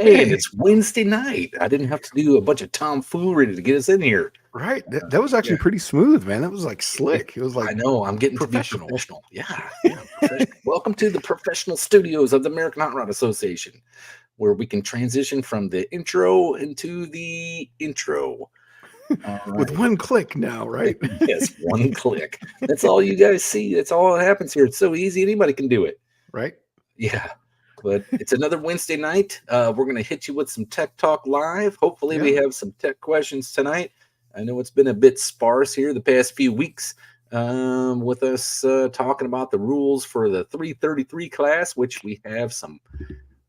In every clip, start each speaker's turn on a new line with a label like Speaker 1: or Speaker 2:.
Speaker 1: Hey, and it's Wednesday night. I didn't have to do a bunch of tomfoolery to get us in here.
Speaker 2: Right. That was actually pretty smooth, man. That was like slick. It was like
Speaker 1: I know. I'm getting
Speaker 2: professional.
Speaker 1: to be professional. Yeah. Professional. Welcome to the professional studios of the American Hot Rod Association, where we can transition from the intro into the intro.
Speaker 2: With one click now, right?
Speaker 1: Yes, one click. That's all you guys see. That's all that happens here. It's so easy. Anybody can do it.
Speaker 2: Right.
Speaker 1: Yeah. But it's another Wednesday night. We're going to hit you with some Tech Talk Live. Hopefully we have some tech questions tonight. I know it's been a bit sparse here the past few weeks with us talking about the rules for the 333 class, which we have some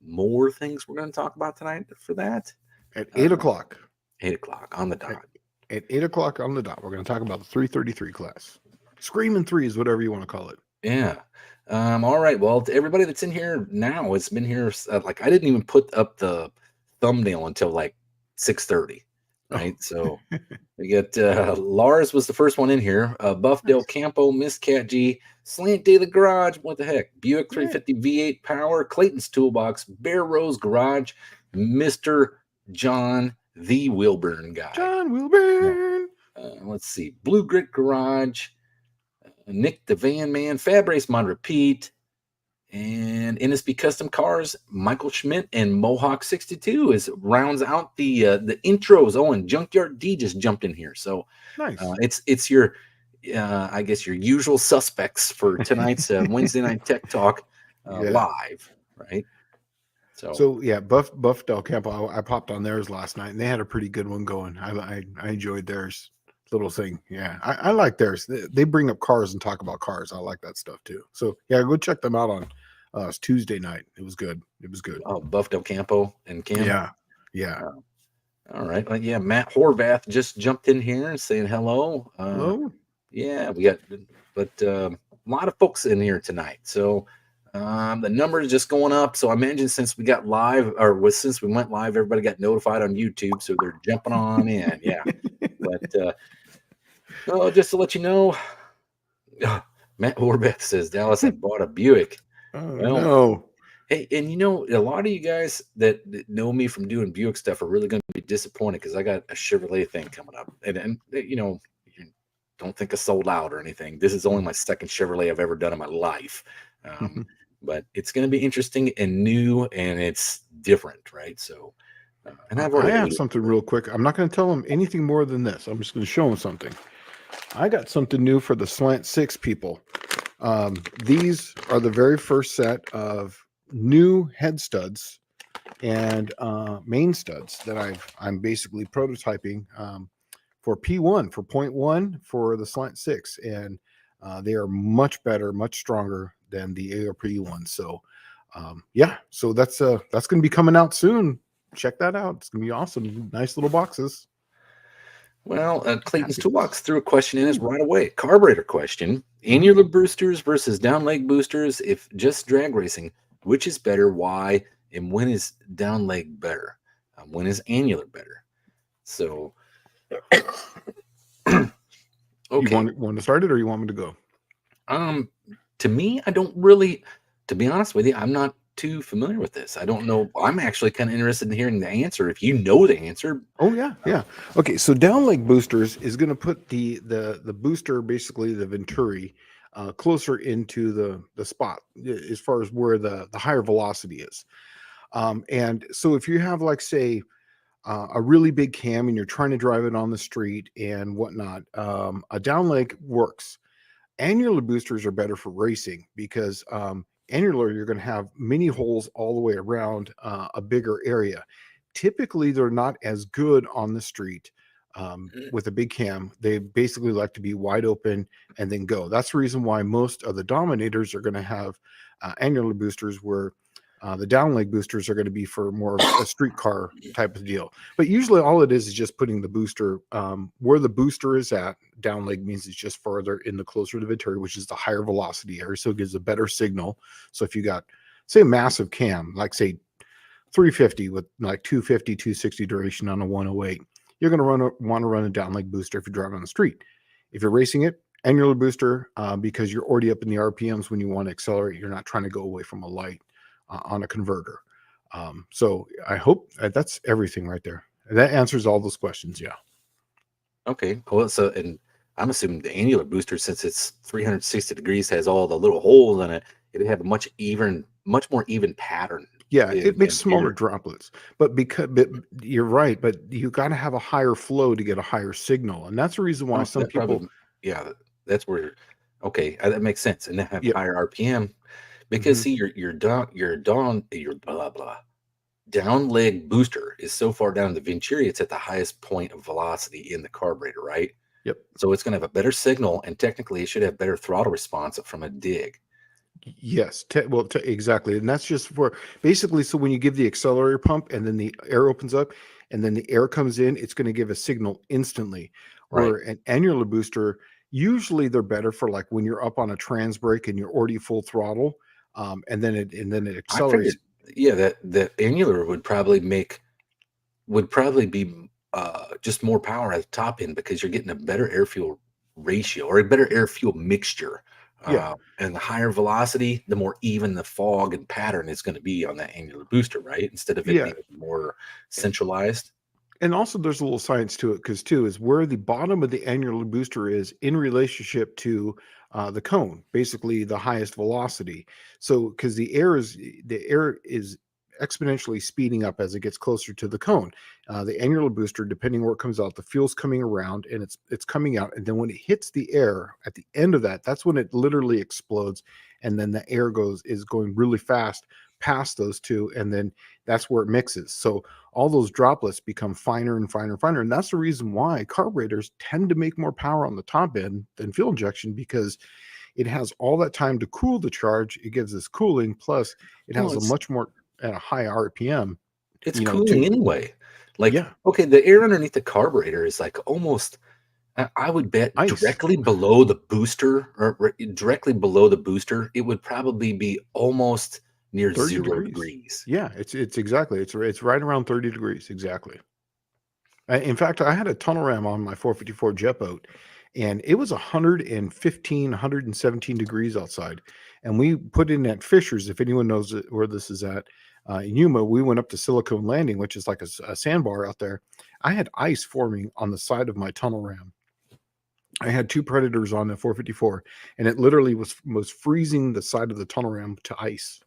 Speaker 1: more things we're going to talk about tonight for that.
Speaker 2: At 8 o'clock.
Speaker 1: 8 o'clock on the dot.
Speaker 2: At 8 o'clock on the dot, we're going to talk about the 333 class. Screaming threes, whatever you want to call it.
Speaker 1: Yeah. All right. Well, to everybody that's in here now, it's been here. Like I didn't even put up the thumbnail until like 6:30. Right. So we got Lars was the first one in here. Buff Del Campo, Miss Cat G, Slant Day the Garage. What the heck? Buick 350 V8 Power, Clayton's Toolbox, Bear Rose Garage, Mr. John the Wilburn guy.
Speaker 2: John Wilburn.
Speaker 1: Let's see. Blue Grit Garage. Nick the Van Man, Fab Race Mod Repeat, and NSB Custom Cars, Michael Schmidt, and Mohawk 62 rounds out the intros. Oh, and Junkyard D just jumped in here. So
Speaker 2: nice.
Speaker 1: It's your I guess your usual suspects for tonight's Wednesday night Tech Talk live, right?
Speaker 2: So yeah, Buff Del Campo. I popped on theirs last night, and they had a pretty good one going. I enjoyed theirs. Little thing. Yeah, I like theirs. They bring up cars and talk about cars. I like that stuff too. So yeah, go check them out on Tuesday night. It was good.
Speaker 1: Oh, Buff Del Campo and Cam.
Speaker 2: Yeah.
Speaker 1: All right. Well, yeah, Matt Horvath just jumped in here and saying hello.
Speaker 2: Hello.
Speaker 1: Yeah, we got a lot of folks in here tonight. So the number is just going up. So I imagine since we got live since we went live, everybody got notified on YouTube. So they're jumping on in. Yeah. But just to let you know, Matt Horvath says Dallas had bought a Buick.
Speaker 2: No.
Speaker 1: Hey, and a lot of you guys that know me from doing Buick stuff are really going to be disappointed because I got a Chevrolet thing coming up, and you don't think I sold out or anything. This is only my second Chevrolet I've ever done in my life, but it's going to be interesting and new, and it's different, right? So. And I
Speaker 2: have something real quick. I'm not going to tell them anything more than this. I'm just going to show them something. I got something new for the Slant 6 people. These are the very first set of new head studs and main studs that I'm basically prototyping for P1, for point 1 for the Slant 6. And they are much better, much stronger than the ARP ones. So so that's going to be coming out soon. Check that out. It's gonna be awesome. Nice little boxes.
Speaker 1: Well, Clayton's Toolbox threw a question in us right away. Carburetor question: annular boosters versus down leg boosters. If just drag racing, which is better? Why? And when is down leg better? When is annular better? So,
Speaker 2: okay. You want to start it, or you want me to go?
Speaker 1: To me, I don't really. To be honest with you, I'm not too familiar with this. I don't know. I'm actually kind of interested in hearing the answer. If you know the answer.
Speaker 2: Oh yeah. Okay, so down leg boosters is going to put the booster, basically the Venturi, closer into the spot as far as where the higher velocity is. And so if you have, like, say, a really big cam and you're trying to drive it on the street and whatnot, a down leg works. Annular boosters are better for racing because annular, you're going to have many holes all the way around a bigger area. Typically, they're not as good on the street with a big cam. They basically like to be wide open and then go. That's the reason why most of the Dominators are going to have annular boosters, where the down leg boosters are going to be for more of a street car type of deal. But usually all it is just putting the booster where the booster is at. Down leg means it's just further in the closer to the Venturi, which is the higher velocity area. So it gives a better signal. So if you got, say, a massive cam, like say 350 with like 250, 260 duration on a 108, you're going to want to run a down leg booster if you're driving on the street. If you're racing it, annular booster, because you're already up in the RPMs when you want to accelerate. You're not trying to go away from a light on a converter. So I hope that's everything right there. That answers all those questions. Yeah.
Speaker 1: Okay. Well, so and I'm assuming the annular booster, since it's 360 degrees, has all the little holes in it. It'd have a much more even pattern
Speaker 2: Yeah, it makes
Speaker 1: and
Speaker 2: smaller
Speaker 1: bigger.
Speaker 2: droplets, but you're right, but you gotta have a higher flow to get a higher signal, and that's the reason why
Speaker 1: Oh,
Speaker 2: some
Speaker 1: that
Speaker 2: people.
Speaker 1: probably, yeah, that's where, okay, that makes sense. And they have
Speaker 2: Yep.
Speaker 1: higher RPM because
Speaker 2: Mhm.
Speaker 1: see, your blah blah down leg booster is so far down in the venturi, it's at the highest point of velocity in the carburetor, right?
Speaker 2: Yep.
Speaker 1: So it's going to have a better signal, and technically, it should have better throttle response from a dig.
Speaker 2: Yes, exactly, and that's just for basically, so when you give the accelerator pump and then the air opens up and then the air comes in, it's gonna give a signal instantly,
Speaker 1: Right.
Speaker 2: where an annular booster, usually they're better for, like, when you're up on a transbrake and you're already full throttle, and then it
Speaker 1: I
Speaker 2: accelerates.
Speaker 1: figured, yeah, that annular would probably be just more power at the top end because you're getting a better air fuel ratio or a better air fuel mixture.
Speaker 2: Yeah,
Speaker 1: And the higher velocity, the more even the fog and pattern is going to be on that angular booster, right? Instead of it
Speaker 2: yeah.
Speaker 1: being more centralized.
Speaker 2: And also there's a little science to it because too is where the bottom of the annular booster is in relationship to the cone, basically the highest velocity. So because the air is exponentially speeding up as it gets closer to the cone. The annular booster, depending where it comes out, the fuel's coming around and it's coming out, and then when it hits the air at the end of that, that's when it literally explodes, and then the air is going really fast past those two, and then that's where it mixes. So all those droplets become finer and finer and finer. And that's the reason why carburetors tend to make more power on the top end than fuel injection, because it has all that time to cool the charge. It gives this cooling, plus it
Speaker 1: Well,
Speaker 2: has a much more at a high RPM,
Speaker 1: it's
Speaker 2: to
Speaker 1: cooling anyway. Like,
Speaker 2: yeah,
Speaker 1: okay, the air underneath the carburetor is like almost, I would bet
Speaker 2: ice.
Speaker 1: directly below the booster or directly below the booster, it would probably be almost near
Speaker 2: 30
Speaker 1: zero
Speaker 2: degrees.
Speaker 1: degrees.
Speaker 2: Yeah, it's exactly. It's right around 30 degrees exactly. In fact, I had a tunnel ram on my 454 jet boat, and it was 115, 117 degrees outside. And we put in at Fisher's, if anyone knows where this is at, in Yuma, we went up to Silicone Landing, which is like a sandbar out there. I had ice forming on the side of my tunnel ram. I had two Predators on the 454, and it literally was freezing the side of the tunnel ram to ice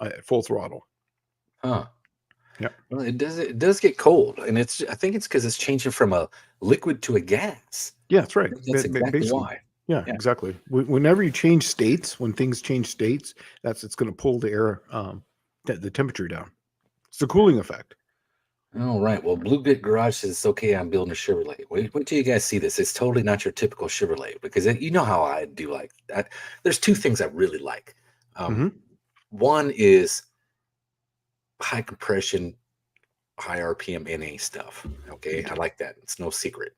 Speaker 2: at full throttle.
Speaker 1: Huh.
Speaker 2: Yeah.
Speaker 1: Well, it does get cold, and I think it's because it's changing from a liquid to a gas.
Speaker 2: Yeah, that's
Speaker 1: I
Speaker 2: right.
Speaker 1: think that's exactly
Speaker 2: Basically,
Speaker 1: why.
Speaker 2: yeah,
Speaker 1: Yeah.
Speaker 2: exactly. Whenever you change states, when things change states, it's going to pull the air, the temperature down. It's the cooling effect.
Speaker 1: All right. Well, Blue Bit Garage says, okay, I'm building a Chevrolet. Wait till you guys see this. It's totally not your typical Chevrolet because you know how I do like that. There's two things I really like. Um,
Speaker 2: Hmm.
Speaker 1: one is high compression, high RPM NA stuff.
Speaker 2: Me
Speaker 1: Okay. I
Speaker 2: too.
Speaker 1: like that. It's no secret.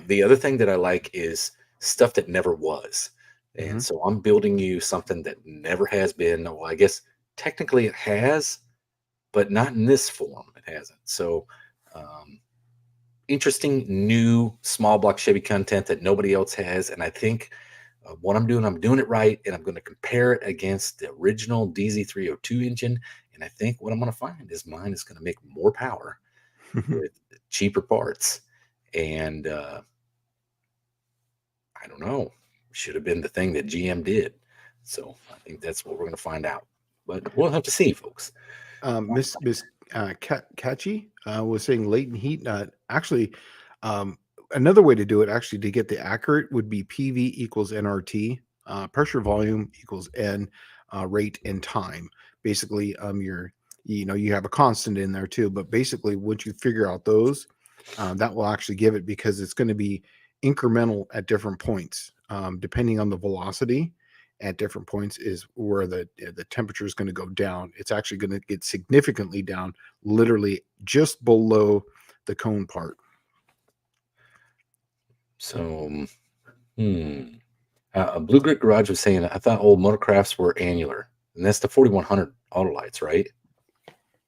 Speaker 1: The other thing that I like is stuff that never was. And
Speaker 2: Hmm.
Speaker 1: so I'm building you something that never has been. Well, I guess technically it has, but not in this form. It hasn't. So, um, interesting new small block Chevy content that nobody else has. And I think what I'm doing it right. And I'm going to compare it against the original DZ302 engine. And I think what I'm going to find is mine is going to make more power with cheaper parts. And I don't know, should have been the thing that GM did. So I think that's what we're going to find out. But we'll have to see, folks.
Speaker 2: Miss Catchy was saying latent heat. Actually, um, another way to do it, actually, to get the accurate, would be PV equals nRT, pressure volume equals N, rate and time. Basically, you have a constant in there too, but basically, once you figure out those, that will actually give it, because it's going to be incremental at different points, depending on the velocity at different points is where the temperature is going to go down. It's actually going to get significantly down, literally just below the cone part.
Speaker 1: So, hmm. Blue Grit Garage was saying, I thought old motorcrafts were annular, and that's the 4100 Auto-lites, right?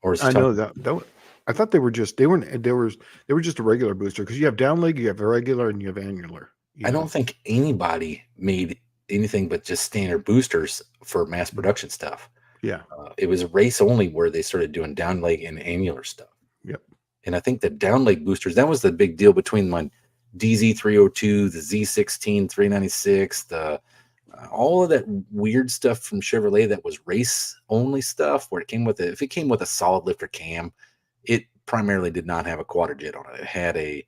Speaker 1: Or is he
Speaker 2: I know
Speaker 1: talking?
Speaker 2: that. I thought they were just a regular booster, because you have down leg, you have regular, and you have annular.
Speaker 1: I don't think anybody made anything but just standard boosters for mass
Speaker 2: Mhm.
Speaker 1: production stuff.
Speaker 2: Yeah.
Speaker 1: It was race only where they started doing down leg and annular stuff.
Speaker 2: Yep.
Speaker 1: And I think the down leg boosters, that was the big deal between my DZ302, the Z16 396, the all of that weird stuff from Chevrolet that was race only stuff where it came with if it came with a solid lifter cam, it primarily did not have a quadrajet on it. It had a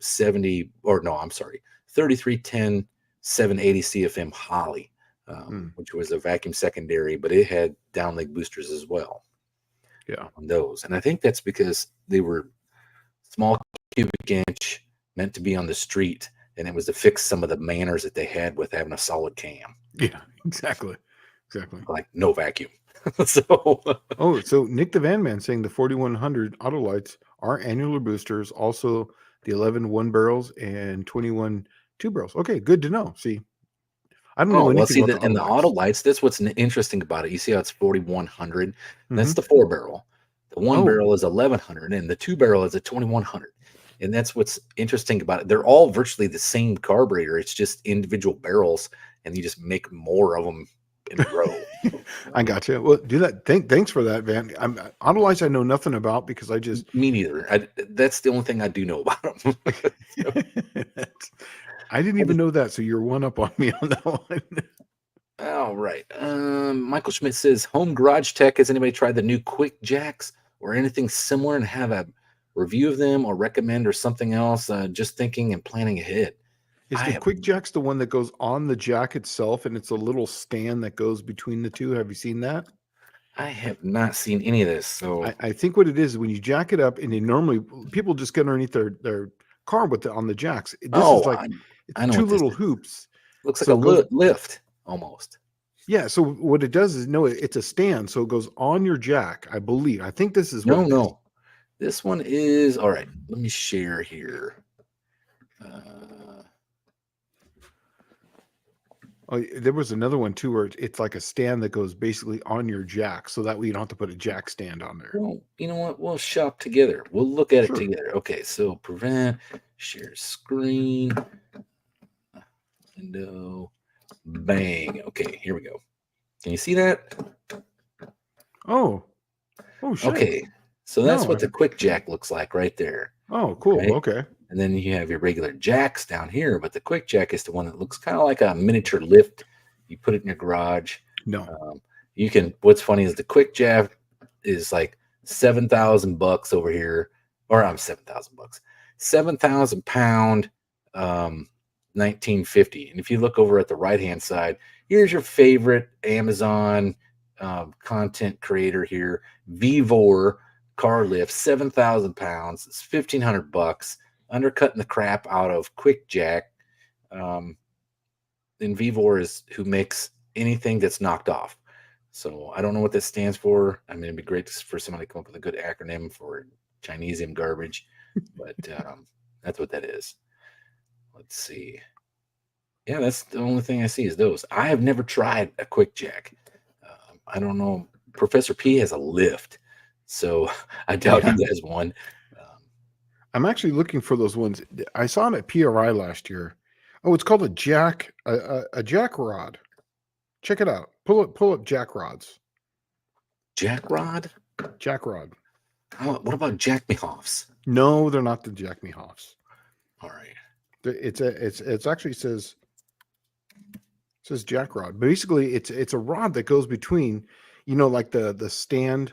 Speaker 1: 3310 780 CFM Holly, which was a vacuum secondary, but it had down leg boosters as well.
Speaker 2: Yeah.
Speaker 1: On those. And I think that's because they were small cubic inch, meant to be on the street, and it was to fix some of the manners that they had with having a solid cam.
Speaker 2: Yeah, exactly.
Speaker 1: Like no vacuum. So
Speaker 2: so Nick the Van Man saying the 4100 Auto-lites are annular boosters, also the 11 1 barrels and 21 2 barrels. Okay, good to know. See, I don't know anything about the
Speaker 1: in the
Speaker 2: Auto-lites.
Speaker 1: Auto-lites, that's what's interesting about it. You see how it's 4100. That's
Speaker 2: Mhm.
Speaker 1: the 4 barrel. The 1
Speaker 2: Oh,
Speaker 1: barrel is 1100, and the 2 barrel is a 2100. And that's what's interesting about it. They're all virtually the same carburetor. It's just individual barrels, and you just make more of them in a row.
Speaker 2: I got you. Well, do that. Thanks for that, Van. Auto-lites I know nothing about because I just
Speaker 1: Me neither. That's the only thing I do know about them.
Speaker 2: I didn't even know that. So you're one up on me on that one.
Speaker 1: All right. Michael Schmidt says, Home Garage Tech, has anybody tried the new Quick Jacks or anything similar and have a review of them or recommend or something else? Just thinking and planning ahead.
Speaker 2: Is
Speaker 1: I
Speaker 2: the
Speaker 1: have
Speaker 2: Quick Jack's the one that goes on the jack itself and it's a little stand that goes between the two? Have you seen that?
Speaker 1: I have not seen any of this. So
Speaker 2: I think what it is when you jack it up, and normally people just get underneath their car with on the jacks. This is like
Speaker 1: I
Speaker 2: it's
Speaker 1: know
Speaker 2: two
Speaker 1: what this
Speaker 2: little
Speaker 1: is.
Speaker 2: hoops.
Speaker 1: Looks like
Speaker 2: So
Speaker 1: a
Speaker 2: it goes,
Speaker 1: lift almost.
Speaker 2: yeah. So what it does is it's a stand, so it goes on your jack. I believe. I think this is what it is.
Speaker 1: No. This one is all right. Let me share here.
Speaker 2: Oh, there was another one too where it's like a stand that goes basically on your jack, so that way you don't have to put a jack stand on there.
Speaker 1: Well, you know what? We'll shop together. We'll look at it
Speaker 2: Sure.
Speaker 1: together. Okay, so prevent, share screen, window, bang. Okay, here we go. Can you see that?
Speaker 2: Oh shit.
Speaker 1: Okay, so that's
Speaker 2: No,
Speaker 1: what the quick jack looks like right there.
Speaker 2: Oh, cool.
Speaker 1: Right?
Speaker 2: Okay.
Speaker 1: And then you have your regular jacks down here, but the quick jack is the one that looks kind of like a miniature lift. You put it in your garage.
Speaker 2: No.
Speaker 1: You can. What's funny is the quick jack is like $7,000 over here, or I'm $7,000, 7,000 pound, 1950. And if you look over at the right hand side, here's your favorite Amazon content creator here, Vivor car lift, 7,000 pounds. It's $1,500, undercutting the crap out of Quick Jack. And Vivor is who makes anything that's knocked off. So I don't know what this stands for. I mean, it'd be great for somebody to come up with a good acronym for Chinesium garbage, but that's what that is. Let's see. Yeah, that's the only thing I see is those. I have never tried a Quick Jack. I don't know. Professor P has a lift, so I doubt he has one.
Speaker 2: I'm actually looking for those ones. I saw them at PRI last year. Oh, it's called a jack rod. Check it out. Pull up jack rods.
Speaker 1: Jack rod?
Speaker 2: Jack rod.
Speaker 1: What about Jack Me Hoffs?
Speaker 2: No, they're not the Jack Me Hoffs.
Speaker 1: All right.
Speaker 2: It's actually says jack rod. Basically, it's a rod that goes between, like the stand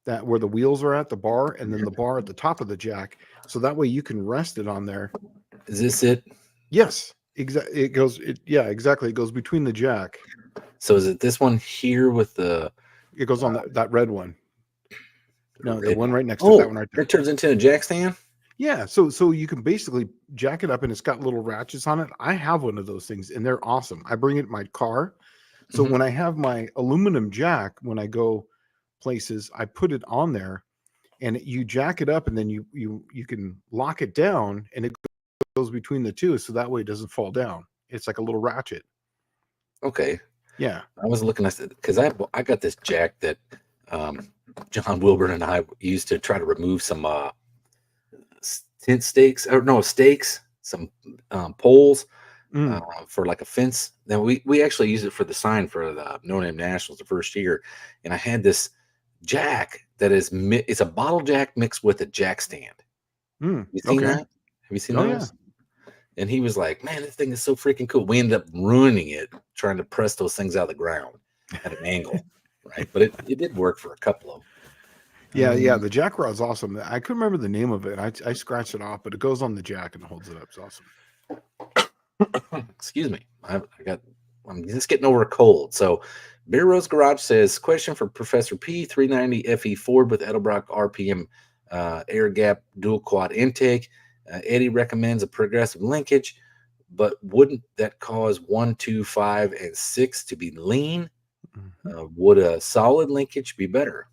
Speaker 2: that where the wheels are at the bar, and then the bar at the top of the jack. So that way you can rest it on there.
Speaker 1: Is this it?
Speaker 2: Yes, exactly. Exactly. It goes between the jack.
Speaker 1: So is it this one here with the?
Speaker 2: It goes on that red one. No, the one right next
Speaker 1: to
Speaker 2: that one right there.
Speaker 1: It turns into a jack stand?
Speaker 2: Yeah, so you can basically jack it up, and it's got little ratchets on it. I have one of those things, and they're awesome. I bring it in my car. So when I have my aluminum jack, when I go places, I put it on there, and you jack it up, and then you can lock it down, and it goes between the two, so that way it doesn't fall down. It's like a little ratchet.
Speaker 1: Okay.
Speaker 2: Yeah.
Speaker 1: I was looking at it because I got this jack that John Wilburn and I used to try to remove some tent stakes, some poles for like a fence. Then we actually used it for the sign for the No Name Nationals the first year, and I had this jack that is it's a bottle jack mixed with a jack stand. You seen
Speaker 2: Okay.
Speaker 1: that? Have you seen
Speaker 2: Oh yeah.
Speaker 1: those? And he was like, "Man, this thing is so freaking cool." We ended up ruining it trying to press those things out of the ground at an angle, right? But it did work for a couple of
Speaker 2: Yeah, yeah.
Speaker 1: them.
Speaker 2: The jack rod's awesome. I couldn't remember the name of it. I scratched it off, but it goes on the jack and holds it up. It's awesome.
Speaker 1: Excuse me. I'm just getting over a cold. So Beer Rose Garage says, question for Professor P, 390 FE Ford with Edelbrock RPM air gap dual quad intake. Eddie recommends a progressive linkage, but wouldn't that cause 1, 2, 5, and 6 to be lean? Would a solid linkage be better?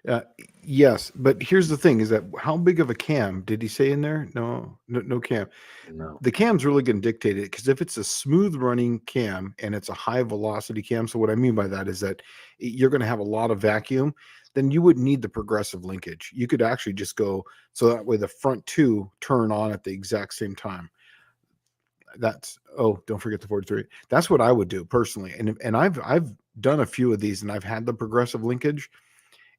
Speaker 2: Uh, yes, but here's the thing: is that how big of a cam did he say in there? No, no cam.
Speaker 1: No.
Speaker 2: The cam's really going to dictate it, because if it's a smooth running cam and it's a high velocity cam, so what I mean by that is that you're going to have a lot of vacuum, then you wouldn't need the progressive linkage. You could actually just go, so that way the front two turn on at the exact same time. That's, oh, don't forget the 43. That's what I would do personally. And I've done a few of these, and I've had the progressive linkage,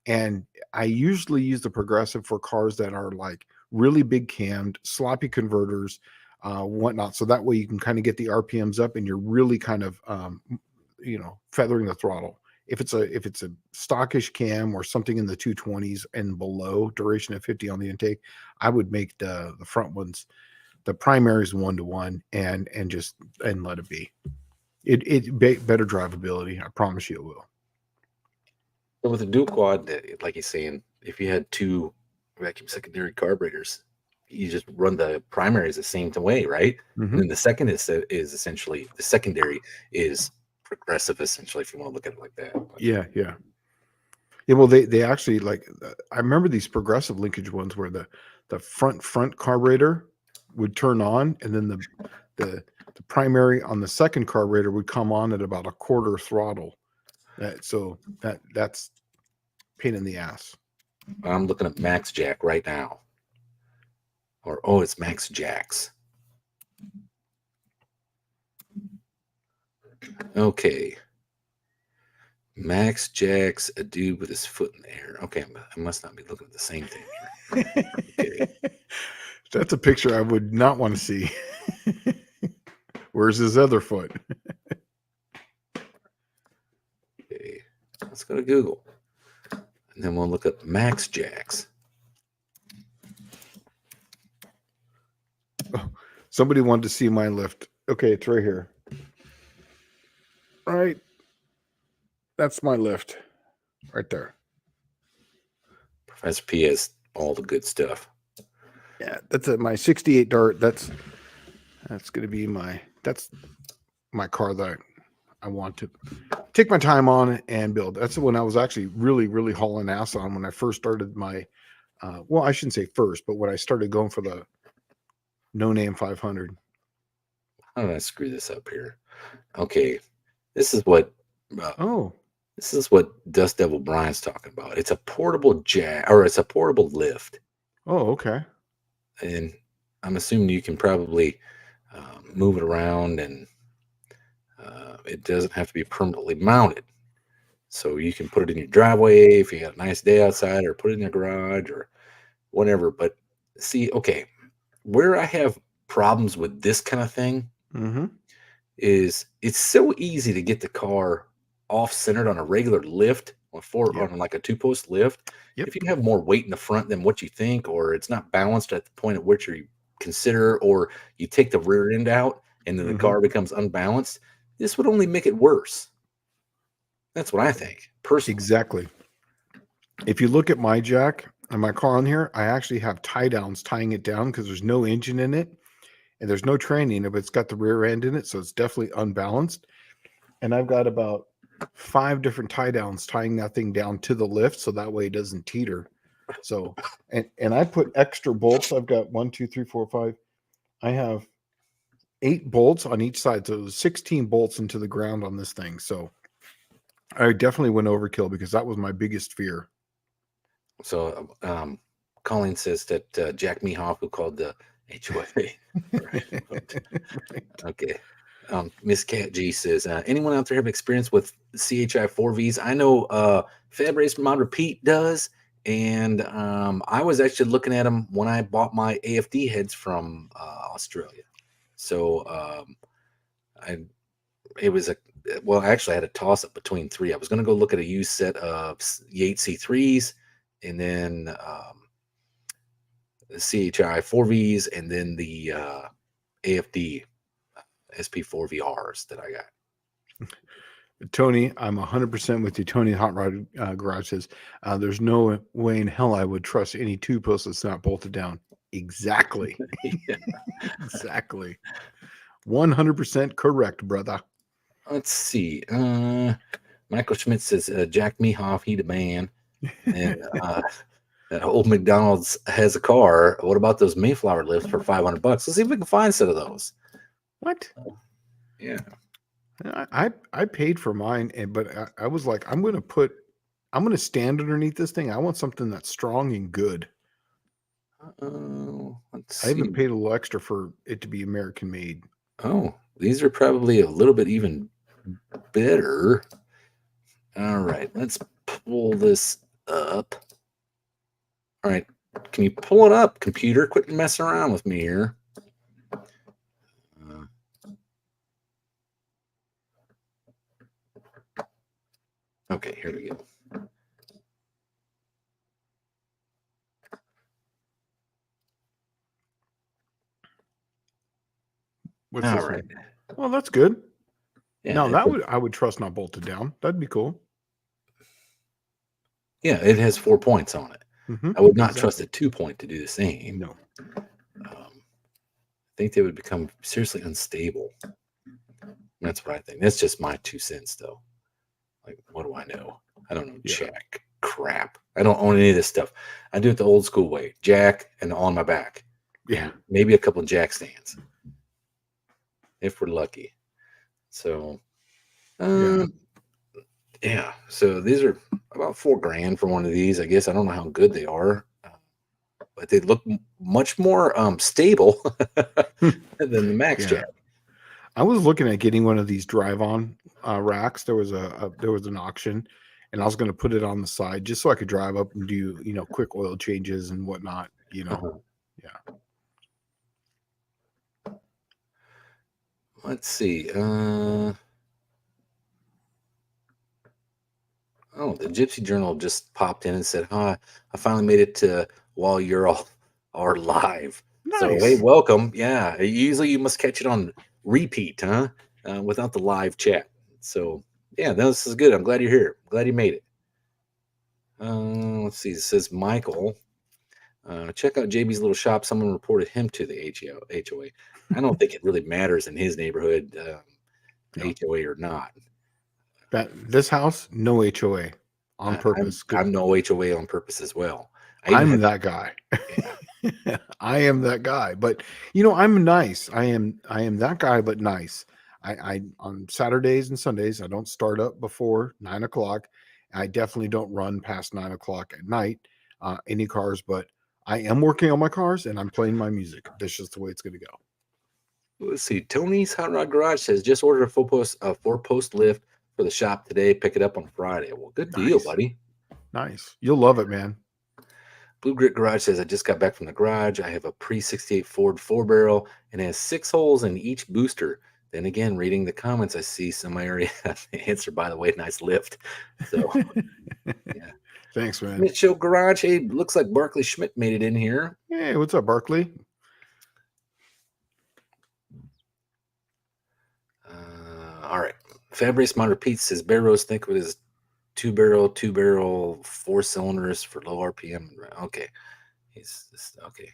Speaker 2: and I usually use the progressive for cars that are like really big cammed, sloppy converters, whatnot. So that way you can kind of get the RPMs up, and you're really kind of, feathering the throttle. If it's a stockish cam or something in the 220s and below, duration of 50 on the intake, I would make the front ones, the primaries 1-to-1, and let it be. Better drivability. I promise you it will.
Speaker 1: So with a dual quad, like he's saying, if you had two vacuum secondary carburetors, you just run the primaries the same way, right? And then the second is essentially the secondary is progressive, essentially, if you want to look at it like that. But
Speaker 2: Yeah, yeah. Yeah, well, they actually, like, I remember these progressive linkage ones where the front carburetor would turn on, and then the primary on the second carburetor would come on at about a quarter throttle. That's pain in the ass.
Speaker 1: I'm looking at Max Jack right now. Or, oh, it's Max Jacks. Okay. Max Jack's a dude with his foot in the air. Okay, I must not be looking at the same thing here. Okay.
Speaker 2: That's a picture I would not want to see. Where's his other foot?
Speaker 1: Okay. Let's go to Google. And then we'll look up Max Jacks.
Speaker 2: Oh, somebody wanted to see my lift. Okay, it's right here. Right. That's my lift. Right there.
Speaker 1: Professor P has all the good stuff.
Speaker 2: Yeah, that's my 68 Dart. That's going to be that's my car that I want to take my time on and build. That's the one I was actually really, really hauling ass on when I first started my, well, I shouldn't say first, but when I started going for the No Name 500.
Speaker 1: How did I screw this up here? Okay, this is what this is what Dust Devil Brian's talking about. It's a portable jack, or it's a portable lift.
Speaker 2: Oh, okay.
Speaker 1: And I'm assuming you can probably move it around, and it doesn't have to be permanently mounted. So you can put it in your driveway if you got a nice day outside, or put it in your garage or whatever. But see, okay, where I have problems with this kind of thing is it's so easy to get the car off centered on a regular lift on like a 2-post lift.
Speaker 2: Yep.
Speaker 1: If you have more weight in the front than what you think, or it's not balanced at the point at which you consider, or you take the rear end out and then the car becomes unbalanced, this would only make it worse. That's what I think personally.
Speaker 2: Exactly. If you look at my jack and my car on here, I actually have tie downs tying it down because there's no engine in it and there's no training, but it's got the rear end in it, so it's definitely unbalanced. And I've got about 5 different tie downs tying that thing down to the lift, so that way it doesn't teeter. So, and I put extra bolts. I've got 1, 2, 3, 4, 5. I have 8 bolts on each side, so 16 bolts into the ground on this thing. So I definitely went overkill because that was my biggest fear.
Speaker 1: So Colleen says that Jack Mehoff, who called the HOA. Right.
Speaker 2: Right.
Speaker 1: Okay. Miss Cat G says, anyone out there have experience with CHI 4Vs? I know Fabrication Mod Repeat does, and I was actually looking at them when I bought my AFD heads from Australia. So I it was a well, I actually had a toss up between three. I was going to go look at a used set of Yates C3s, and then the CHI 4Vs, and then the AFD SP4VRs that I got.
Speaker 2: Tony, I'm 100% with you. Tony Hot Rod Garage says, there's no way in hell I would trust any two post that's not bolted down. Exactly.
Speaker 1: Yeah.
Speaker 2: Exactly. 100% correct, brother.
Speaker 1: Let's see. Michael Schmidt says, Jack Mehoff, he the man. And that old McDonald's has a car. What about those Mayflower lifts for $500? Let's see if we can find a set of those.
Speaker 2: What?
Speaker 1: Yeah.
Speaker 2: I paid for mine, but I was like, I'm going to stand underneath this thing. I want something that's strong and good.
Speaker 1: Let's
Speaker 2: I
Speaker 1: see.
Speaker 2: even paid a little extra for it to be American made.
Speaker 1: Oh, these are probably a little bit even better. All right, let's pull this up. All right, can you pull it up, computer? Quit messing around with me here. Okay, here we go.
Speaker 2: What's
Speaker 1: All
Speaker 2: this
Speaker 1: right.
Speaker 2: one? Well, that's good.
Speaker 1: Yeah,
Speaker 2: Now I would trust not bolted down. That'd be cool.
Speaker 1: yeah, it has 4 points on it. I would not trust a 2-point to do the same.
Speaker 2: No.
Speaker 1: I think they would become seriously unstable. That's what I think. That's just my 2 cents, though. Like, what do I know? I don't know jack crap. I don't own any of this stuff. I do it the old school way: jack and on my back.
Speaker 2: Yeah,
Speaker 1: and maybe a couple of jack stands if we're lucky. So, yeah. So these are about $4,000 for one of these. I guess I don't know how good they are, but they look much more stable than the Max Jack.
Speaker 2: I was looking at getting one of these drive-on racks. There was an auction, and I was going to put it on the side just so I could drive up and do quick oil changes and whatnot. Yeah.
Speaker 1: Let's see. Oh, the Gypsy Journal just popped in and said, "Hi, I finally made it to while you're all are live."
Speaker 2: Nice.
Speaker 1: So, hey, welcome. Yeah, usually you must catch it on repeat, huh? Without the live chat. So, yeah, this is good. I'm glad you're here. Glad you made it. Let's see. It says Michael. Check out JB's little shop. Someone reported him to the HOA. I don't think it really matters in his neighborhood, HOA or not.
Speaker 2: This house, no HOA on purpose.
Speaker 1: I'm no HOA on purpose as well.
Speaker 2: I'm that guy. Yeah. I am that guy. But I'm nice. I am that guy, but nice. I on Saturdays and Sundays, I don't start up before 9 o'clock. I definitely don't run past 9 o'clock at night. Any cars, but I am working on my cars and I'm playing my music. That's just the way it's going to go.
Speaker 1: Let's see. Tony's Hot Rod Garage says just ordered a 4-post lift for the shop today. Pick it up on Friday. Well, good deal, buddy.
Speaker 2: Nice. You'll love it, man.
Speaker 1: Blue Grit Garage says I just got back from the garage. I have a pre-68 Ford 4-barrel and it has 6 holes in each booster. Then again, reading the comments, I see some area answer, by the way, nice lift. So, yeah.
Speaker 2: Thanks, man.
Speaker 1: Schmidt Show Garage. Hey, looks like Barkley Schmidt made it in here.
Speaker 2: Hey, what's up, Barkley?
Speaker 1: All right. Fabrication Mod Repeats says Bear Rose, think of it as 2-barrel, 4 cylinders for low RPM. Okay. Okay.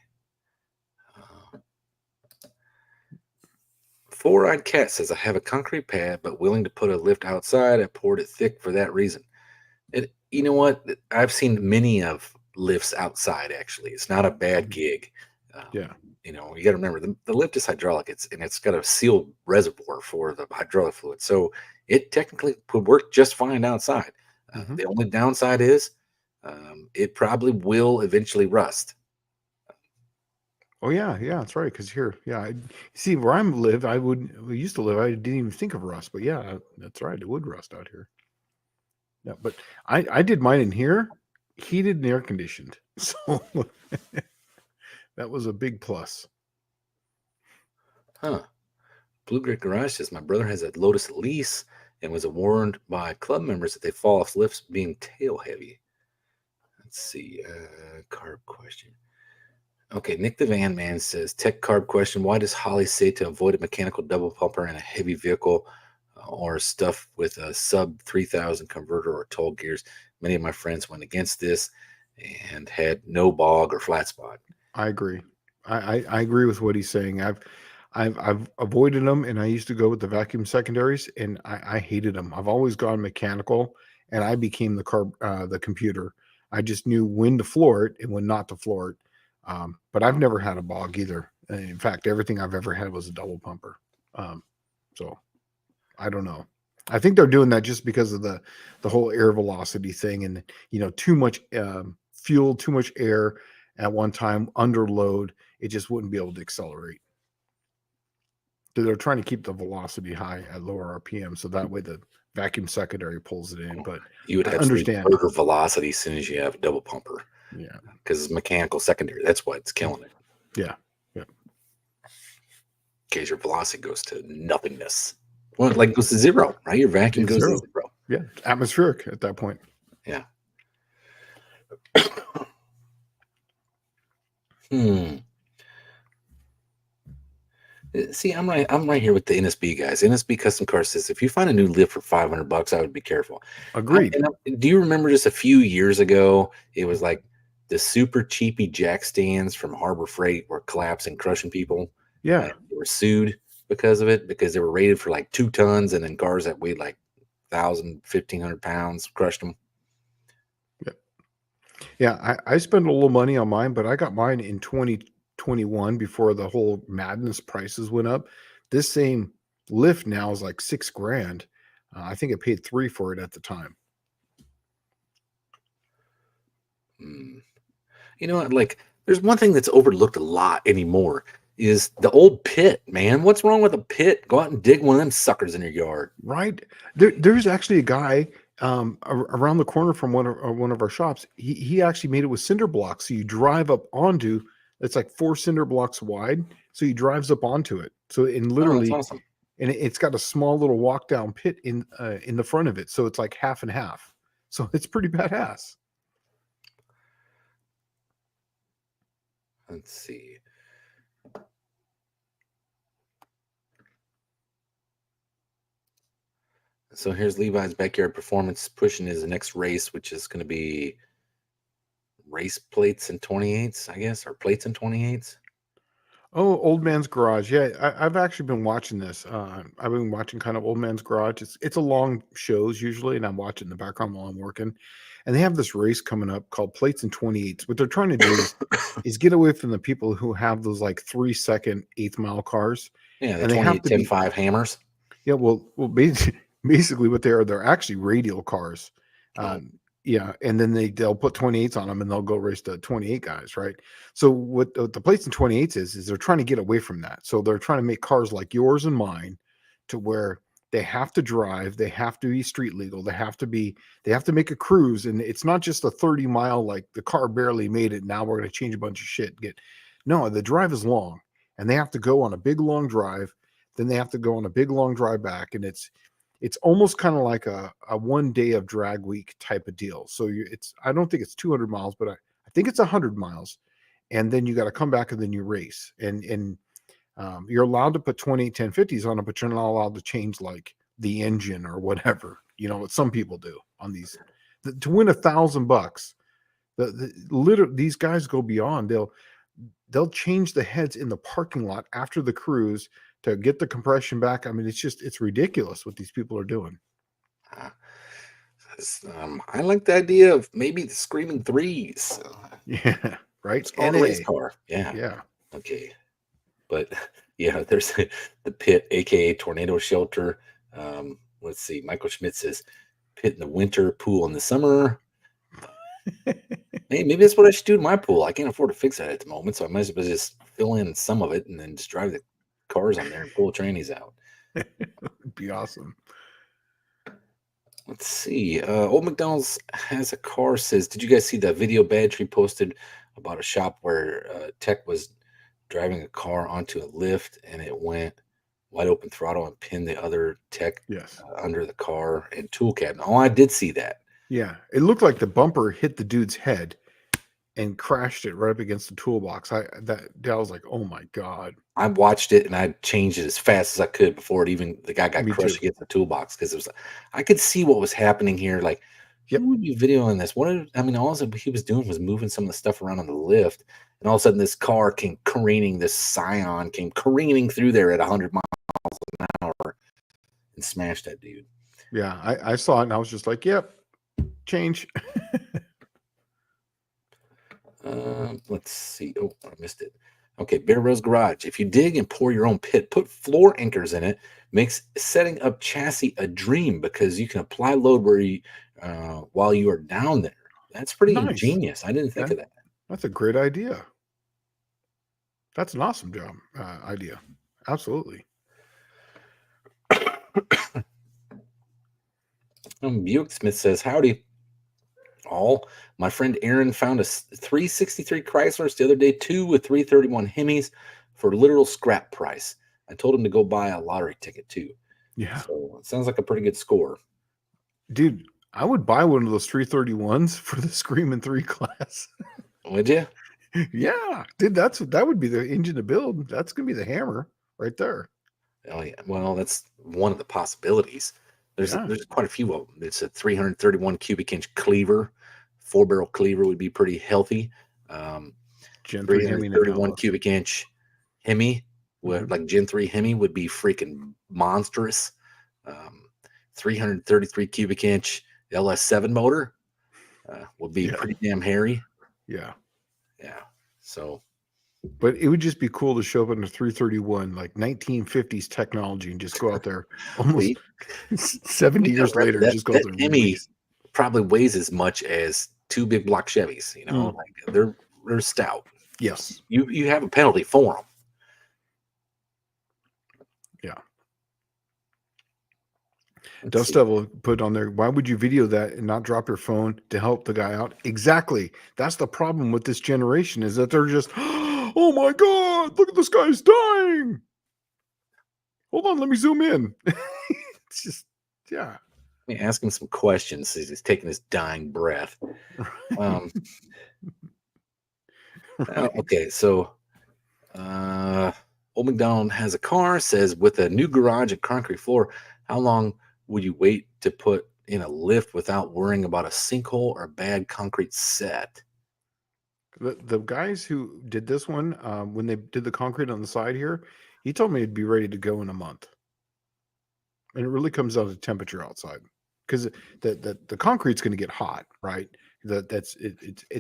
Speaker 1: Four-Eyed Cat says I have a concrete pad, but willing to put a lift outside. I poured it thick for that reason. You know what? I've seen many of lifts outside. Actually, it's not a bad gig. You got to remember the lift is hydraulic. It's got a sealed reservoir for the hydraulic fluid, so it technically would work just fine outside. The only downside is it probably will eventually rust.
Speaker 2: Oh yeah, yeah, that's right. Because here, yeah, see where we used to live. I didn't even think of rust, but yeah, that's right. It would rust out here. Yeah, but I did mine in here, heated and air conditioned, so that was a big plus.
Speaker 1: Huh. Blue Grit Garage says my brother has a Lotus lease and was warned by club members that they fall off lifts being tail heavy. Let's see. Carb question. Okay, Nick the Van Man says tech carb question. Why does Holly say to avoid a mechanical double pumper in a heavy vehicle or stuff with a sub 3000 converter or toll gears? Many of my friends went against this and had no bog or flat spot.
Speaker 2: I agree. I agree with what he's saying. I've avoided them, and I used to go with the vacuum secondaries, and I hated them. I've always gone mechanical, and I became the computer. I just knew when to floor it and when not to floor it. But I've never had a bog either. In fact, everything I've ever had was a double pumper. So I don't know. I think they're doing that just because of the whole air velocity thing, and too much fuel, too much air at one time under load, it just wouldn't be able to accelerate. So they're trying to keep the velocity high at lower RPM, so that way the vacuum secondary pulls it in. But
Speaker 1: you would
Speaker 2: I
Speaker 1: absolutely
Speaker 2: understand
Speaker 1: murder velocity as soon as you have a double pumper.
Speaker 2: Yeah,
Speaker 1: because it's mechanical secondary. That's what's killing it.
Speaker 2: Yeah.
Speaker 1: In case your velocity goes to nothingness. Well, like goes to zero, right? Your vacuum
Speaker 2: It's
Speaker 1: goes
Speaker 2: zero.
Speaker 1: to zero.
Speaker 2: Yeah, atmospheric at that point.
Speaker 1: Yeah. See, I'm right here with the NSB guys. NSB Custom Car says if you find a new lift for $500, I would be careful.
Speaker 2: Agreed.
Speaker 1: Do you remember just a few years ago? It was like the super cheapy jack stands from Harbor Freight were collapsing, crushing people.
Speaker 2: Yeah.
Speaker 1: They were sued because of it because they were rated for like 2 tons, and then cars that weighed like 1,000, 1,500 pounds crushed them.
Speaker 2: Yeah, I spent a little money on mine, but I got mine in 2021 before the whole madness prices went up. This same lift now is like $6,000. I think I paid 3 for it at the time.
Speaker 1: You know what? Like, there's one thing that's overlooked a lot anymore is the old pit, man. What's wrong with a pit? Go out and dig one of them suckers in your yard.
Speaker 2: Right. There's actually a guy around the corner from one of our shops. He actually made it with cinder blocks. So you drive up onto, it's like 4 cinder blocks wide. So he drives up onto it. So in
Speaker 1: Oh,
Speaker 2: literally,
Speaker 1: that's awesome.
Speaker 2: and it's got a small little walk down pit in the front of it. So it's like half and half. So it's pretty badass.
Speaker 1: Let's see. So here's Levi's Backyard Performance pushing his next race, which is going to be race plates and 28s, I guess, or plates and 28s.
Speaker 2: Oh, Old Man's Garage. Yeah, I've actually been watching this. I've been watching kind of Old Man's Garage. It's a long shows usually, and I'm watching in the background while I'm working. And they have this race coming up called Plates and 28s. What they're trying to do is get away from the people who have those like 3-second eighth mile cars.
Speaker 1: Yeah, the
Speaker 2: And they have
Speaker 1: 28
Speaker 2: to
Speaker 1: 10
Speaker 2: be
Speaker 1: 5 hammers.
Speaker 2: Yeah, well, basically what they're actually radial cars. Yeah, and then they'll put 28s on them and they'll go race the 28 guys, right? So what the plates and 28s is they're trying to get away from that. So they're trying to make cars like yours and mine to where they have to drive, they have to be street legal, they have to make a cruise, and it's not just a 30-mile like the car barely made it. Now we're going to change a bunch of shit. No, the drive is long, and they have to go on a big long drive. Then they have to go on a big long drive back, and it's almost kind of like a 1 day of drag week type of deal. So I don't think it's 200 miles, but I think it's 100 miles. And then you got to come back and then you race. And you're allowed to put 20, 10, 50s on it, but you're not allowed to change like the engine or whatever, what some people do on these. To win $1,000, these guys go beyond. They'll change the heads in the parking lot after the cruise to get the compression back. I mean, it's ridiculous what these people are doing.
Speaker 1: I like the idea of maybe the Screaming Threes.
Speaker 2: Yeah, right.
Speaker 1: And a race car. Yeah.
Speaker 2: Yeah.
Speaker 1: Okay. But yeah, there's the pit, aka tornado shelter. Let's see. Michael Schmidt says pit in the winter, pool in the summer. Hey, maybe that's what I should do to my pool. I can't afford to fix that at the moment, so I might as well just fill in some of it and then just drive the cars on there and pull trannies out.
Speaker 2: It'd be awesome.
Speaker 1: Let's see. Old McDonald's has a car. Says, did you guys see that video badge we posted about a shop where tech was driving a car onto a lift and it went wide open throttle and pinned the other tech
Speaker 2: Yes.
Speaker 1: under the car and tool cabinet? Oh, I did see that.
Speaker 2: Yeah. It looked like the bumper hit the dude's head and crashed it right up against the toolbox. I was like, oh my God.
Speaker 1: I watched it and I changed it as fast as I could before the guy got
Speaker 2: Me
Speaker 1: crushed
Speaker 2: too.
Speaker 1: against the toolbox because it was I could see what was happening here. Like,
Speaker 2: Yep.
Speaker 1: who would be videoing this? All he was doing was moving some of the stuff around on the lift, and all of a sudden this car came careening. This Scion came careening through there at 100 miles an hour and smashed that dude.
Speaker 2: Yeah, I saw it and I was just like, yep, change.
Speaker 1: Let's see. Oh, I missed it. Okay, Bear Bros Garage. If you dig and pour your own pit, put floor anchors in it. Makes setting up chassis a dream because you can apply load while you are down there. That's pretty
Speaker 2: Nice.
Speaker 1: ingenious. I didn't think of that.
Speaker 2: That's a great idea. That's an awesome job idea. Absolutely.
Speaker 1: Buick Smith says, howdy all. My friend Aaron found a 363 Chryslers the other day, 2 with 331 Hemis for literal scrap price. I told him to go buy a lottery ticket too.
Speaker 2: Yeah.
Speaker 1: So it sounds like a pretty good score.
Speaker 2: Dude, I would buy one of those 331s for the Screaming 3 class.
Speaker 1: Would you?
Speaker 2: Yeah. Dude, that would be the engine to build. That's going to be the hammer right there.
Speaker 1: Oh yeah. Well, that's one of the possibilities. There's quite a few of them. It's a 331 cubic inch cleaver. 4-barrel cleaver would be pretty healthy.
Speaker 2: Gen 3
Speaker 1: 331 cubic inch Hemi, like Gen 3 Hemi would be freaking monstrous. 333 cubic inch LS7 motor would be pretty damn hairy.
Speaker 2: Yeah.
Speaker 1: Yeah. So.
Speaker 2: But it would just be cool to show up in a 331, like 1950s technology, and just go out there almost 70 years later. Just go out there.
Speaker 1: Hemi probably weighs as much as 2 big block Chevys. You know, like they're stout.
Speaker 2: Yes.
Speaker 1: You have a penalty for them.
Speaker 2: Yeah. Dust Devil put on there, why would you video that and not drop your phone to help the guy out? Exactly. That's the problem with this generation, is that they're just, oh my God, look at this guy's dying. Hold on, let me zoom in. It's just, yeah.
Speaker 1: Let me ask him some questions as he's taking his dying breath.
Speaker 2: Right.
Speaker 1: Okay, so Old McDonald has a car, says with a new garage and concrete floor, how long would you wait to put in a lift without worrying about a sinkhole or a bad concrete set?
Speaker 2: The guys who did this one, when they did the concrete on the side here, he told me it'd be ready to go in a month. And it really comes down to temperature outside, because the concrete's going to get hot, right? It's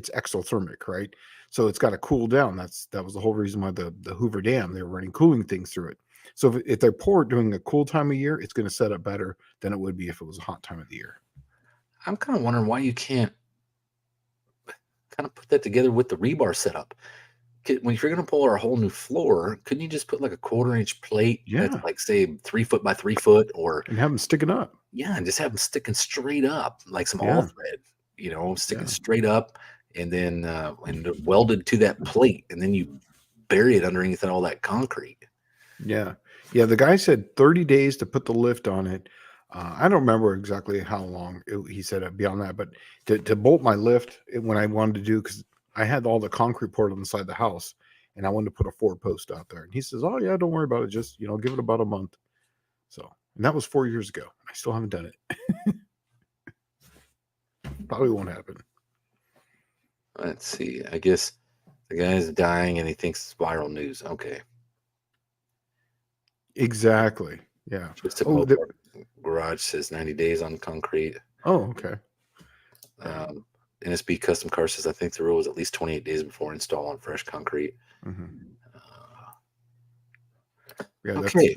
Speaker 2: exothermic, right? So it's got to cool down. That was the whole reason why the Hoover Dam, they were running cooling things through it. So if they pour it during a cool time of year, it's going to set up better than it would be if it was a hot time of the year.
Speaker 1: I'm kind of wondering why you can't kind of put that together with the rebar setup. When you're going to pull a whole new floor, couldn't you just put like a 1/4-inch plate that's like, say, 3 foot by 3 foot,
Speaker 2: and have them sticking up?
Speaker 1: Yeah, and just have them sticking straight up like some all thread, sticking straight up, and then and welded to that plate, and then you bury it underneath all that concrete.
Speaker 2: Yeah. The guy said 30 days to put the lift on it. I don't remember exactly how long he said beyond that, but to bolt my lift when I wanted to do, because I had all the concrete poured on the side of the house, and I wanted to put a 4-post out there. And he says, oh yeah, don't worry about it. Just, give it about a month. So, and that was 4 years ago. I still haven't done it. Probably won't happen.
Speaker 1: Let's see. I guess the guy's dying and he thinks it's viral news. Okay.
Speaker 2: Exactly. Yeah.
Speaker 1: Garage says 90 days on concrete.
Speaker 2: Oh, okay.
Speaker 1: NSB Custom Car says, I think the rule is at least 28 days before install on fresh concrete. Okay.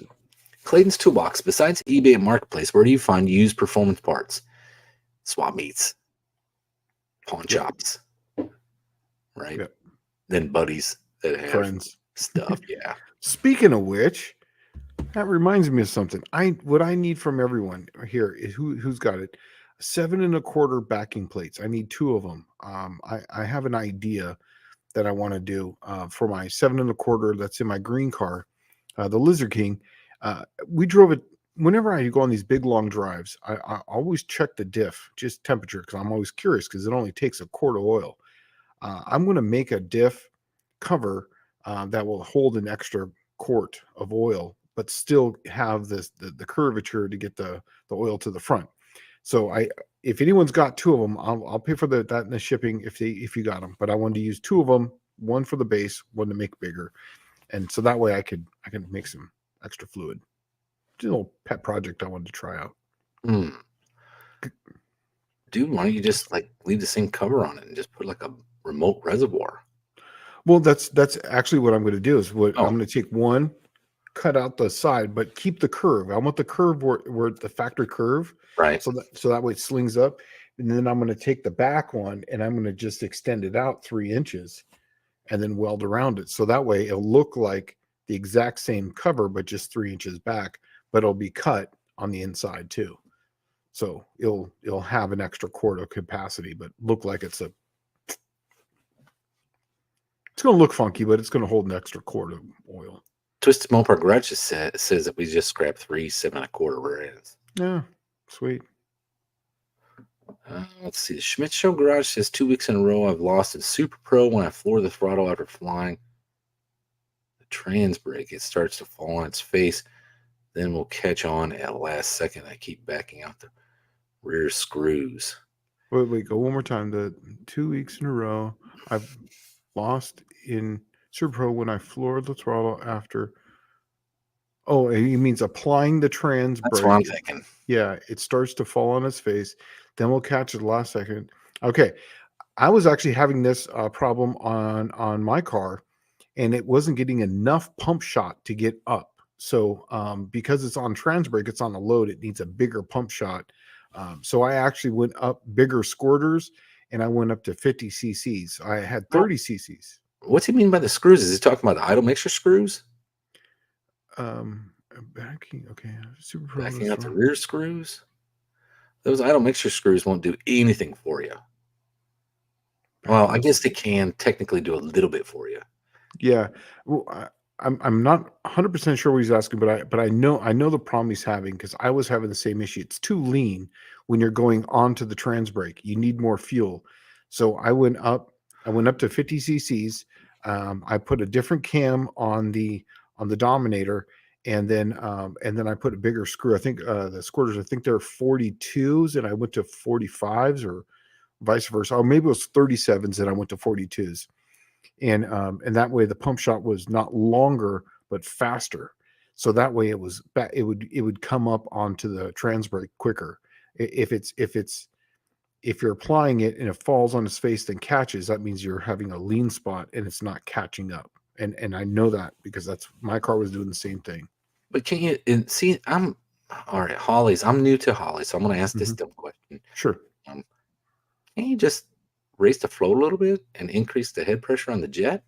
Speaker 1: Clayton's Toolbox. Besides eBay and Marketplace, where do you find used performance parts? Swap meets. Pawn shops. right?
Speaker 2: Yeah.
Speaker 1: Than buddies that have
Speaker 2: Friends.
Speaker 1: stuff. Yeah.
Speaker 2: Speaking of which, that reminds me of something. What I need from everyone here is who's got it. 7 1/4 backing plates. I need 2 of them. I have an idea that I want to do for my 7 1/4 that's in my green car, the Lizard King. We drove it whenever I go on these big long drives. I always check the diff, just temperature, because I'm always curious because it only takes a quart of oil. I'm going to make a diff cover that will hold an extra quart of oil, but still have the curvature to get the oil to the front. So if anyone's got 2 of them, I'll pay for that in the shipping if you got them. But I wanted to use 2 of them, one for the base, one to make bigger, and so that way I can make some extra fluid. Just a little pet project I wanted to try out.
Speaker 1: Dude, why don't you just like leave the same cover on it and just put like a remote reservoir?
Speaker 2: Well, that's actually what I'm going to do. Is what
Speaker 1: Oh.
Speaker 2: I'm going to take one, cut out the side, but keep the curve. I want the curve where the factory curve,
Speaker 1: Right.
Speaker 2: so that way it slings up. And then I'm going to take the back one and I'm going to just extend it out 3 inches and then weld around it. So that way it'll look like the exact same cover, but just 3 inches back, but it'll be cut on the inside too. So it'll have an extra quart of capacity, but look like it's going to look funky, but it's going to hold an extra quart of oil.
Speaker 1: Twisted Mopar Garage just says that we just scrapped 3 7 1/4 rear ends.
Speaker 2: Yeah, sweet.
Speaker 1: Let's see. The Schmidt Show Garage says 2 weeks in a row I've lost in Super Pro when I floor the throttle after flying. The Transbrake, it starts to fall on its face, then will catch on at last second. I keep backing out the rear screws.
Speaker 2: Wait, go one more time. The 2 weeks in a row I've lost in Super Pro when I floored the throttle after. Oh, he means applying the Transbrake.
Speaker 1: That's what I'm thinking.
Speaker 2: Yeah, it starts to fall on its face. Then we'll catch it last second. Okay, I was actually having this problem on my car, and it wasn't getting enough pump shot to get up. So because it's on Transbrake, it's on a load. It needs a bigger pump shot. So I actually went up bigger squirters, and I went up to 50 cc's. I had 30 cc's.
Speaker 1: What's he mean by the screws? Is he talking about the idle mixture screws?
Speaker 2: Backing, okay. Super Pro
Speaker 1: Backing out the rear screws? Those idle mixture screws won't do anything for you. Well, I guess they can technically do a little bit for you.
Speaker 2: Yeah. Well, I'm not 100% sure what he's asking, but I know the problem he's having, because I was having the same issue. It's too lean when you're going onto the Transbrake. You need more fuel. So I went up to 50 cc's. I put a different cam on the Dominator, and then I put a bigger screw. I think the squirters, I think they're 42s, and I went to 45s, or vice versa. Or maybe it was 37s and I went to 42s. And that way the pump shot was not longer but faster. So that way it would come up onto the Transbrake quicker. If you're applying it and it falls on its face then catches, that means you're having a lean spot and it's not catching up. And I know that because my car was doing the same thing.
Speaker 1: But can you see? I'm all right, Holly's. I'm new to Holly, so I'm going to ask this dumb question.
Speaker 2: Sure.
Speaker 1: Can you just raise the float a little bit and increase the head pressure on the jet?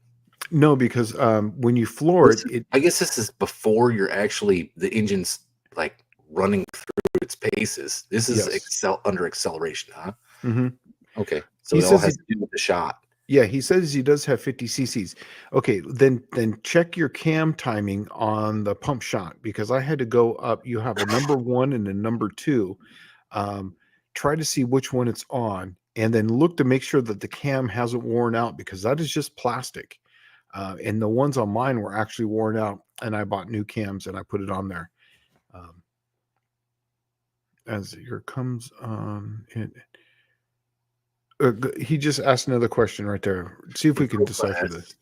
Speaker 2: No, because when you floor it,
Speaker 1: I guess this is before you're actually the engine's like running through its paces. This is under acceleration, huh?
Speaker 2: Mm-hmm.
Speaker 1: Okay, so it all has to do with the shot.
Speaker 2: Yeah, he says he does have 50 cc's. Okay, then check your cam timing on the pump shot, because I had to go up. You have a number 1 and a number 2. Try to see which one it's on, and then look to make sure that the cam hasn't worn out, because that is just plastic. And the ones on mine were actually worn out, and I bought new cams and I put it on there. As here comes on it. He just asked another question right there. See if we can decipher this.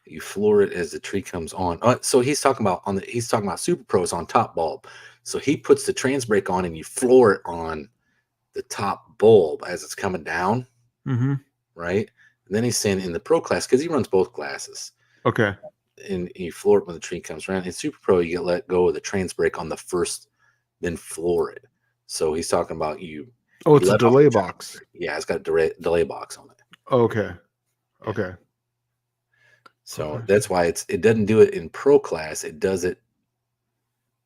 Speaker 1: You floor it as the tree comes on. So he's talking about Super Pros on top bulb. So he puts the Transbrake on and you floor it on the top bulb as it's coming down.
Speaker 2: Mm-hmm.
Speaker 1: Right. And then he's saying in the Pro class, because he runs both classes.
Speaker 2: Okay.
Speaker 1: And you floor it when the tree comes around. In Super Pro, you get let go of the Transbrake on the first, then floor it. So he's talking about you.
Speaker 2: Oh, it's a delay box.
Speaker 1: Yeah, it's got a delay box on it.
Speaker 2: Okay.
Speaker 1: Yeah.
Speaker 2: Okay.
Speaker 1: So that's why it doesn't do it in Pro class. It does it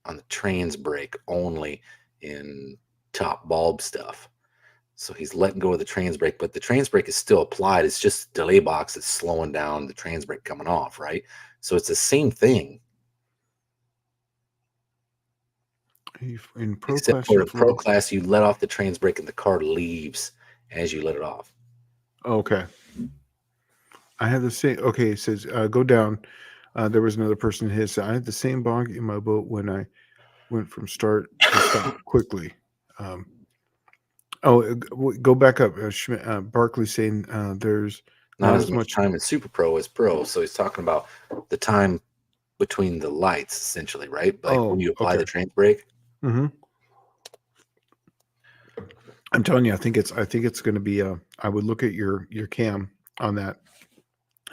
Speaker 1: on the Transbrake only in top bulb stuff. So he's letting go of the Transbrake, but the Transbrake is still applied. It's just delay box that's slowing down the Transbrake coming off, right? So it's the same thing,
Speaker 2: In Pro
Speaker 1: except
Speaker 2: class,
Speaker 1: for
Speaker 2: you
Speaker 1: in Pro
Speaker 2: flow.
Speaker 1: class, you let off the Transbrake and the car leaves as you let it off.
Speaker 2: Okay. I had the same. Okay, it says go down. There was another person in his. I had the same bog in my boat when I went from start to stop quickly. Um, go back up. Barkley saying there's
Speaker 1: Not
Speaker 2: not
Speaker 1: as
Speaker 2: as
Speaker 1: much
Speaker 2: much.
Speaker 1: time in Super Pro as Pro. So he's talking about the time between the lights, essentially, right? Like when
Speaker 2: Oh,
Speaker 1: you apply
Speaker 2: okay.
Speaker 1: the Transbrake.
Speaker 2: hmm I'm telling you, I think it's going to be. I would look at your cam on that,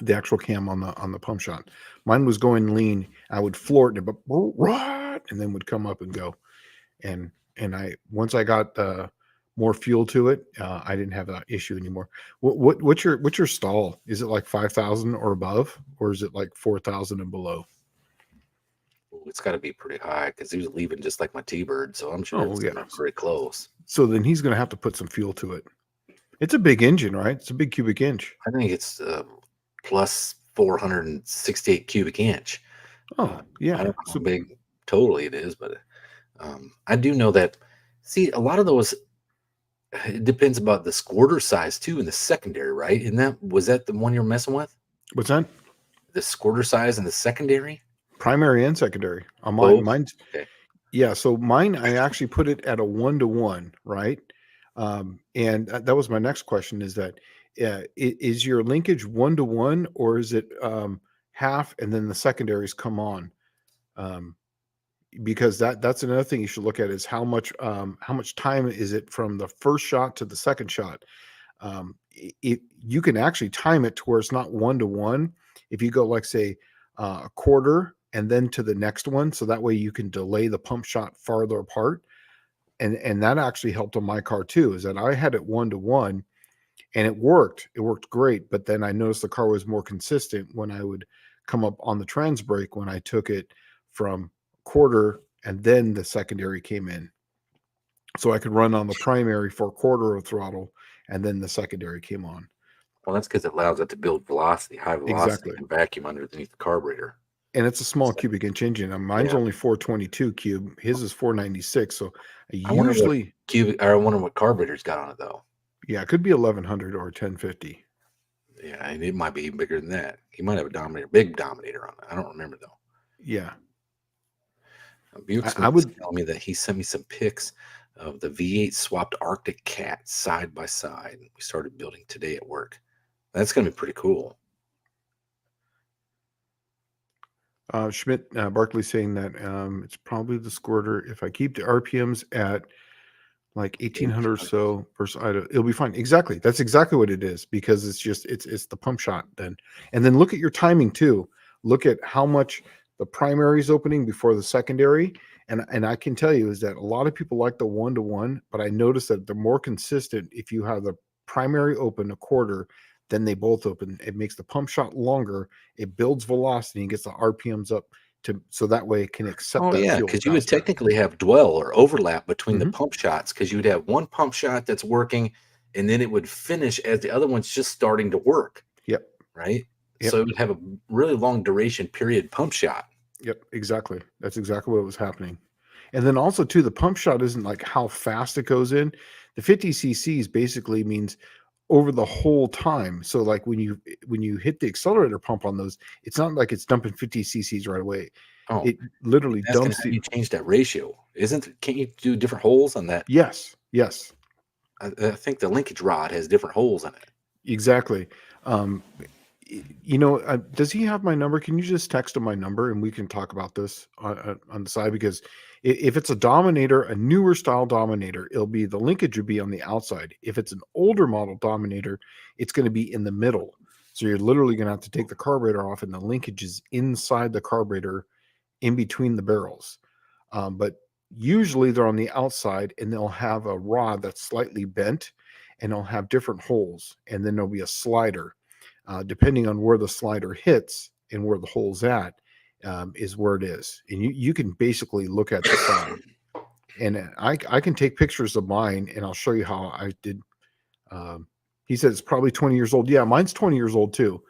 Speaker 2: the actual cam on the pump shot. Mine was going lean. I would floor it, but and then would come up and go. And I once I got more fuel to it, I didn't have that issue anymore. What's your stall? Is it like 5,000 or above, or is it like 4,000 and below?
Speaker 1: It's got to be pretty high because he was leaving just like my T-Bird. So I'm sure
Speaker 2: Oh
Speaker 1: it's
Speaker 2: yeah.
Speaker 1: going to be pretty close.
Speaker 2: So then he's going to have to put some fuel to it. It's a big engine, right? It's a big cubic inch.
Speaker 1: I think it's plus 468 cubic inch.
Speaker 2: Oh
Speaker 1: I
Speaker 2: yeah.
Speaker 1: don't know how
Speaker 2: So
Speaker 1: big totally it is, but I do know that. See, a lot of those, it depends about the squirter size too in the secondary, right? And was that the one you're messing with?
Speaker 2: what's that?
Speaker 1: The squirter size in the secondary?
Speaker 2: Primary and secondary on mine.
Speaker 1: Both?
Speaker 2: Mine's
Speaker 1: Okay.
Speaker 2: Yeah, so mine, I actually put it at a 1-to-1, right? And that was my next question: is that is your linkage 1-to-1, or is it half and then the secondaries come on? Um, because that's another thing you should look at is how much time is it from the first shot to the second shot. You can actually time it to where it's not 1-to-1. If you go like say a quarter and then to the next one, so that way you can delay the pump shot farther apart. And that actually helped on my car too. Is that I had it 1-to-1 and it worked. It worked great. But then I noticed the car was more consistent when I would come up on the Transbrake when I took it from quarter and then the secondary came in. So I could run on the primary for a quarter of throttle and then the secondary came on.
Speaker 1: Well, that's because it allows it to build velocity, high velocity,
Speaker 2: Exactly.
Speaker 1: and vacuum underneath the carburetor.
Speaker 2: And it's a small
Speaker 1: So,
Speaker 2: cubic inch engine. Mine's
Speaker 1: yeah.
Speaker 2: only 422 cube. His is 496. So I
Speaker 1: I wonder what
Speaker 2: usually,
Speaker 1: I wonder what carburetor's got on it though.
Speaker 2: yeah, it could be 1100 or 1050.
Speaker 1: Yeah, and it might be even bigger than that. He might have a Dominator, big Dominator on it. I don't remember though.
Speaker 2: Yeah.
Speaker 1: Buick
Speaker 2: I
Speaker 1: Smith is
Speaker 2: would,
Speaker 1: telling me that he sent me some pics of the V8 swapped Arctic Cat side by side. We started building today at work. That's going to be pretty cool.
Speaker 2: Schmidt, Barkley saying that it's probably the squirter. If I keep the RPMs at like 1800 or so versus Idaho, it'll be fine. Exactly. That's exactly what it is because it's the pump shot then. And then look at your timing too. Look at how much the primary is opening before the secondary. And I can tell you is that a lot of people like the 1-to-1, but I noticed that they're more consistent if you have the primary open a quarter, then they both open. It makes the pump shot longer. It builds velocity and gets the RPMs up to so that way it can accept
Speaker 1: Oh
Speaker 2: that
Speaker 1: yeah,
Speaker 2: fuel
Speaker 1: because you would
Speaker 2: faster.
Speaker 1: technically have dwell or overlap between the
Speaker 2: Mhm.
Speaker 1: pump shots because you would have one pump shot that's working, and then it would finish as the other one's just starting to work,
Speaker 2: Yep.
Speaker 1: right?
Speaker 2: Yep.
Speaker 1: So it would have a really long duration period pump shot.
Speaker 2: Yep, exactly. That's exactly what was happening. And then also too, the pump shot isn't like how fast it goes in. The 50 cc's basically means over the whole time. So like when you hit the accelerator pump on those, it's not like it's dumping 50 cc's right away.
Speaker 1: Oh,
Speaker 2: It literally
Speaker 1: asking
Speaker 2: dumps
Speaker 1: how
Speaker 2: the
Speaker 1: you change that ratio. Can't you do different holes on that?
Speaker 2: yes, yes,
Speaker 1: I think the linkage rod has different holes in it.
Speaker 2: exactly. Um, does he have my number? Can you just text him my number and we can talk about this on the side? Because if it's a Dominator, a newer style Dominator, it'll be the linkage would be on the outside. If it's an older model Dominator, it's going to be in the middle. So you're literally going to have to take the carburetor off, and the linkage is inside the carburetor, in between the barrels. But usually they're on the outside, and they'll have a rod that's slightly bent, and it'll have different holes, and then there'll be a slider. depending on where the slider hits and where the hole's at, is where it is. And you can basically look at the side. And I can take pictures of mine, and I'll show you how I did. He said it's probably 20 years old. Yeah, mine's 20 years old too.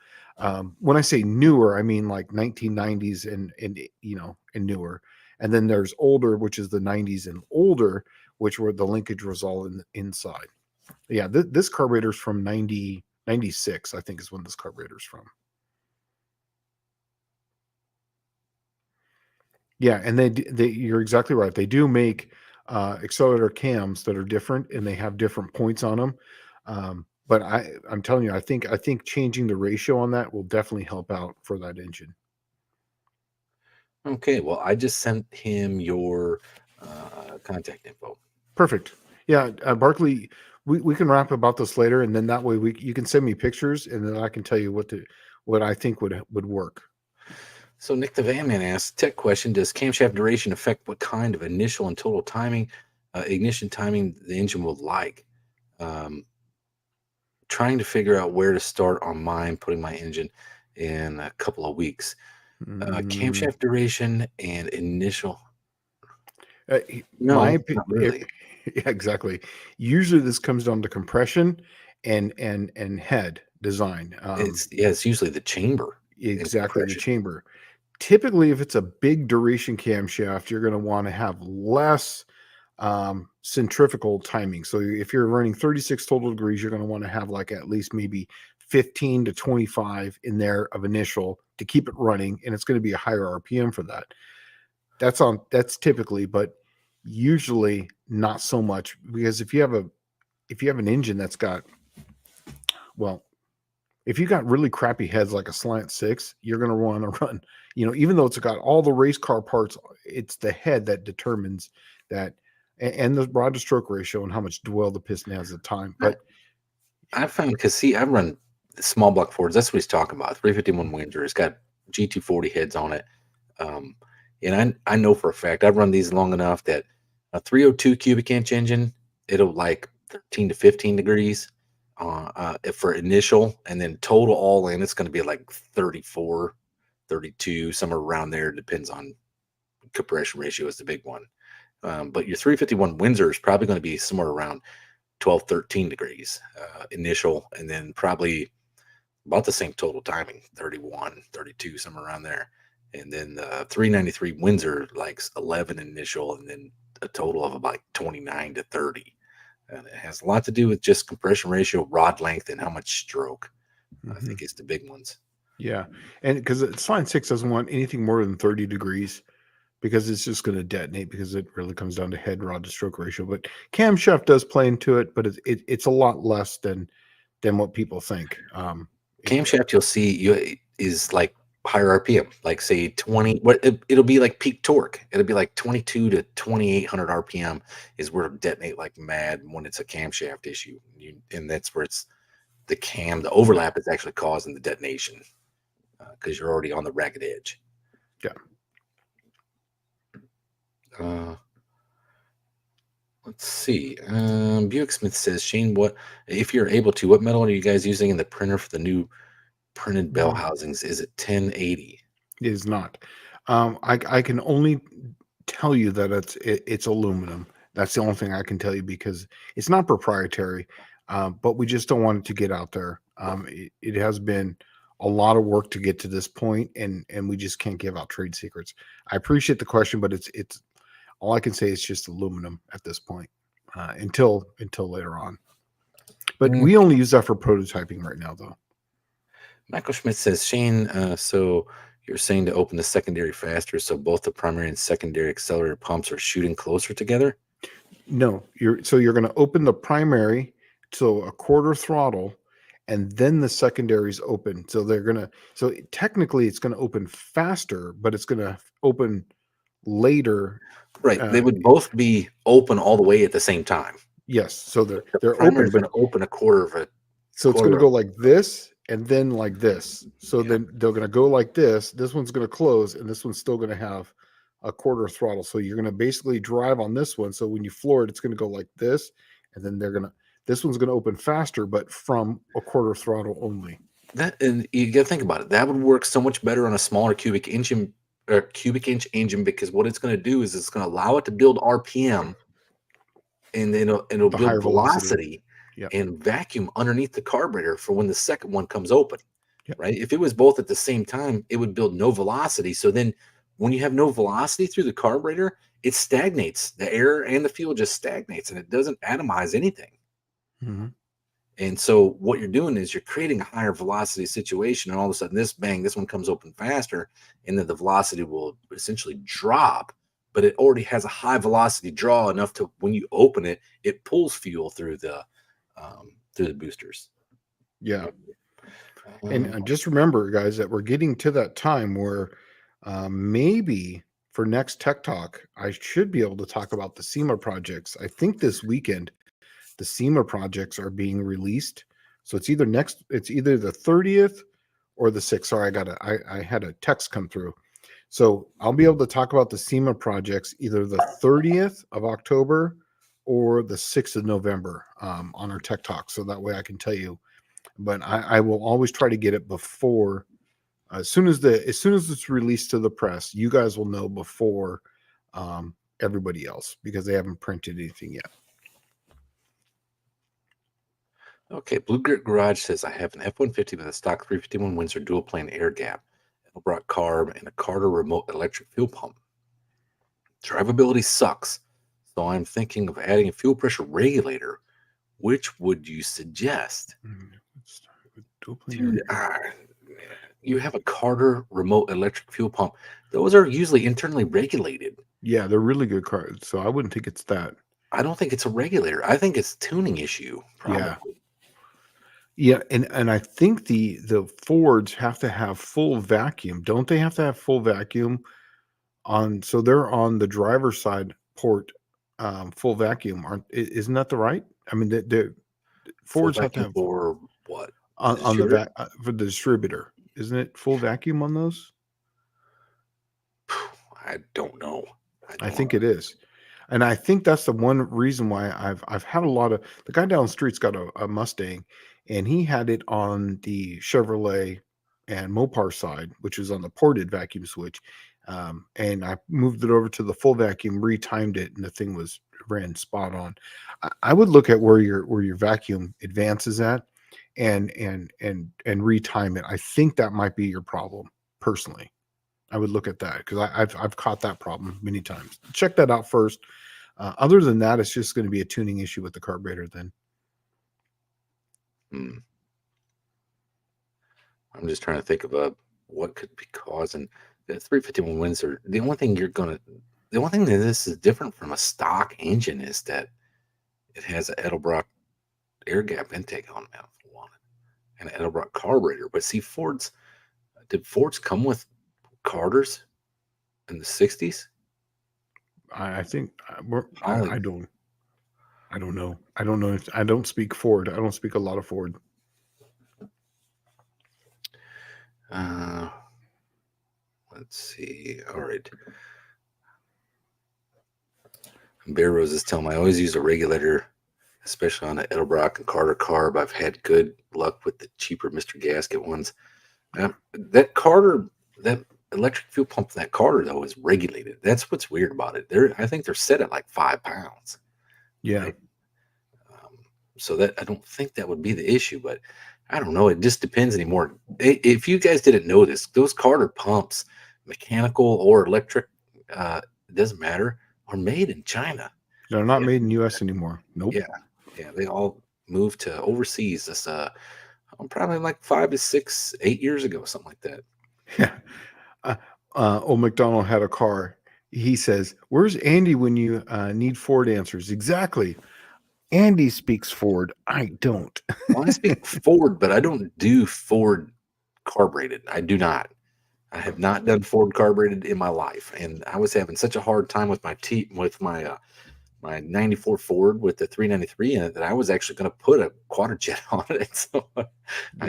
Speaker 2: When I say newer, I mean like 1990s and newer. And then there's older, which is the 90s and older, which were the linkage was all inside. Yeah, this carburetor's from 96, I think is when this carburetor's from. Yeah, and they you're exactly right. They do make accelerator cams that are different, and they have different points on them. But I'm telling you, I think changing the ratio on that will definitely help out for that engine.
Speaker 1: Okay, well, I just sent him your contact info.
Speaker 2: Perfect. Yeah, Barkley, we can wrap about this later, and then that way you can send me pictures, and then I can tell you what I think would work.
Speaker 1: So Nick the Van Man asks, tech question, does camshaft duration affect what kind of initial and total timing, ignition timing the engine will like? Trying to figure out where to start on mine, putting my engine in a couple of weeks. Camshaft duration and initial. No, not really.
Speaker 2: Yeah, exactly. Usually this comes down to compression and head design.
Speaker 1: It's usually the chamber.
Speaker 2: Exactly, the chamber. Typically, if it's a big duration camshaft, you're going to want to have less centrifugal timing. So if you're running 36 total degrees, you're going to want to have like at least maybe 15 to 25 in there of initial to keep it running, and it's going to be a higher RPM for that. That's typically, but usually not so much, because if you have an engine that's got, well, if you got really crappy heads like a Slant 6, you're going to want to run, even though it's got all the race car parts, it's the head that determines that, and the rod to stroke ratio and how much dwell the piston has at the time. But
Speaker 1: I found, because I run small block Fords. That's what he's talking about. 351 Windsor. It's got G240 heads on it. And I know for a fact, I've run these long enough that a 302 cubic inch engine, it'll like 13 to 15 degrees for initial, and then total all in, it's going to be like 34, 32, somewhere around there. Depends on compression ratio is the big one. But your 351 Windsor is probably going to be somewhere around 12, 13 degrees initial, and then probably about the same total timing, 31, 32, somewhere around there. And then the 393 Windsor likes 11 initial, and then a total of about 29 to 30. And it has a lot to do with just compression ratio, rod length, and how much stroke. I think it's the big ones.
Speaker 2: Yeah. And because Slant 6 doesn't want anything more than 30 degrees, because it's just going to detonate, because it really comes down to head rod to stroke ratio. But camshaft does play into it, but it's a lot less than what people think.
Speaker 1: Camshaft, you'll see, is like higher RPM, like say 20. It'll be like peak torque. It'll be like 22 to 2800 RPM is where it'll detonate like mad when it's a camshaft issue, and that's where it's the overlap is actually causing the detonation, because you're already on the ragged edge.
Speaker 2: Yeah.
Speaker 1: Let's see. Buick Smith says, Shane, if you're able to, what metal are you guys using in the printer for the new printed bell housings? Is it 1080?
Speaker 2: It is not. I can only tell you that it's aluminum. That's the only thing I can tell you, because it's not proprietary, but we just don't want it to get out there. It has been a lot of work to get to this point, and we just can't give out trade secrets. I appreciate the question, but it's all I can say is just aluminum at this point, until later on. But we only use that for prototyping right now, though.
Speaker 1: Michael Schmidt says, Shane, so you're saying to open the secondary faster, so both the primary and secondary accelerator pumps are shooting closer together?
Speaker 2: No, you're going to open the primary to a quarter throttle, and then the secondaries open. So technically it's going to open faster, but it's going to open later.
Speaker 1: Right. They would both be open all the way at the same time.
Speaker 2: Yes. So they're
Speaker 1: open, but open a quarter of it.
Speaker 2: So it's going to go like this, and then like this. So then they're going to go like this. This one's going to close, and this one's still going to have a quarter throttle. So you're going to basically drive on this one. So when you floor it, it's going to go like this, and then this one's going to open faster, but from a quarter throttle only.
Speaker 1: That and you gotta think about it. That would work so much better on a smaller cubic inch engine because what it's gonna do is it's gonna allow it to build RPM and then it'll
Speaker 2: The
Speaker 1: build
Speaker 2: higher velocity.
Speaker 1: velocity
Speaker 2: Yep.
Speaker 1: and vacuum underneath the carburetor for when the second one comes open,
Speaker 2: Yep.
Speaker 1: right? If it was both at the same time, it would build no velocity. So then when you have no velocity through the carburetor, it stagnates. The air and the fuel just stagnates and it doesn't atomize anything.
Speaker 2: Mhm.
Speaker 1: And so what you're doing is you're creating a higher velocity situation, and all of a sudden, this one comes open faster, and then the velocity will essentially drop. But it already has a high velocity draw enough to when you open it, it pulls fuel through the boosters.
Speaker 2: Yeah. And
Speaker 1: Um,
Speaker 2: just remember, guys, that we're getting to that time where maybe for next Tech Talk, I should be able to talk about the SEMA projects. I think this weekend the SEMA projects are being released. So it's either the 30th or the 6th. Sorry, I had a text come through. So I'll be able to talk about the SEMA projects either the 30th of October or the 6th of November on our Tech Talk. So that way I can tell you. But I will always try to get it before as soon as it's released to the press, you guys will know before everybody else because they haven't printed anything yet.
Speaker 1: okay, Blue Grit Garage says I have an F-150 with a stock 351 Windsor dual plane air gap, a brought carb, and a Carter remote electric fuel pump. Drivability sucks, so I'm thinking of adding a fuel pressure regulator. Which would you suggest?
Speaker 2: Let's start with dual plane
Speaker 1: Dude,
Speaker 2: air.
Speaker 1: you have a Carter remote electric fuel pump. Those are usually internally regulated.
Speaker 2: Yeah, they're really good cards. So I wouldn't think it's that.
Speaker 1: I don't think it's a regulator. I think it's tuning issue,
Speaker 2: Yeah.
Speaker 1: probably.
Speaker 2: Yeah, and I think the Fords have to have full vacuum. Don't they have to have full vacuum on so they're on the driver's side port full vacuum, aren't isn't that the right? I mean the
Speaker 1: Full
Speaker 2: Fords have to
Speaker 1: vacuum
Speaker 2: have
Speaker 1: for what? The
Speaker 2: on the
Speaker 1: distributor?
Speaker 2: for the distributor. Isn't it full vacuum on those?
Speaker 1: I don't know. I
Speaker 2: I
Speaker 1: don't
Speaker 2: think
Speaker 1: know.
Speaker 2: it is. And I think that's the one reason why I've had a lot of the guy down the street's got a Mustang and he had it on the Chevrolet and Mopar side, which is on the ported vacuum switch. And I moved it over to the full vacuum, retimed it, and the thing was ran spot on. I would look at where your vacuum advances at and retime it. I think that might be your problem personally. I would look at that because I've caught that problem many times. Check that out first. Other than that, it's just going to be a tuning issue with the carburetor. Then
Speaker 1: Hmm. I'm just trying to think of what could be causing the 351 Windsor. The only thing that this is different from a stock engine is that it has an Edelbrock air gap intake on it for one, and an Edelbrock carburetor. But see, did Fords come with Carters in the 60s?
Speaker 2: I think
Speaker 1: Holly,
Speaker 2: I don't know. I don't know if I don't speak Ford. I don't speak a lot of Ford.
Speaker 1: uh, let's see. All right. Bear Rose is telling me I always use a regulator, especially on the Edelbrock and Carter carb. I've had good luck with the cheaper Mr. Gasket ones. That Carter, that electric fuel pump, that Carter though is regulated. That's what's weird about it. I think they're set at like 5 pounds,
Speaker 2: Yeah,
Speaker 1: right? Um, so that I don't think that would be the issue, but I don't know. It just depends anymore. If you guys didn't know this, those Carter pumps, mechanical or electric, it doesn't matter, are made in China.
Speaker 2: they're not made in U.S. anymore. Nope.
Speaker 1: Yeah, yeah, they all moved to overseas. This probably like 5 to 6, 8 years ago, something like that.
Speaker 2: Yeah. Old McDonald had a car. He says, "Where's Andy when you need Ford answers?" Exactly. Andy speaks Ford. I don't.
Speaker 1: Well, I speak Ford, but I don't do Ford carbureted. I do not. I have not done Ford carbureted in my life, and I was having such a hard time with my '94 Ford with the 393 in it that I was actually going to put a quater jet on it, so I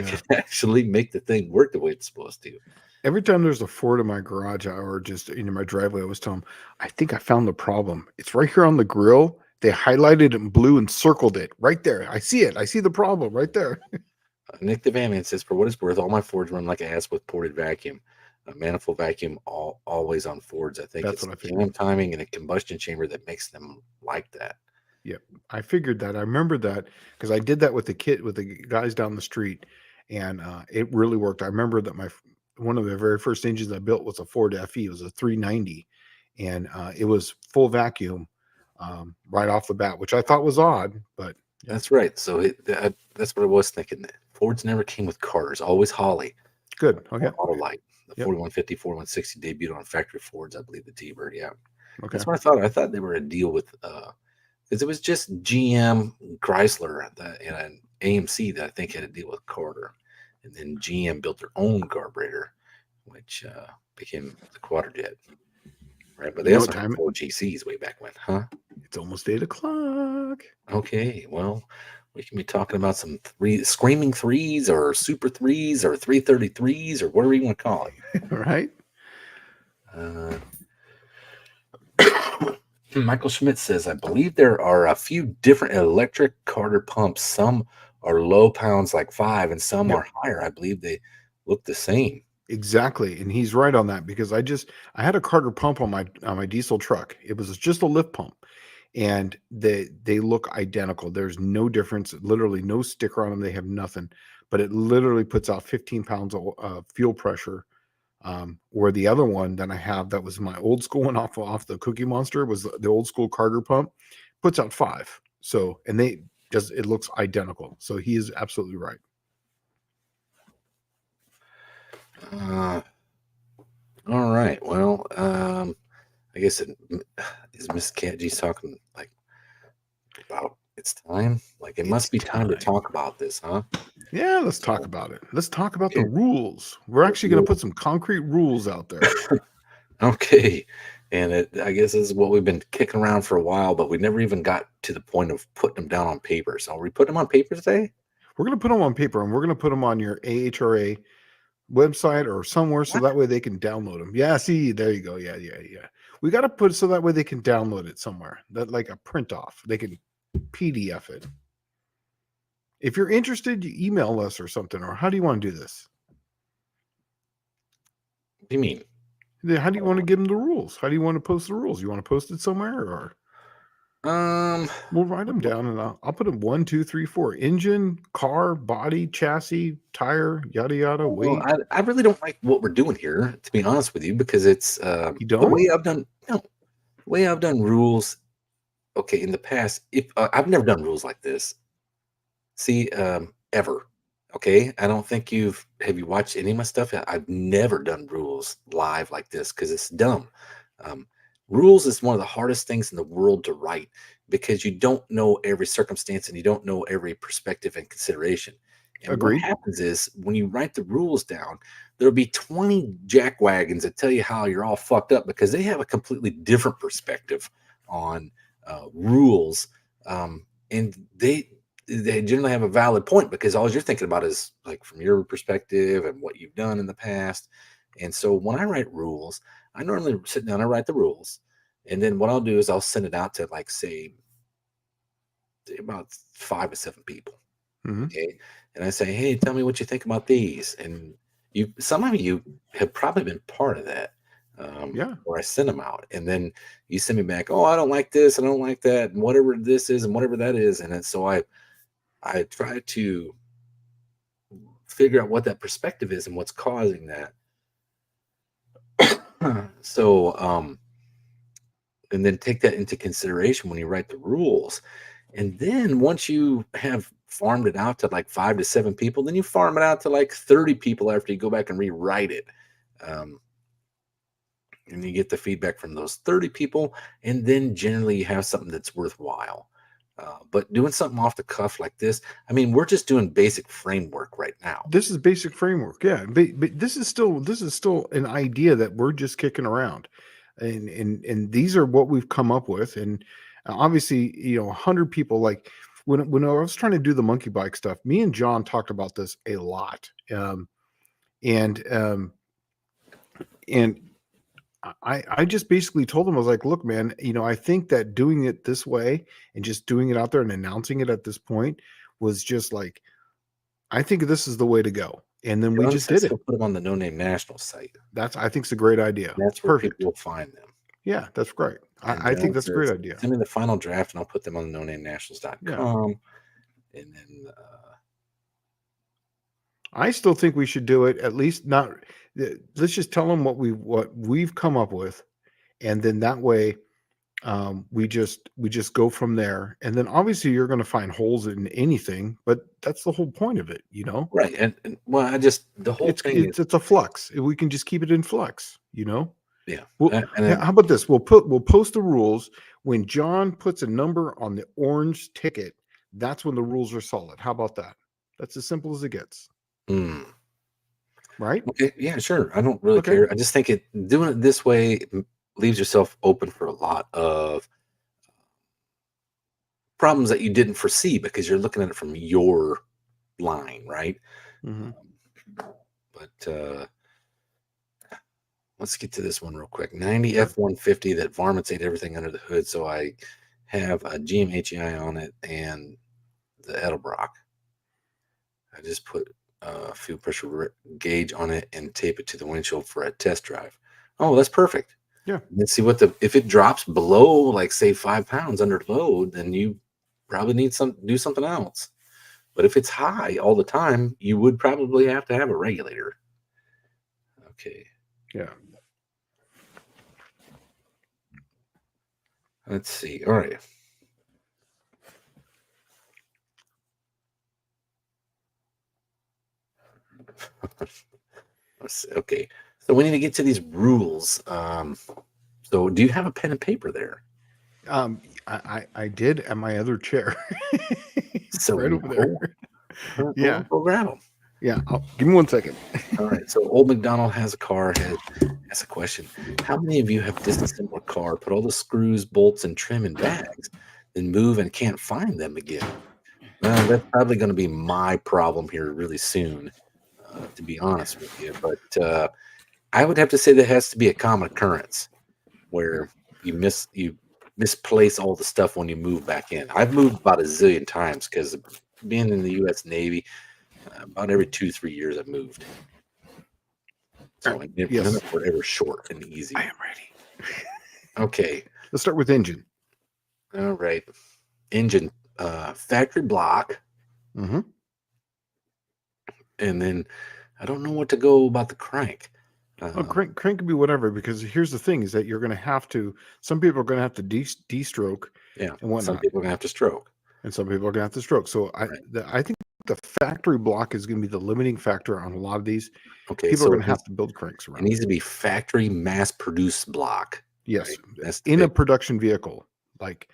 Speaker 2: Yeah.
Speaker 1: could actually make the thing work the way it's supposed to.
Speaker 2: Every time there's a Ford in my garage or just in my driveway, I always tell them, I think I found the problem. It's right here on the grill. They highlighted it in blue and circled it right there. I see it. I see the problem right there.
Speaker 1: Nick the Van says, for what it's worth, all my Fords run like ass with ported vacuum. A manifold vacuum always on Fords. I think
Speaker 2: That's
Speaker 1: it's
Speaker 2: what I
Speaker 1: the
Speaker 2: figured.
Speaker 1: cam timing and a combustion chamber that makes them like that.
Speaker 2: Yep. I figured that. I remember that because I did that with the kit with the guys down the street, and it really worked. I remember that one of the very first engines I built was a Ford FE. It was a 390, and it was full vacuum right off the bat, which I thought was odd, but yeah,
Speaker 1: That's right. So that's what I was thinking. Fords never came with cars, always Holly
Speaker 2: good. Okay.
Speaker 1: or Auto-lite. The
Speaker 2: Yep.
Speaker 1: 4150, 4160 debuted on factory Fords, I believe, the T-Bird. Yeah.
Speaker 2: Okay.
Speaker 1: That's what I thought. I thought they were a deal with, because it was just GM, Chrysler, and AMC that I think had a deal with Carter. And then GM built their own carburetor, which became the Quadrajet. Right. But
Speaker 2: You
Speaker 1: they
Speaker 2: know what
Speaker 1: also had
Speaker 2: time?
Speaker 1: four GCs way back when, huh?
Speaker 2: It's almost 8 o'clock.
Speaker 1: Okay, well, we can be talking about some screaming threes or super threes or 333s or whatever you want to call it.
Speaker 2: Right?
Speaker 1: Uh, Michael Schmidt says, I believe there are a few different electric Carter pumps. Some are low pounds like 5 and some
Speaker 2: Yep.
Speaker 1: are higher. I believe they look the same.
Speaker 2: Exactly, and he's right on that because I had a Carter pump on my diesel truck. It was just a lift pump, and they look identical. There's no difference, literally no sticker on them. They have nothing, but it literally puts out 15 pounds of fuel pressure. Where the other one that I have that was my old school one off the Cookie Monster was the old school Carter pump, puts out 5. So and it looks identical. So he is absolutely right.
Speaker 1: All right. Well, I guess is Miss Catgy's talking like about it's time. Like it must
Speaker 2: It's
Speaker 1: be time to
Speaker 2: time.
Speaker 1: talk about this, huh?
Speaker 2: Yeah, let's talk
Speaker 1: So,
Speaker 2: about it. Let's talk about the
Speaker 1: okay.
Speaker 2: rules. We're actually going to put some concrete rules out there.
Speaker 1: Okay. And I guess this is what we've been kicking around for a while, but we never even got to the point of putting them down on paper. So are we putting them on paper today?
Speaker 2: We're going to put them on paper and we're going to put them on your AHRA website or somewhere so
Speaker 1: What?
Speaker 2: that way they can download them. Yeah, see, there you go. Yeah, yeah, yeah. We got to put it so that way they can download it somewhere. That like a print off. They can PDF it. If you're interested, you email us or something. Or how do you want to do this?
Speaker 1: What do you mean?
Speaker 2: How do you want to give them the rules? How do you want to post the rules? You want to post it somewhere or?
Speaker 1: Um,
Speaker 2: We'll write them down and I'll put them 1, 2, 3, 4. Engine, car, body, chassis, tire, yada yada,
Speaker 1: well,
Speaker 2: weight.
Speaker 1: I really don't like what we're doing here, to be honest with you, because it's
Speaker 2: You
Speaker 1: the
Speaker 2: don't?
Speaker 1: way I've done no, the way I've done rules. Okay, in the past, if I've never done rules like this. See, ever. Okay, I don't think have you watched any of my stuff? I've never done rules live like this because it's dumb. Um, Rules is one of the hardest things in the world to write because you don't know every circumstance and you don't know every perspective and consideration. And what
Speaker 2: Agreed.
Speaker 1: happens is when you write the rules down, there'll be 20 jackwagons that tell you how you're all fucked up because they have a completely different perspective on rules. And they generally have a valid point because all you're thinking about is like from your perspective and what you've done in the past. And so when I write rules, I normally sit down and write the rules. And then what I'll do is I'll send it out to like say about 5 to 7 people.
Speaker 2: Hmm.
Speaker 1: Okay. And I say, hey, tell me what you think about these. And some of you have probably been part of that.
Speaker 2: Yeah.
Speaker 1: Where I send them out. And then you send me back, oh, I don't like this, I don't like that, and whatever this is and whatever that is. And then so I try to figure out what that perspective is and what's causing that. So, and then take that into consideration when you write the rules. And then once you have farmed it out to like 5 to 7 people, then you farm it out to like 30 people after you go back and rewrite it. Um, and you get the feedback from those 30 people. And then generally you have something that's worthwhile. But doing something off the cuff like this, I mean, we're just doing basic framework right now.
Speaker 2: This is basic framework. Yeah. But this is still an idea that we're just kicking around. And these are what we've come up with. And obviously, 100 people like when I was trying to do the monkey bike stuff, me and John talked about this a lot. And I just basically told him, I was like, look, man, I think that doing it this way and just doing it out there and announcing it at this point was just like, I think this is the way to go. And then we
Speaker 1: John
Speaker 2: just
Speaker 1: says
Speaker 2: did it.
Speaker 1: he'll put them on the No Name National site.
Speaker 2: I think it's a great idea.
Speaker 1: That's where people
Speaker 2: Perfect.
Speaker 1: will find them.
Speaker 2: Yeah, that's great.
Speaker 1: And
Speaker 2: I think
Speaker 1: John
Speaker 2: that's a great
Speaker 1: says,
Speaker 2: idea.
Speaker 1: send me the final draft and I'll put them on no name
Speaker 2: Yeah.
Speaker 1: nationals.com. And then,
Speaker 2: I still think we should do it, at least not. Let's just tell them what we've come up with, and then that way, we just go from there. And then obviously you're going to find holes in anything, but that's the whole point of it, you know.
Speaker 1: right. And well, the whole thing is,
Speaker 2: It's a flux. We can just keep it in flux, you know.
Speaker 1: yeah.
Speaker 2: Well,
Speaker 1: And then,
Speaker 2: how about this? We'll post the rules when John puts a number on the orange ticket. That's when the rules are solid. How about that? That's as simple as it gets, right?
Speaker 1: okay. Yeah, sure. I don't really
Speaker 2: Okay.
Speaker 1: care. I just think doing it this way leaves yourself open for a lot of problems that you didn't foresee because you're looking at it from your line, right?
Speaker 2: Mm-hmm.
Speaker 1: But let's get to this one real quick. 90
Speaker 2: Sure.
Speaker 1: F-150 that varmints ate everything under the hood. So I have a GMHEI on it and the Edelbrock. I just put a fuel pressure gauge on it and tape it to the windshield for a test drive. Oh, that's perfect.
Speaker 2: Yeah.
Speaker 1: Let's see if it drops below, like say 5 pounds under load, then you probably need do something else. But if it's high all the time, you would probably have to have a regulator. Okay.
Speaker 2: Yeah.
Speaker 1: Let's see. All right. Okay. So we need to get to these rules. So do you have a pen and paper there?
Speaker 2: I did at my other chair.
Speaker 1: So
Speaker 2: right over there. Yeah.
Speaker 1: We'll grab them.
Speaker 2: Yeah. Give me 1 second.
Speaker 1: All right. So old McDonald has a car. Has a question. How many of you have disassembled a car, put all the screws, bolts, and trim in bags, then move and can't find them again? Well, that's probably going to be my problem here really soon, to be honest with you. But I would have to say that has to be a common occurrence where you misplace all the stuff when you move back in. I've moved about a zillion times because being in the U.S. Navy, about every 2-3 years I've moved. So none of them ever short and easy.
Speaker 2: I am ready.
Speaker 1: Okay.
Speaker 2: Let's start with engine.
Speaker 1: All right. Engine, factory block.
Speaker 2: Mm-hmm.
Speaker 1: And then I don't know what to go about the crank.
Speaker 2: Crank could be whatever, because here's the thing is that you're going to have to, some people are going to have to de-stroke,
Speaker 1: yeah,
Speaker 2: and whatnot.
Speaker 1: Some people are going to have to stroke.
Speaker 2: And some people are going to have to stroke. So I think the factory block is going to be the limiting factor on a lot of these.
Speaker 1: Okay.
Speaker 2: People are going to have to build cranks around.
Speaker 1: It needs to be factory mass-produced block.
Speaker 2: Yes.
Speaker 1: Right? That's
Speaker 2: in a production vehicle. Like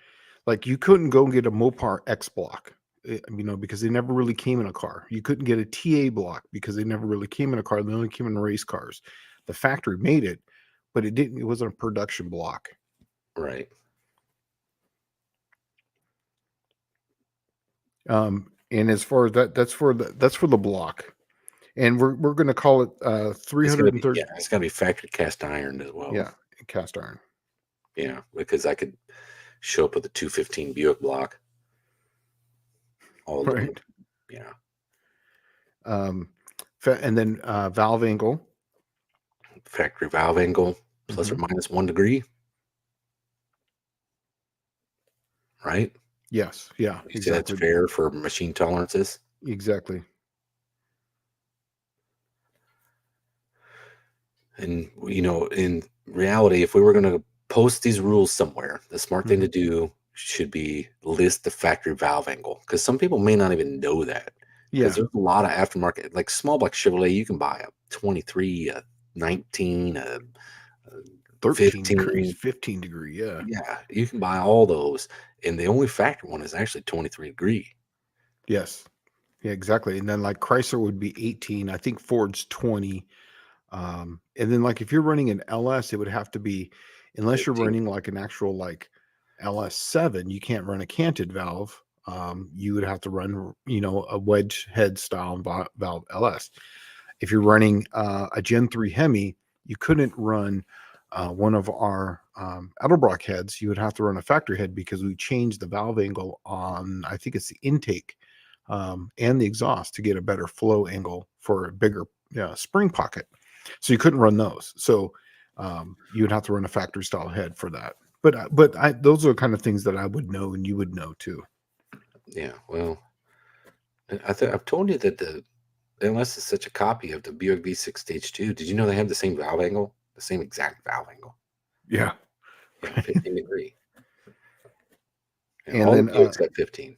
Speaker 2: you couldn't go and get a Mopar X block, because they never really came in a car. You couldn't get a TA block because they never really came in a car. They only came in race cars. The factory made it, but it wasn't a production block.
Speaker 1: Right.
Speaker 2: And as far as that's for the block. And we're going to call it 330.
Speaker 1: It's got to be factory cast iron as well.
Speaker 2: Yeah, cast iron.
Speaker 1: Yeah, because I could show up with a 215 Buick block. All right. Yeah.
Speaker 2: And then valve angle.
Speaker 1: Factory valve angle plus or minus 1 degree. Right?
Speaker 2: Yes. Yeah.
Speaker 1: You say that's fair for machine tolerances?
Speaker 2: Exactly.
Speaker 1: And, in reality, if we were going to post these rules somewhere, the smart thing to do should be list the factory valve angle, because some people may not even know that. Because there's a lot of aftermarket, like small block Chevrolet, you can buy a 23, a 19, a
Speaker 2: 13 degrees, 15 degree. Yeah.
Speaker 1: Yeah. You can buy all those. And the only factory one is actually 23 degree.
Speaker 2: Yes. Yeah, exactly. And then like Chrysler would be 18. I think Ford's 20. And then like if you're running an LS, it would have to be, unless 15. You're running like an actual like LS7, you can't run a canted valve. You would have to run, a wedge head style valve LS. If you're running a Gen 3 Hemi, you couldn't run one of our Edelbrock heads. You would have to run a factory head because we changed the valve angle on, I think it's the intake and the exhaust to get a better flow angle for a bigger spring pocket. So you couldn't run those. So you would have to run a factory style head for that. But those are kind of things that I would know and you would know too.
Speaker 1: Yeah, well, I've told you that the LS is such a copy of the Buick V6 Stage 2. Did you know they have the same valve angle? The same exact valve angle.
Speaker 2: Yeah.
Speaker 1: Yeah, 15 degree. Yeah,
Speaker 2: And
Speaker 1: all the
Speaker 2: then
Speaker 1: Buicks got 15.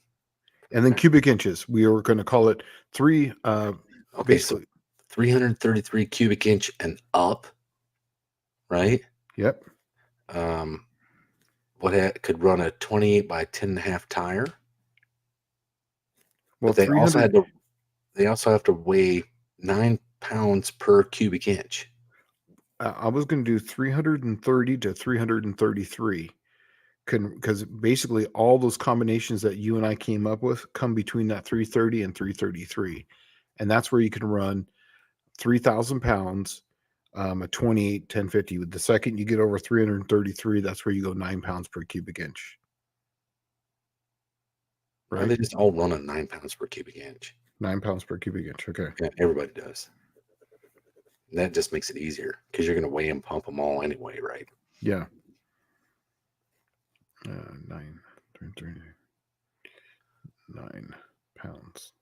Speaker 2: cubic inches. We were going to call it three.
Speaker 1: Okay, so
Speaker 2: Basically,
Speaker 1: 333 cubic inch and up, right?
Speaker 2: yep.
Speaker 1: Could run a 28 by 10.5 tire,
Speaker 2: Well,
Speaker 1: but they
Speaker 2: 300.
Speaker 1: also have to weigh 9 pounds per cubic inch.
Speaker 2: I was going to do 330 to 333. Because basically all those combinations that you and I came up with come between that 330 and 333, and that's where you can run 3,000 pounds, a 28 1050. The second you get over 333, that's where you go 9 pounds per cubic inch.
Speaker 1: Well,
Speaker 2: Right,
Speaker 1: they just all run on 9 pounds per cubic inch.
Speaker 2: 9 pounds per cubic inch. Okay.
Speaker 1: Yeah, everybody does. And that just makes it easier because you're going to weigh and pump them all anyway, right?
Speaker 2: Yeah. 9 9 pounds.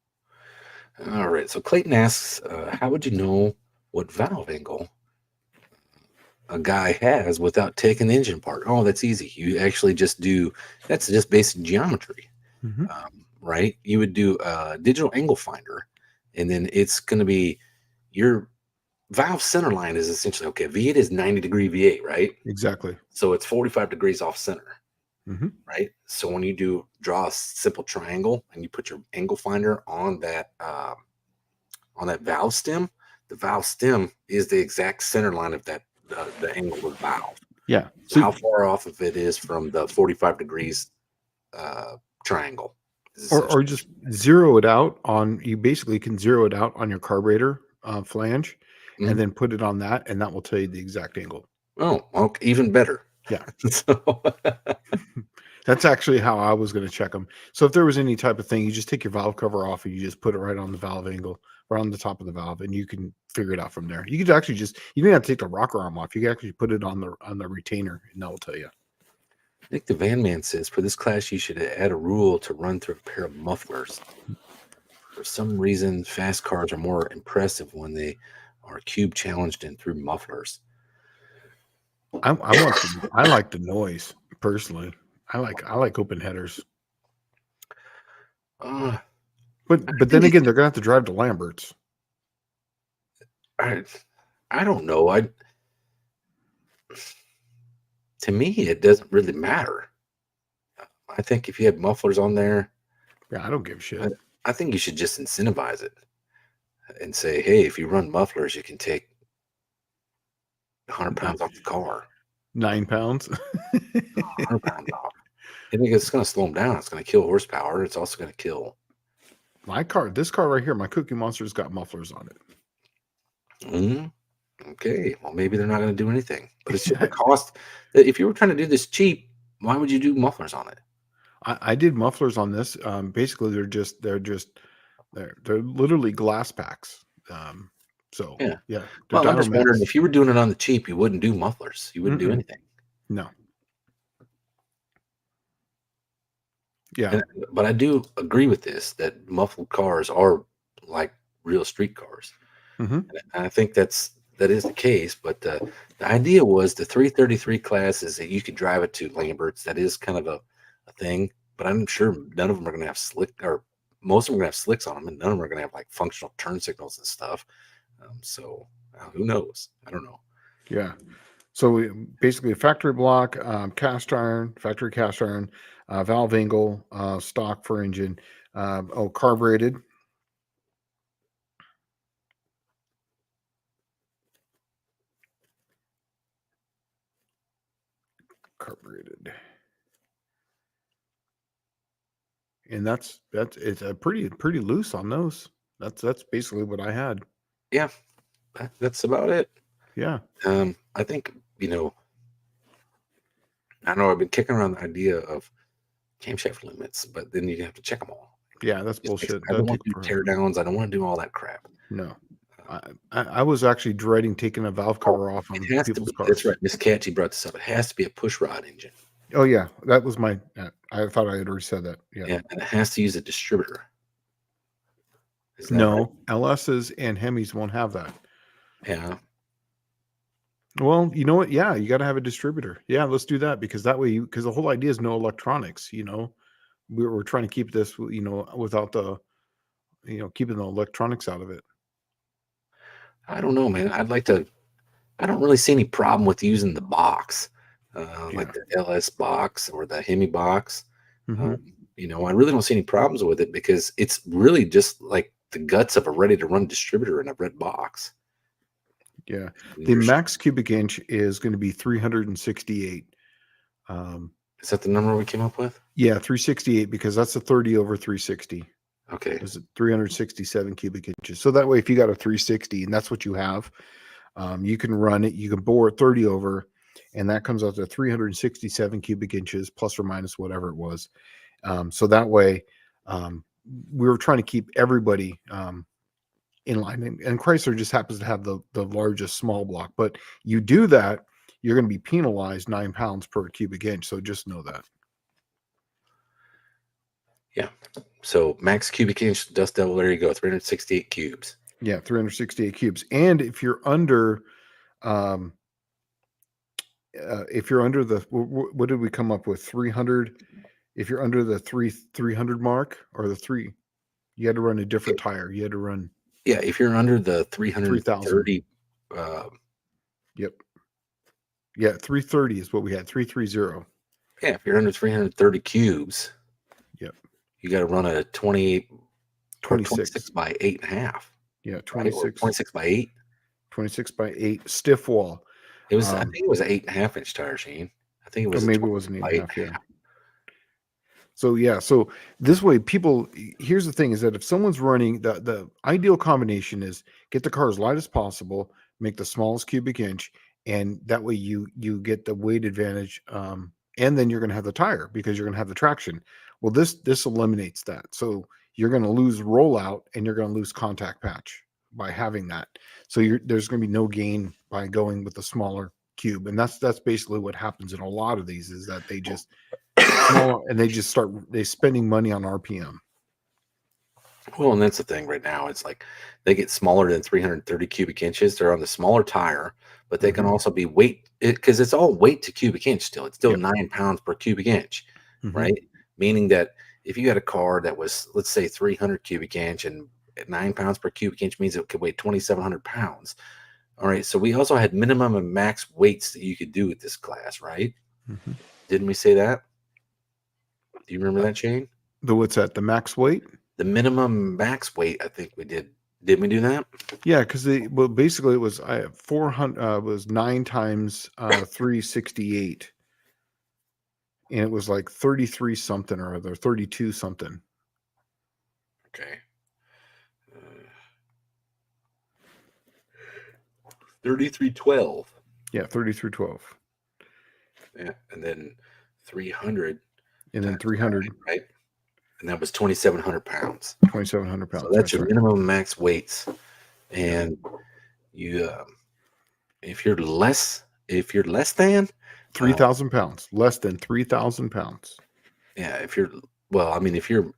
Speaker 1: All right. So Clayton asks, how would you know what valve angle a guy has without taking the engine apart? Oh, that's easy. You actually that's just basic geometry,
Speaker 2: Mm-hmm.
Speaker 1: right? You would do a digital angle finder, and then it's going to be your valve center line is essentially, okay, V8 is 90-degree V8, right?
Speaker 2: Exactly.
Speaker 1: So it's 45 degrees off center,
Speaker 2: Mm-hmm.
Speaker 1: right? So when you draw a simple triangle and you put your angle finder on that valve stem, the valve stem is the exact center line of that the angle of the valve.
Speaker 2: Yeah.
Speaker 1: So how far off of it is from the 45 degrees triangle.
Speaker 2: Or just zero it out on, you basically can zero it out on your carburetor flange and then put it on that, and that will tell you the exact angle.
Speaker 1: Oh, okay, even better.
Speaker 2: Yeah.
Speaker 1: So
Speaker 2: That's actually how I was going to check them. So if there was any type of thing, you just take your valve cover off and you just put it right on the valve angle, right on the top of the valve, and you can figure it out from there. You could actually you don't have to take the rocker arm off. You can actually put it on the retainer, and that will tell you.
Speaker 1: Nick the Van Man says, for this class, you should add a rule to run through a pair of mufflers. For some reason, fast cars are more impressive when they are cube challenged and through mufflers.
Speaker 2: I like the noise personally. I like open headers. But then again, they're gonna have to drive to Lambert's.
Speaker 1: I don't know. To me, it doesn't really matter. I think if you have mufflers on there,
Speaker 2: Yeah, I don't give a shit.
Speaker 1: I think you should just incentivize it and say, hey, if you run mufflers, you can take 100 pounds off the car.
Speaker 2: 9 pounds?
Speaker 1: 100 pounds off. I think it's going to slow them down. It's going to kill horsepower. It's also going to kill.
Speaker 2: This car right here, my Cookie Monster's got mufflers on it.
Speaker 1: Okay, well, maybe they're not going to do anything, but it's just the cost. If you were trying to do this cheap, why would you do mufflers on it?
Speaker 2: I did mufflers on this. Basically, they're literally glass packs. So yeah.
Speaker 1: Well, I'm just wondering, if you were doing it on the cheap, you wouldn't do mufflers. You wouldn't do anything.
Speaker 2: No. Yeah.
Speaker 1: But I do agree with this, that muffled cars are like real street cars. And I think that is the case. But the idea was the 333 class is that you could drive it to Lambert's. That is kind of a thing. But I'm sure none of them are going to have most of them are going to have slicks on them, and none of them are going to have like functional turn signals and stuff. So who knows? I don't know.
Speaker 2: Yeah. So basically a factory block, factory cast iron, valve angle, stock for engine, carbureted. Carbureted. And it's a pretty loose on those. That's basically what I had.
Speaker 1: Yeah, that's about it.
Speaker 2: Yeah.
Speaker 1: I think, I know I've been kicking around the idea of camshaft limits, but then you have to check them all.
Speaker 2: Yeah, that's bullshit.
Speaker 1: I don't
Speaker 2: That'd
Speaker 1: want
Speaker 2: take
Speaker 1: to do
Speaker 2: forever.
Speaker 1: tear downs. I don't want to do all that crap.
Speaker 2: No. I was actually dreading taking a valve
Speaker 1: Oh,
Speaker 2: cover off on
Speaker 1: it has to
Speaker 2: people's
Speaker 1: be. That's
Speaker 2: cars.
Speaker 1: right. Miss Catchy brought this up. It has to be a push rod engine.
Speaker 2: Oh yeah, that was my. I thought I had already said that. Yeah.
Speaker 1: Yeah, and it has to use a distributor. Is that right?
Speaker 2: No, LSs and Hemis won't have that.
Speaker 1: Yeah.
Speaker 2: Well, you know what? Yeah, you got to have a distributor. Yeah, let's do that because that way because the whole idea is no electronics. We're trying to keep this, without the, keeping the electronics out of it.
Speaker 1: I don't know, man. I don't really see any problem with using the box, like
Speaker 2: Yeah.
Speaker 1: the LS box or the Hemi box.
Speaker 2: Hmm.
Speaker 1: Um, I really don't see any problems with it because it's really just like the guts of a ready to run distributor in a red box.
Speaker 2: Yeah.
Speaker 1: And
Speaker 2: The max cubic inch is going to be 368.
Speaker 1: Is that the number we came up with?
Speaker 2: Yeah, 368 because that's a 30 over 360.
Speaker 1: Okay.
Speaker 2: Is it 367 cubic inches? So that way, if you got a 360 and that's what you have, you can run it. You can bore it 30 over, and that comes out to 367 cubic inches plus or minus whatever it was. So that way, we were trying to keep everybody in line. And Chrysler just happens to have the largest small block. But you do that, you're going to be penalized 9 pounds per cubic inch. So just know that.
Speaker 1: Yeah. So max cubic inch dust devil, there you go, 368 cubes.
Speaker 2: Yeah, 368 cubes. And if you're under, what did we come up with? 300. If you're under the 300 mark or the 3, you had to run a different tire. You had to run.
Speaker 1: Yeah, if you're under the 330.
Speaker 2: Yep. Yeah, 330 is what we had. 330.
Speaker 1: Yeah, if you're under 330 cubes.
Speaker 2: Yep.
Speaker 1: You got to run a 26 by 8.5.
Speaker 2: Yeah, 26.
Speaker 1: Right? 26 by 8.
Speaker 2: 26 by 8 stiff wall.
Speaker 1: It was. I think it was an 8.5 inch tire, Shane. I think it was.
Speaker 2: Maybe it was an 8.5. Yeah. So yeah, so this way, here's the thing: is that if someone's running, the ideal combination is get the car as light as possible, make the smallest cubic inch, and that way you get the weight advantage, and then you're going to have the tire because you're going to have the traction. Well, this eliminates that. So you're going to lose rollout and you're going to lose contact patch by having that. So there's going to be no gain by going with the smaller cube, and that's basically what happens in a lot of these is that they just smaller and they spending money on RPM.
Speaker 1: Well, and that's the thing right now. It's like they get smaller than 330 cubic inches. They're on the smaller tire, but they can also be weight because it's all weight to cubic inch still. It's still 9 pounds per cubic inch, right? Meaning that if you had a car that was, let's say, 300 cubic inch and 9 pounds per cubic inch means it could weigh 2,700 pounds. All right. So we also had minimum and max weights that you could do with this class, right? Didn't we say that? Do you remember that, Shane?
Speaker 2: What's that? The max weight?
Speaker 1: The minimum max weight, I think we did. Didn't we do that?
Speaker 2: Yeah, because basically it was 400 was 9 times 368, and it was like 33 something or other, 32 something.
Speaker 1: Okay. 3312.
Speaker 2: Yeah, 3312.
Speaker 1: Yeah, and then 300.
Speaker 2: And then 300,
Speaker 1: right? And that was 2,700 pounds.
Speaker 2: 2,700 pounds.
Speaker 1: So that's your minimum max weights. And you, if you're less than
Speaker 2: 3,000 pounds, less than 3,000 pounds.
Speaker 1: Yeah, if your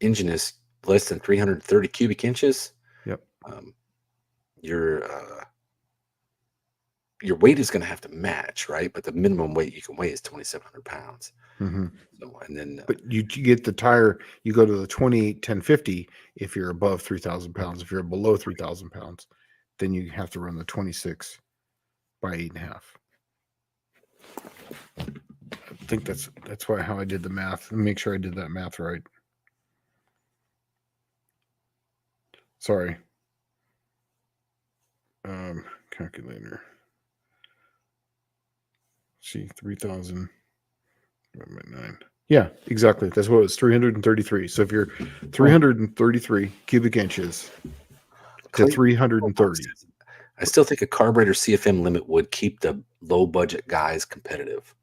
Speaker 1: engine is less than 330 cubic inches,
Speaker 2: yep,
Speaker 1: your weight is going to have to match, right? But the minimum weight you can weigh is 2,700 pounds. So, and then,
Speaker 2: but you get the tire, you go to the 28-1050 if you're above 3,000 pounds. If you're below 3,000 pounds, then you have to run the 26 by 8.5. I think that's how I did the math. Make sure I did that math right. Sorry. Calculator. See, 3,000 divided by 9. Yeah, exactly. That's what it was, 333. So if you're 333 cubic inches to 330.
Speaker 1: I still think a carburetor CFM limit would keep the low budget guys competitive.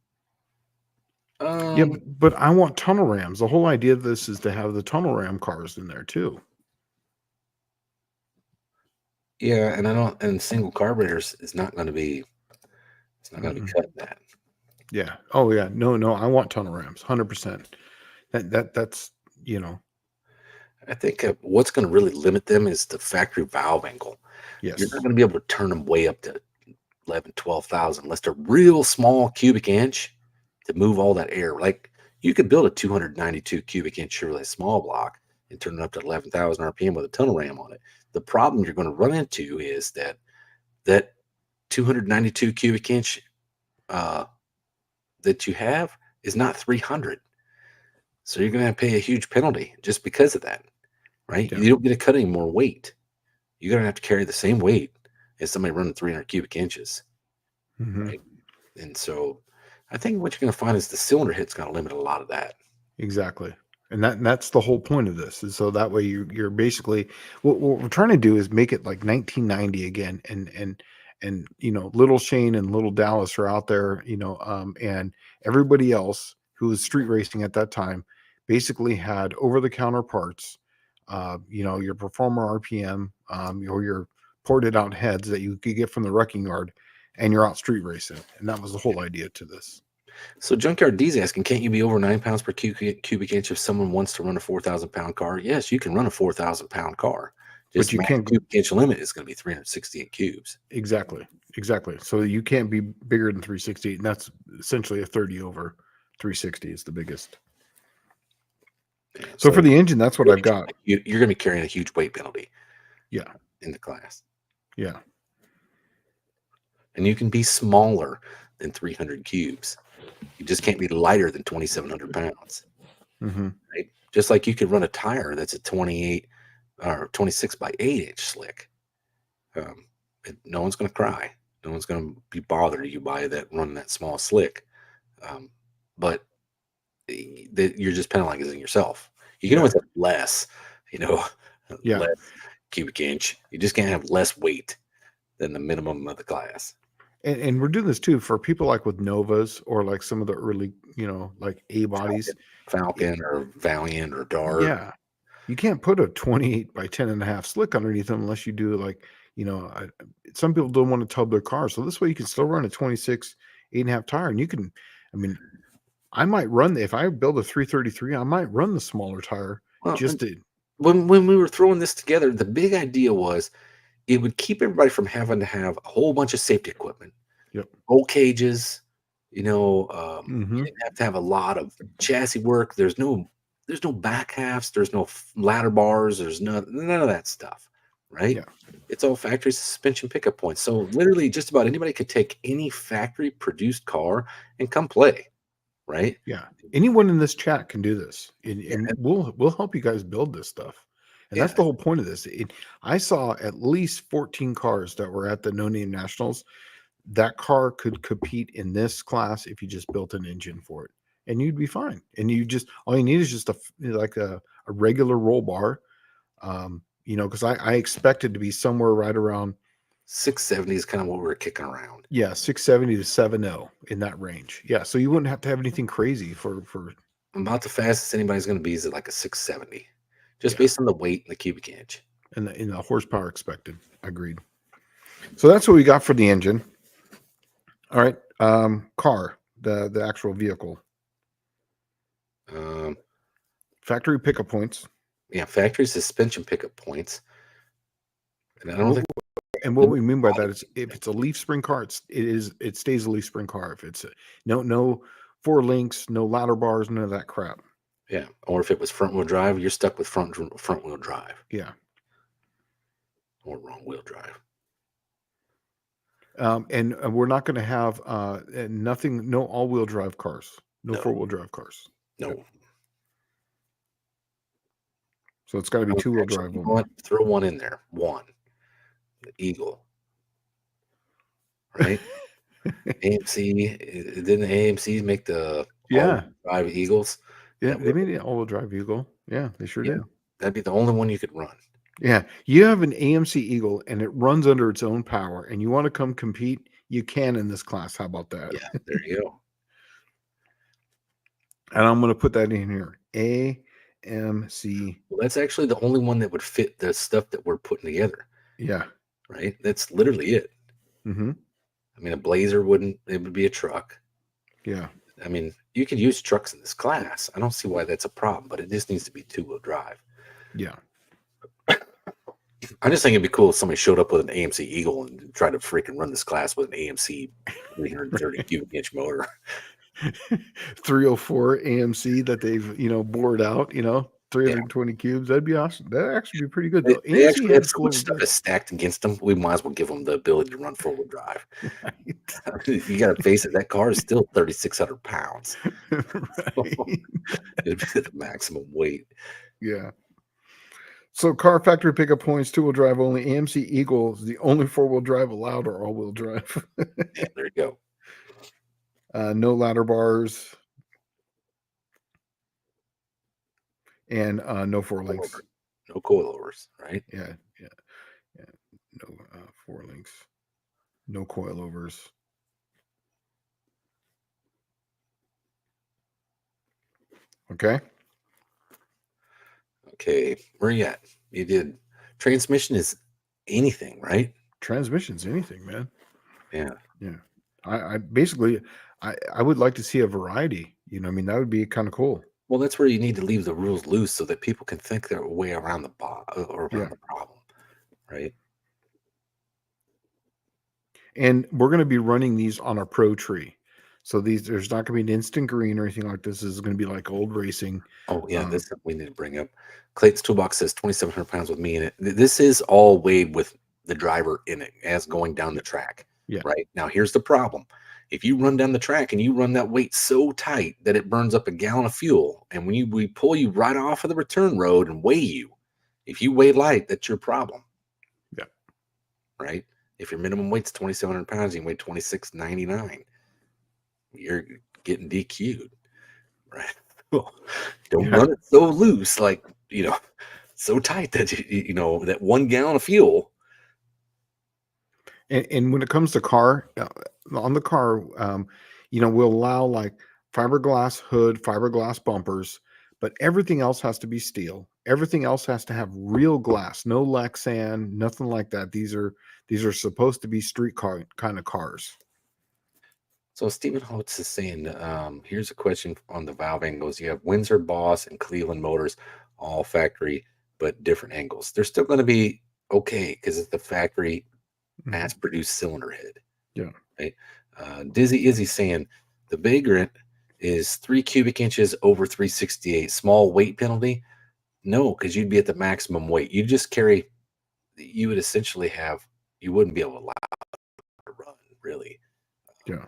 Speaker 2: Yeah,
Speaker 1: Um,
Speaker 2: but I want tunnel rams. The whole idea of this is to have the tunnel ram cars in there too.
Speaker 1: yeah, and I don't, and single carburetors is not going to be, it's not going to be
Speaker 2: Mm-mm.
Speaker 1: cutting that.
Speaker 2: Yeah. Oh yeah. No, no. I want tunnel rams. 100%. That's you know.
Speaker 1: I think what's going to really limit them is the factory valve angle. You're not
Speaker 2: Yes.
Speaker 1: going to be able to turn them way up to 11, 12,000 unless they're real small cubic inch to move all that air. Like you could build a 292 cubic inch Chevrolet small block and turn it up to 11,000 RPM with a tunnel ram on it. The problem you're going to run into is that 292 cubic inch uh, that you have is not 300. So you're going to pay a huge penalty just because of that, right?
Speaker 2: Yeah.
Speaker 1: You don't get to cut any more weight. You're going to have to carry the same weight as somebody running 300 cubic inches,
Speaker 2: Hmm.
Speaker 1: right? And so I think what you're going to find is the cylinder hit's going to limit a lot of that.
Speaker 2: Exactly. And that's the whole point of this. And so that way you're basically what we're trying to do is make it like 1990 again. And little Shane and little Dallas are out there, and everybody else who was street racing at that time basically had over the counter parts, your performer RPM, or your ported out heads that you could get from the wrecking yard, and you're out street racing. And that was the whole idea to this.
Speaker 1: So Junkyard D's asking, can't you be over 9 pounds per cubic inch if someone wants to run a 4,000 pound car? Yes, you can run a 4,000 pound car.
Speaker 2: But
Speaker 1: Just
Speaker 2: you
Speaker 1: max
Speaker 2: can't
Speaker 1: cubic inch limit is going to be 368 cubes.
Speaker 2: Exactly. Exactly. So you can't be bigger than 360, and that's essentially a 30 over 360 is the biggest.
Speaker 1: Yeah,
Speaker 2: So for the engine, that's what I've got.
Speaker 1: you're going to be carrying a huge weight penalty.
Speaker 2: Yeah.
Speaker 1: In the class,
Speaker 2: Yeah.
Speaker 1: and you can be smaller than 300 cubes. You just can't be lighter than 2,700 pounds.
Speaker 2: Hmm.
Speaker 1: Right? Just like you could run a tire that's a 28 or 26 by 8 inch slick. No one's going to cry. No one's going to be bothered you by that running that small slick. But you're just penalizing yourself. You can always have less, you know,
Speaker 2: Yeah.
Speaker 1: less cubic inch. You just can't have less weight than the minimum of the class.
Speaker 2: And we're doing this too for people like with Novas or like some of the early, like A bodies.
Speaker 1: Falcon or Valiant or Dart.
Speaker 2: Yeah. You can't put a 28 by 10.5 slick underneath them unless you do like, some people don't want to tub their car. So this way you can still run a 26, 8.5 tire. And you can, I mean, I might run if I build a 333, I might run the smaller tire
Speaker 1: Well,
Speaker 2: just to.
Speaker 1: when we were throwing this together, the big idea was it would keep everybody from having to have a whole bunch of safety equipment,
Speaker 2: Yep.
Speaker 1: roll cages. You
Speaker 2: Mhm.
Speaker 1: didn't have to have a lot of chassis work. There's no back halves. There's no ladder bars. There's none of that stuff, right?
Speaker 2: Yeah.
Speaker 1: It's all factory suspension pickup points. So literally, just about anybody could take any factory produced car and come play, right?
Speaker 2: Yeah. Anyone in this chat can do this, and
Speaker 1: Yeah,
Speaker 2: we'll help you guys build this stuff. And that's
Speaker 1: yeah.
Speaker 2: the whole point of this. I saw at least 14 cars that were at the No Name Nationals. That car could compete in this class if you just built an engine for it, and you'd be fine. And all you need is just a regular roll bar. Because I expected to be somewhere right around
Speaker 1: 670 is kind of what we were kicking around.
Speaker 2: 670 to 70 in that range. Yeah, so you wouldn't have to have anything crazy for
Speaker 1: About the fastest anybody's going to be is at like a 670, just
Speaker 2: Yeah.
Speaker 1: based on the weight and the cubic inch.
Speaker 2: and in the horsepower expected. Agreed. So that's what we got for the engine. All right, car, the actual vehicle,
Speaker 1: Um,
Speaker 2: factory pickup points.
Speaker 1: yeah, factory suspension pickup points. And I don't think
Speaker 2: And what we mean by that is if it's a leaf spring car, it stays a leaf spring car. If it's no 4 links, no ladder bars, none of that crap.
Speaker 1: yeah, or if it was front wheel drive, you're stuck with front wheel drive.
Speaker 2: Yeah.
Speaker 1: Or wrong wheel drive.
Speaker 2: And we're not going to have nothing, no all-wheel drive cars, no
Speaker 1: No.
Speaker 2: 4-wheel drive cars.
Speaker 1: No.
Speaker 2: Okay. So it's got to be 2-wheel drive.
Speaker 1: You know what? Throw one in there. One. The Eagle. Right? AMC. Didn't the AMC make the all-drive Eagles?
Speaker 2: Yeah, they made an all-wheel drive Eagle. Yeah, they sure did.
Speaker 1: That'd be the only one you could run.
Speaker 2: Yeah, you have an AMC Eagle and it runs under its own power, and you want to come compete, you can in this class. How about that?
Speaker 1: Yeah, there you go.
Speaker 2: And I'm going to put that in here. AMC.
Speaker 1: Well, that's actually the only one that would fit the stuff that we're putting together,
Speaker 2: Yeah.
Speaker 1: right? That's literally it.
Speaker 2: Mm-hmm.
Speaker 1: I mean, a Blazer wouldn't, it would be a truck.
Speaker 2: Yeah.
Speaker 1: I mean, you could use trucks in this class. I don't see why that's a problem, but it just needs to be two-wheel drive.
Speaker 2: Yeah.
Speaker 1: I just think it'd be cool if somebody showed up with an AMC Eagle and tried to freaking run this class with an AMC 330 cubic inch motor.
Speaker 2: 304 AMC that they've, bored out, 320 cubes. That'd be awesome. That'd actually be pretty good, though.
Speaker 1: They
Speaker 2: AMC
Speaker 1: actually have
Speaker 2: had
Speaker 1: so much
Speaker 2: four-wheel
Speaker 1: stuff
Speaker 2: drive.
Speaker 1: that's stacked against them. We might as well give them the ability to run four-wheel drive.
Speaker 2: Right.
Speaker 1: You got to face it. That car is still 3,600 pounds.
Speaker 2: Right.
Speaker 1: It'd be the maximum weight.
Speaker 2: Yeah. So car factory pickup points, two-wheel drive only. AMC Eagle is the only four-wheel drive allowed or all-wheel drive.
Speaker 1: Yeah, there you go.
Speaker 2: No ladder bars. And no four links.
Speaker 1: No coilovers, right?
Speaker 2: Yeah. No four links. No coilovers. Okay.
Speaker 1: Okay, where you at? You did transmission is anything, right?
Speaker 2: Transmission's anything, man.
Speaker 1: Yeah.
Speaker 2: I basically I would like to see a variety. I mean, that would be kind of cool.
Speaker 1: Well, that's where you need to leave the rules loose so that people can think their way around the the problem, right?
Speaker 2: And we're going to be running these on our Pro tree. So there's not going to be an instant green or anything like this. This is going to be like old racing.
Speaker 1: Oh yeah, this is something we need to bring up. Clayton's toolbox says 2,700 pounds with me in it. This is all weighed with the driver in it as going down the track.
Speaker 2: Yeah.
Speaker 1: Right now, here's the problem: if you run down the track and you run that weight so tight that it burns up a gallon of fuel, and when we pull you right off of the return road and weigh you, if you weigh light, that's your problem.
Speaker 2: Yeah.
Speaker 1: Right. If your minimum weight's 2,700 pounds, you weigh 2,699. You're getting DQ'd, right? Don't run it so loose, like so tight that that 1 gallon of fuel.
Speaker 2: And when it comes to car, on the car, we'll allow like fiberglass hood, fiberglass bumpers, but everything else has to be steel. Everything else has to have real glass, no Lexan, nothing like that. These are supposed to be street car kind of cars.
Speaker 1: So Stephen Holtz is saying, here's a question on the valve angles. You have Windsor, Boss, and Cleveland Motors, all factory, but different angles. They're still going to be okay because it's the factory mass-produced cylinder head.
Speaker 2: Yeah.
Speaker 1: Right. Dizzy Izzy saying the Vagrant is 3 cubic inches over 368. Small weight penalty? No, because you'd be at the maximum weight. You just carry. You would essentially have. You wouldn't be able to allow to run really.
Speaker 2: Yeah.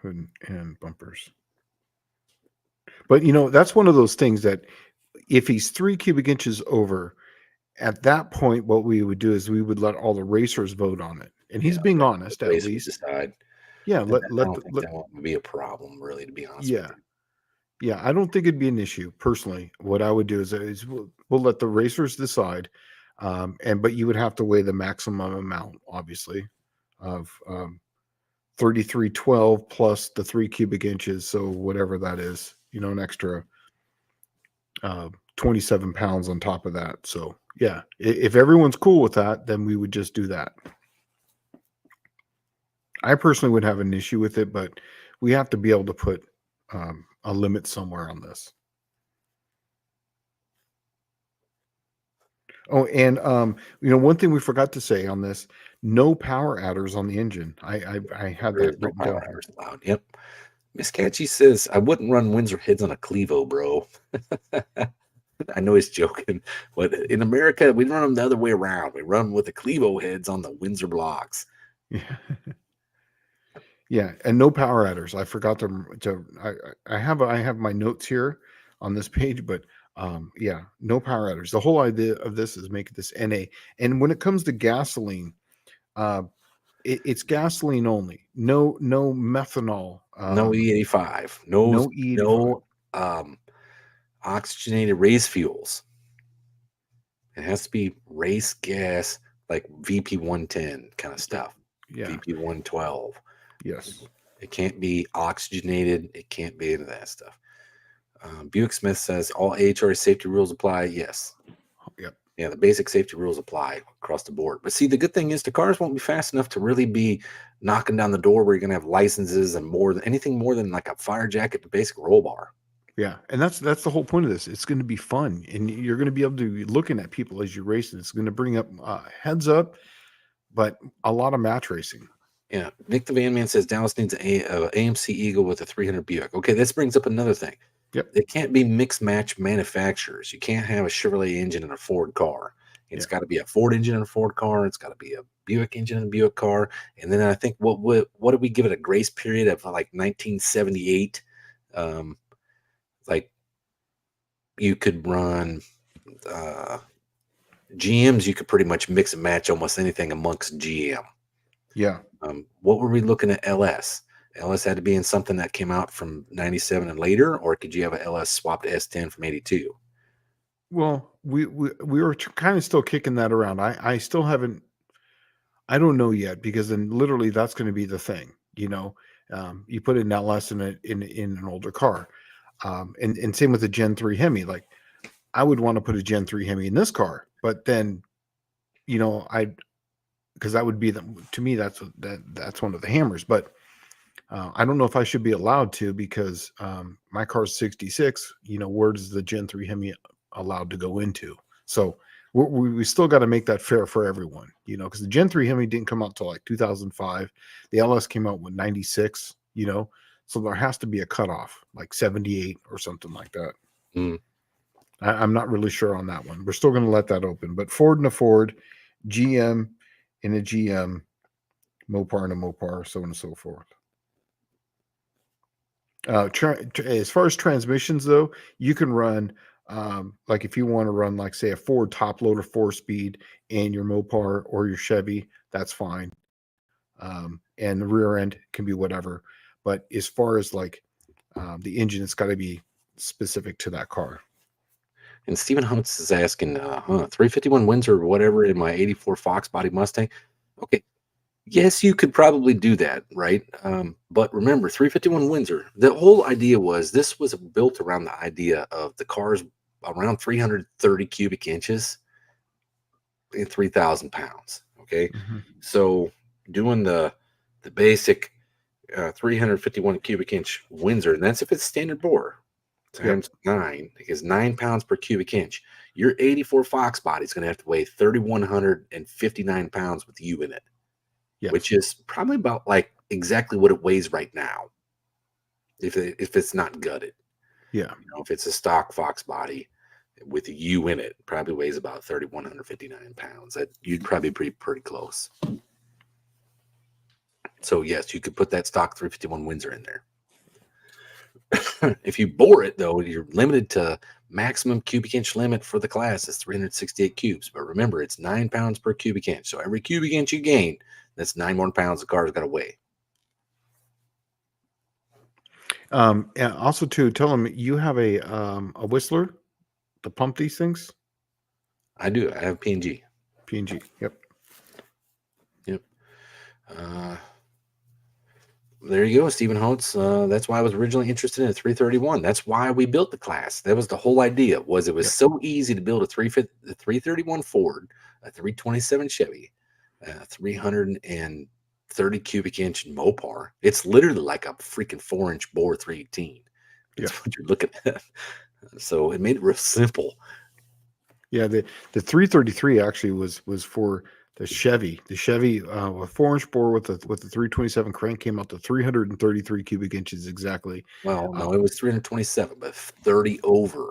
Speaker 2: Hood and bumpers. But that's one of those things that if he's 3 cubic inches over, at that point, what we would do is we would let all the racers vote on it, and he's being honest at least.
Speaker 1: Decide.
Speaker 2: Yeah,
Speaker 1: I don't think that would be a problem, really, to be honest.
Speaker 2: Yeah, yeah, I don't think it'd be an issue personally. What I would do is we'll let the racers decide, but you would have to weigh the maximum amount, obviously, of 3312 plus the 3 cubic inches, so whatever that is, an extra 27 pounds on top of that. So yeah, if everyone's cool with that, then we would just do that. I personally would have an issue with it, but we have to be able to put a limit somewhere on this. Oh, and one thing we forgot to say on this: no power adders on the engine. I had that written down here.
Speaker 1: Allowed. Yep. Miss Catchy says, I wouldn't run Windsor heads on a Clevo, bro. I know he's joking, but in America, we run them the other way around. We run with the Clevo heads on the Windsor blocks.
Speaker 2: Yeah. Yeah, and no power adders. I forgot to I have my notes here on this page, but yeah, no power adders. The whole idea of this is make this NA. And when it comes to gasoline, it's gasoline only. No methanol.
Speaker 1: No E85. No E85. Oxygenated race fuels. It has to be race gas, like VP 110 kind of stuff.
Speaker 2: Yeah.
Speaker 1: VP 112.
Speaker 2: Yes.
Speaker 1: It can't be oxygenated. It can't be any of that stuff. Buick Smith says all AHRA safety rules apply. Yes.
Speaker 2: Yep.
Speaker 1: Yeah, the basic safety rules apply across the board. But see, the good thing is the cars won't be fast enough to really be knocking down the door where you're going to have licenses and more than anything more than like a fire jacket and basic roll bar.
Speaker 2: Yeah, and that's the whole point of this. It's going to be fun, and you're going to be able to be looking at people as you race. It's going to bring up heads up, but a lot of match racing.
Speaker 1: Yeah, Nick the Van Man says Dallas needs an AMC Eagle with a 300 Buick. Okay, this brings up another thing.
Speaker 2: Yep.
Speaker 1: They can't be mixed match manufacturers. You can't have a Chevrolet engine in a Ford car. It's got to be a Ford engine in a Ford car. It's got to be a Buick engine in a Buick car. And then I think what did we give it a grace period of like 1978? Like you could run GMs. You could pretty much mix and match almost anything amongst GM.
Speaker 2: Yeah.
Speaker 1: What were we looking at LS? LS had to be in something that came out from 97 and later, or could you have an LS swapped to S10 from 82?
Speaker 2: Well, we were kind of still kicking that around. I still haven't. I don't know yet, because then literally that's going to be the thing. You put in LS in an older car, and same with the Gen 3 Hemi. Like, I would want to put a Gen 3 Hemi in this car, but then, because that would be to me that's one of the hammers. But I don't know if I should be allowed to, because my car's 66. Where does the Gen 3 Hemi allowed to go into? So we still got to make that fair for everyone, because the Gen 3 Hemi didn't come out till like 2005. The LS came out with 96, so there has to be a cutoff, like 78 or something like that. I'm not really sure on that one. We're still going to let that open. But Ford and a Ford, GM and a GM, Mopar and a Mopar, so on and so forth. As far as transmissions, though, you can run, like if you want to run, like, say, a Ford top loader 4-speed and your Mopar or your Chevy, that's fine. And the rear end can be whatever. But as far as like the engine, it's got to be specific to that car.
Speaker 1: And Stephen Hunts is asking, 351 Windsor or whatever in my 84 Fox body Mustang. Okay. Yes, you could probably do that, right? But remember, 351 Windsor, the whole idea was this was built around the idea of the cars around 330 cubic inches and 3,000 pounds. Okay. So doing the basic 351 cubic inch Windsor, and that's if it's standard bore times 9, because 9 pounds per cubic inch. Your 84 Fox body is going to have to weigh 3,159 pounds with you in it. Yes. Which is probably about like exactly what it weighs right now, if it's not gutted.
Speaker 2: Yeah.
Speaker 1: If it's a stock Fox body with a U in it, probably weighs about 3,159 pounds. That you'd probably be pretty close. So yes, you could put that stock 351 Windsor in there. If you bore it, though, you're limited to maximum cubic inch limit for the class is 368 cubes. But remember, it's 9 pounds per cubic inch. So every cubic inch you gain, that's 9 more pounds the car's got to weigh.
Speaker 2: And also, too, tell them you have a Whistler to pump these things.
Speaker 1: I do. I have P&G.
Speaker 2: P&G. Yep.
Speaker 1: There you go, Stephen Holtz. That's why I was originally interested in a 331. That's why we built the class. That was the whole idea. It was so easy to build a 331 Ford, a 327 Chevy, a 330 cubic inch Mopar. It's literally like a freaking 4-inch bore 318. That's what you're looking at. So it made it real simple.
Speaker 2: Yeah, the 333 actually was for the Chevy. The Chevy, a 4-inch bore with the 327 crank, came out to 333 cubic inches exactly.
Speaker 1: Well, no, it was 327, but 30 over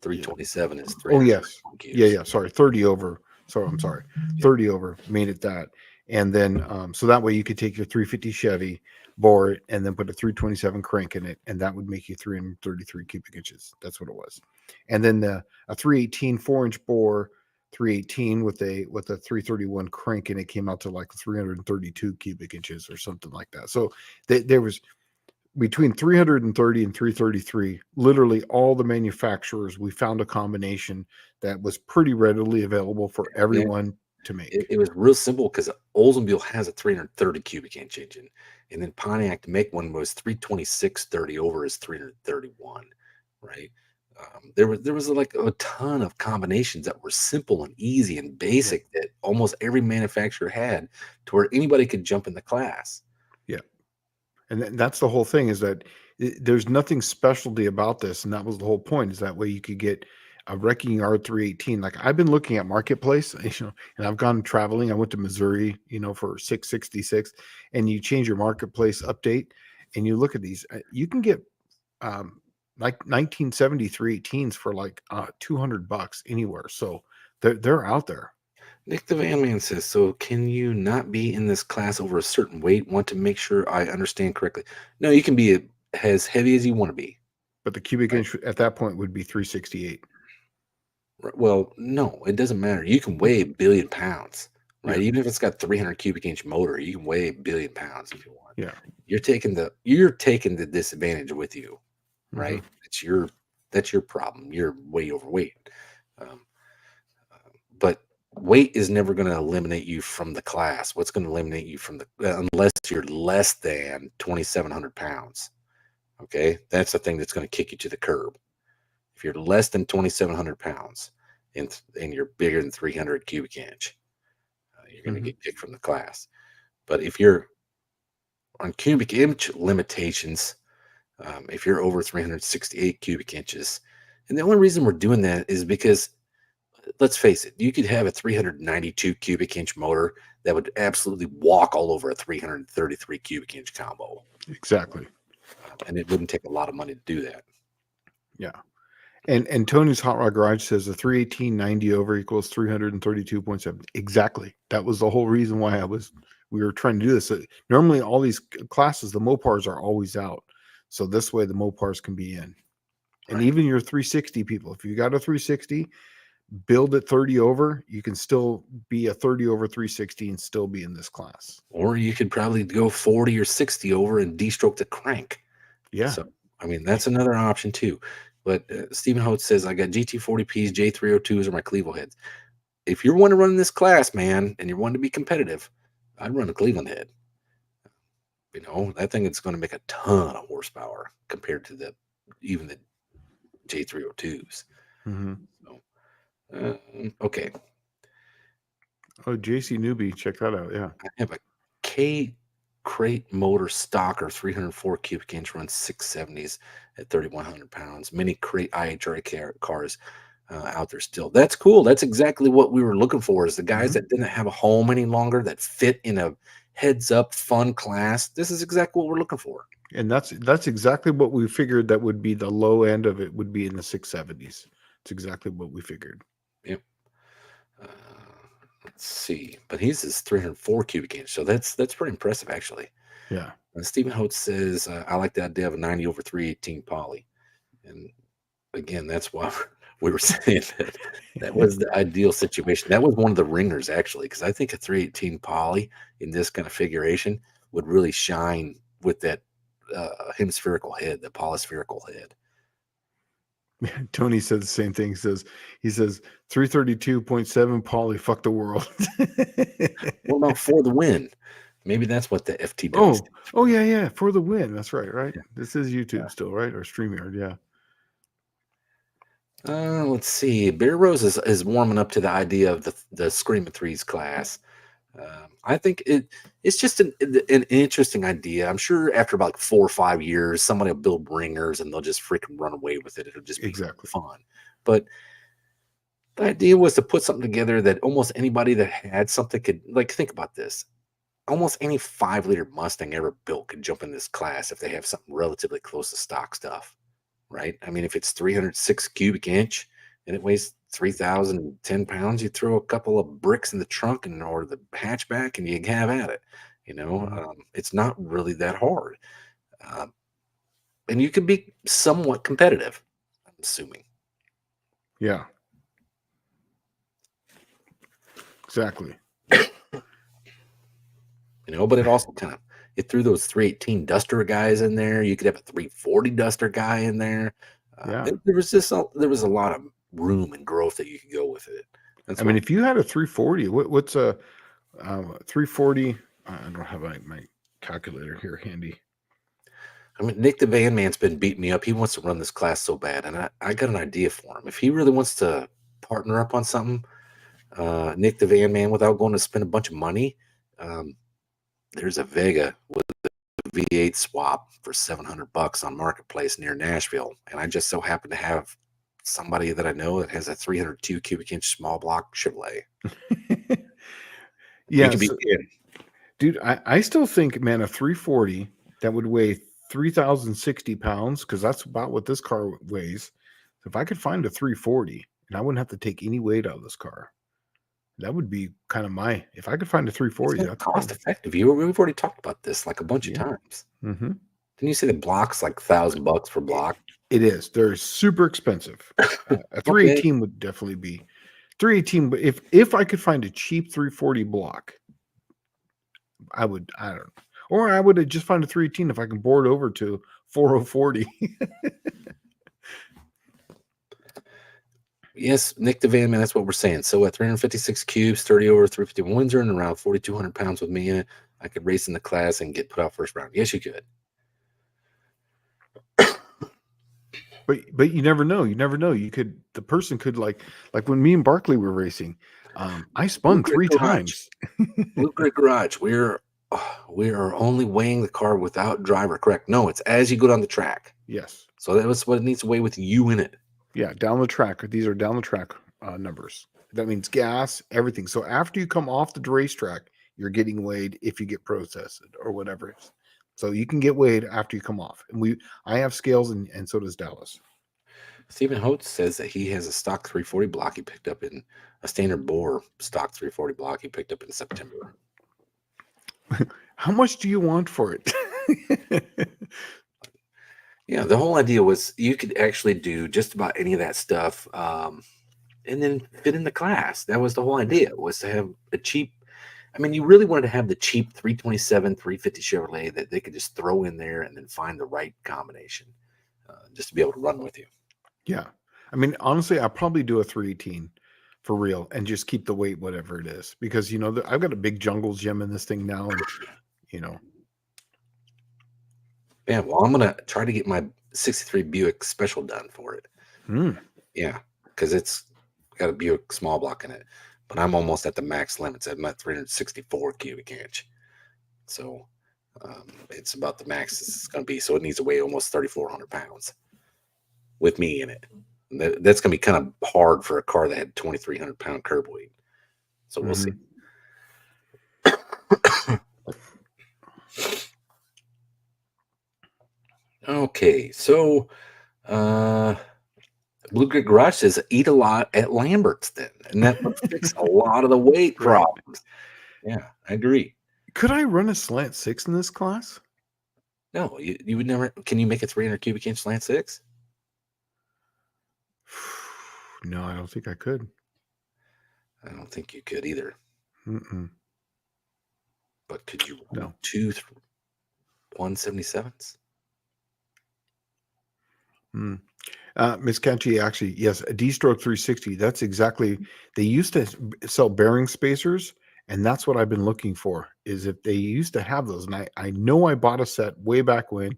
Speaker 1: 327 is 3.
Speaker 2: Oh yes, yeah. Sorry, 30 over. So I'm sorry, 30 over made it that. And then so that way you could take your 350 Chevy, bore it, and then put a 327 crank in it, and that would make you 333 cubic inches. That's what it was. And then a 318 4-inch bore 318 with a 331 crank, and it came out to like 332 cubic inches or something like that. So there was between 330 and 333, literally all the manufacturers, we found a combination that was pretty readily available for everyone. to
Speaker 1: It
Speaker 2: make.
Speaker 1: was real simple because Oldsmobile has a 330 cubic inch engine, and then Pontiac to make one was 326/30 over is 331, right? There was like a ton of combinations that were simple and easy and
Speaker 2: Yeah.
Speaker 1: basic that almost every manufacturer had to where anybody could jump in the class.
Speaker 2: Yeah. And that's the whole thing is that there's nothing specialty about this. And that was the whole point is that way you could get a wrecking R318. Like I've been looking at Marketplace, and I've gone traveling. I went to Missouri, for 666, and you change your Marketplace update and you look at these, you can get um, like 1973 18s for like $200 anywhere. So they're out there.
Speaker 1: Nick the Van Man says, so can you not be in this class over a certain weight? Want to make sure I understand correctly. No, you can be as heavy as you want to be.
Speaker 2: But the cubic
Speaker 1: Right?
Speaker 2: inch at that point would be 368.
Speaker 1: Well, no, it doesn't matter. You can weigh a billion pounds,
Speaker 2: Yeah.
Speaker 1: right? Even if it's got 300 cubic inch motor, you can weigh a billion pounds if you want.
Speaker 2: Yeah.
Speaker 1: You're taking the disadvantage with you,
Speaker 2: Hmm.
Speaker 1: right? That's your problem. You're way overweight. Um, but weight is never going to eliminate you from the class. What's going to eliminate you from the unless you're less than 2,700 pounds. Okay, that's the thing that's going to kick you to the curb. If you're less than 2,700 pounds and you're bigger than 300 cubic inch, you're going to
Speaker 2: Hmm.
Speaker 1: get kicked from the class. But if you're on cubic inch limitations, if you're over 368 cubic inches, and the only reason we're doing that is because let's face it, you could have a 392 cubic inch motor that would absolutely walk all over a 333 cubic inch combo,
Speaker 2: Exactly.
Speaker 1: and it wouldn't take a lot of money to do that.
Speaker 2: Yeah. And Tony's Hot Rod Garage says the 318.90 over equals 332.7. Exactly. That was the whole reason why we were trying to do this. Normally all these classes, the Mopars are always out. So this way the Mopars can be in. And
Speaker 1: Right.
Speaker 2: even your 360 people, if you got a 360, build it 30 over, you can still be a 30 over 360 and still be in this class.
Speaker 1: Or you could probably go 40 or 60 over and de-stroke the crank.
Speaker 2: Yeah.
Speaker 1: So, I mean, that's another option too. But Stephen Holt says, I got GT40Ps, J302s, or my Clevo heads. If you're one to run this class, man, and you're one to be competitive, I'd run a Cleveland head. That thing is going to make a ton of horsepower compared to even the J302s.
Speaker 2: Mm-hmm.
Speaker 1: So, okay.
Speaker 2: Oh, JC Newbie, check that out. Yeah.
Speaker 1: I have a K crate motor stocker 304 cubic inch runs 670s at 3,100 pounds. Many crate IHRA cars out there still. That's cool. That's exactly what we were looking for is the guys
Speaker 2: Mhm.
Speaker 1: that didn't have a home any longer that fit in a heads up fun class. This is exactly what we're looking for.
Speaker 2: And that's exactly what we figured that would be the low end of it would be in the 670s. It's exactly what we figured.
Speaker 1: Yep. Uh, let's see. But he's is 304 cubic inch. So that's pretty impressive actually.
Speaker 2: Yeah.
Speaker 1: Stephen Holt says, I like the idea of a 90 over 318 poly. And again, that's why we were saying that was the ideal situation. That was one of the ringers, actually, because I think a 318 poly in this kind of configuration would really shine with that hemispherical head, the polyspherical head.
Speaker 2: Tony said the same thing. He says 332.7 poly, fuck the world.
Speaker 1: What about for the win? Maybe that's what the FTW stands
Speaker 2: Oh
Speaker 1: for.
Speaker 2: yeah, for the win. That's right.
Speaker 1: Yeah.
Speaker 2: This is YouTube
Speaker 1: Yeah.
Speaker 2: still, right? Or StreamYard, yeah.
Speaker 1: Let's see. Bear Rose is warming up to the idea of the Screaming Threes class. I think it's just an interesting idea. I'm sure after about 4 or 5 years, somebody will build ringers and they'll just freaking run away with it. It'll just be
Speaker 2: Exactly.
Speaker 1: fun. But the idea was to put something together that almost anybody that had something could think about this. Almost any 5-liter Mustang ever built could jump in this class if they have something relatively close to stock stuff, right? I mean, if it's 306 cubic inch and it weighs 3,010 pounds, you throw a couple of bricks in the trunk or the hatchback and you have at it.
Speaker 2: Mhm.
Speaker 1: It's not really that hard. And you can be somewhat competitive, I'm assuming.
Speaker 2: Yeah. Exactly.
Speaker 1: But it also it threw those 318 Duster guys in there. You could have a 340 Duster guy in there.
Speaker 2: Yeah.
Speaker 1: There was a lot of room and growth that you could go with it. That's
Speaker 2: I mean,
Speaker 1: what
Speaker 2: if you had a 340, what's a 340? I don't have my calculator here handy.
Speaker 1: I mean. Nick the Van Man's been beating me up. He wants to run this class so bad, and I got an idea for him. If he really wants to partner up on something, Nick the Van Man, without going to spend a bunch of money, um, there's a Vega with a V8 swap for $700 on Marketplace near Nashville, and I just so happen to have somebody that I know that has a 302 cubic inch small block Chevrolet. We could
Speaker 2: Yes,
Speaker 1: be in.
Speaker 2: dude. I still think, man, a 340 that would weigh 3,060 pounds, because that's about what this car weighs. If I could find a 340 and I wouldn't have to take any weight out of this car, that would be kind of my. If I could find a
Speaker 1: It's
Speaker 2: 340,
Speaker 1: not
Speaker 2: that's
Speaker 1: cost
Speaker 2: probably,
Speaker 1: effective. We've already talked about this like a bunch of
Speaker 2: yeah.
Speaker 1: times.
Speaker 2: Mm-hmm.
Speaker 1: Didn't you say the block's like $1,000 per block?
Speaker 2: It is. They're super expensive. A
Speaker 1: Okay.
Speaker 2: 318 would definitely be 318. But if I could find a cheap 340 block, I would. I don't know. Or I would just find a 318 if I can board over to 4040.
Speaker 1: Yes, Nick the Van Man, that's what we're saying. So at 356 cubes, 30 over 351 Windsor, and around 4,200 pounds with me in it, I could race in the class and get put out first round. Yes, you could.
Speaker 2: But you never know. You never know. The person could like when me and Barkley were racing. I spun 3 times.
Speaker 1: Blue Grid Garage. We are only weighing the car without driver. Correct? No, it's as you go down the track.
Speaker 2: Yes.
Speaker 1: So that was what it needs to weigh with you in it.
Speaker 2: Yeah, down the track. These are down the track numbers. That means gas, everything. So after you come off the racetrack, you're getting weighed if you get processed or whatever. So you can get weighed after you come off. And I have scales, and so does Dallas.
Speaker 1: Stephen Holtz says that he has a stock 340 block he picked up in a standard bore stock 340 block he picked up in September.
Speaker 2: How much do you want for it?
Speaker 1: Yeah, the whole idea was you could actually do just about any of that stuff, and then fit in the class. That was the whole idea, was to have a cheap. I mean, you really wanted to have the cheap 327, 350 Chevrolet that they could just throw in there and then find the right combination, just to be able to run with you.
Speaker 2: Yeah. I mean, honestly, I'll probably do a 318 for real and just keep the weight, whatever it is, because, I've got a big jungle gym in this thing now. And,
Speaker 1: Yeah, well, I'm gonna try to get my '63 Buick Special done for it. Yeah, because it's got a Buick small block in it, but I'm almost at the max limits. I'm at 364 cubic inch, so it's about the max it's going to be. So it needs to weigh almost 3,400 pounds with me in it. And that's going to be kind of hard for a car that had 2,300 pound curb weight. So we'll see. Okay, so Blue Grid Garage says eat a lot at Lambert's then, and that would fix a lot of the weight problems. Yeah, I agree.
Speaker 2: Could I run a slant 6 in this class?
Speaker 1: No, you would never. Can you make a 300 cubic inch slant 6?
Speaker 2: No, I don't think I could.
Speaker 1: I don't think you could either.
Speaker 2: Mm-mm.
Speaker 1: But could you run
Speaker 2: No.
Speaker 1: 2 177s?
Speaker 2: Miss Canchi, actually, yes, a D-stroke 360. That's exactly. They used to sell bearing spacers, and that's what I've been looking for. Is if they used to have those, and I know I bought a set way back when.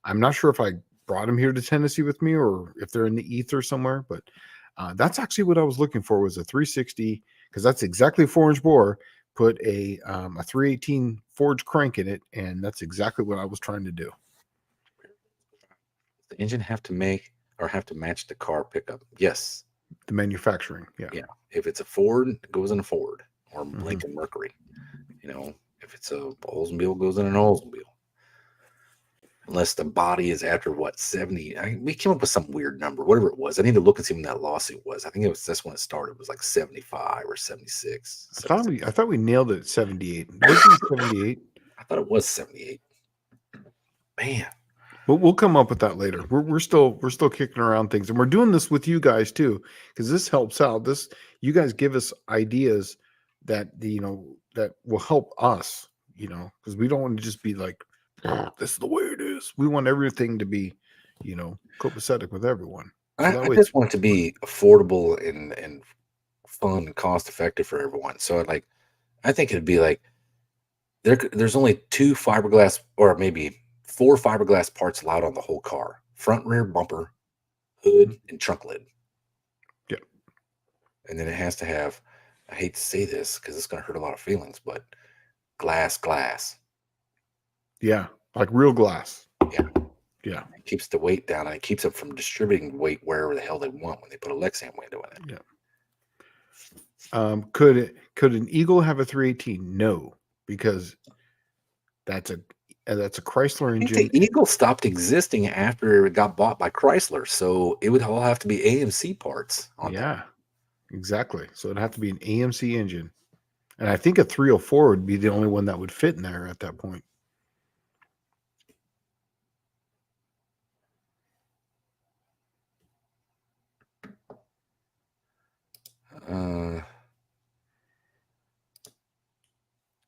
Speaker 2: I'm not sure if I brought them here to Tennessee with me or if they're in the ether somewhere, but that's actually what I was looking for, was a 360, because that's exactly a 4-inch bore. Put a 318 forged crank in it, and that's exactly what I was trying to do.
Speaker 1: The engine have to match the car pickup. Yes.
Speaker 2: The manufacturing. Yeah.
Speaker 1: Yeah. If it's a Ford, it goes in a Ford, or Lincoln Mercury. If it's a Oldsmobile, it goes in an Oldsmobile. Unless the body is after 70. We came up with some weird number, whatever it was. I need to look and see when that lawsuit was. I think that's when it started. It was like 75 or 76.
Speaker 2: I thought we nailed it at 78. Wasn't it 78?
Speaker 1: I thought it was 78. Man.
Speaker 2: We'll come up with that later. We're still kicking around things, and we're doing this with you guys too, because this helps out. You guys give us ideas that that will help us, because we don't want to just be like, this is the way it is. We want everything to be, copacetic with everyone. So
Speaker 1: I just want it to be affordable and fun and cost effective for everyone. So I think it'd be like there's only two fiberglass or maybe four fiberglass parts allowed on the whole car: front, rear bumper,
Speaker 2: Mhm.
Speaker 1: hood, and trunk lid.
Speaker 2: Yeah.
Speaker 1: And then it has to have, I hate to say this because it's going to hurt a lot of feelings, but glass.
Speaker 2: Yeah. Like real glass.
Speaker 1: Yeah.
Speaker 2: Yeah.
Speaker 1: It keeps the weight down and it keeps it from distributing weight wherever the hell they want when they put a Lexan window in it.
Speaker 2: Yeah. Could an Eagle have a 318? No, because that's a Chrysler
Speaker 1: I think
Speaker 2: engine.
Speaker 1: the Eagle stopped existing after it got bought by Chrysler, so it would all have to be AMC parts on that.
Speaker 2: Yeah, exactly. So it'd have to be an AMC engine. And I think a 304 would be the only one that would fit in there at that point.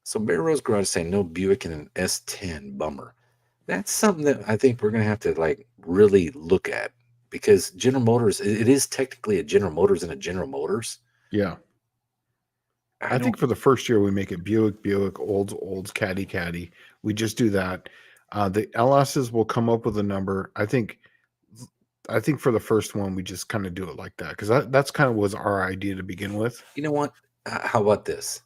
Speaker 1: So Bear Rose Garage is saying no Buick and an S10, bummer. That's something that I think we're gonna have to like really look at because General Motors, it is technically a General Motors and a General Motors.
Speaker 2: Yeah.
Speaker 1: I
Speaker 2: I
Speaker 1: don't
Speaker 2: think for the first year we make it Buick, Olds, Caddy. We just do that. The LSs will come up with a number. I think for the first one we just kind of do it like that because that's kind of was our idea to begin with.
Speaker 1: You know what? How about this?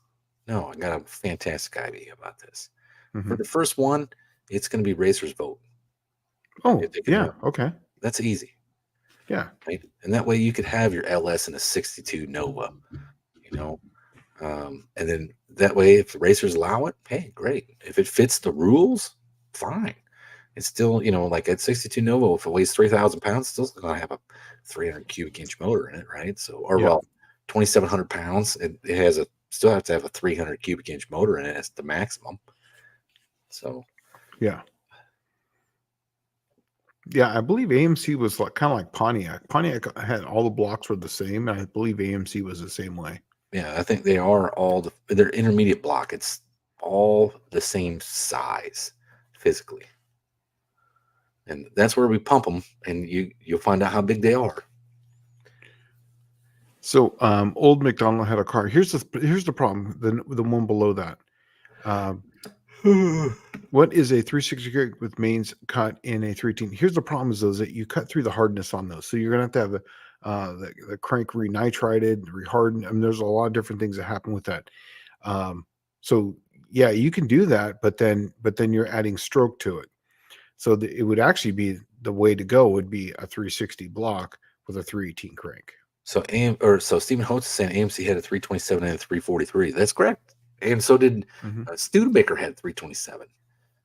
Speaker 1: No, I got a fantastic idea about this. For
Speaker 2: Mhm.
Speaker 1: the first one, it's going to be racers vote.
Speaker 2: Oh,
Speaker 1: If they can
Speaker 2: yeah.
Speaker 1: run.
Speaker 2: Okay.
Speaker 1: That's easy,
Speaker 2: Yeah.
Speaker 1: right? And that way you could have your LS in a 62 Nova, you know, and then that way if the racers allow it, hey, great. If it fits the rules, fine. It's still, like at 62 Nova, if it weighs 3,000 pounds, still going to have a 300 cubic inch motor in it, right? So, or
Speaker 2: Yeah.
Speaker 1: well, 2,700 pounds, it has still have to have a 300 cubic inch motor in it. It's the maximum. So,
Speaker 2: Yeah. Yeah, I believe AMC was like kind of like Pontiac. Pontiac had all the blocks were the same, and I believe AMC was the same way.
Speaker 1: yeah, I think they are they're intermediate block. It's all the same size physically. And that's where we pump them, and you'll find out how big they are.
Speaker 2: So, old McDonald had a car. Here's the problem. The one below that. What is a 360 gig with mains cut in a 318? Here's the problem: is those that you cut through the hardness on those, so you're gonna have to have the crank renitrided, rehardened. I mean, there's a lot of different things that happen with that. So yeah, you can do that, but then you're adding stroke to it. So it would actually be the way to go would be a 360 block with a 318 crank.
Speaker 1: So Stephen Holtz is saying AMC had a 327 and a 343. That's correct. And so did
Speaker 2: Mm-hmm.
Speaker 1: Studebaker had 327.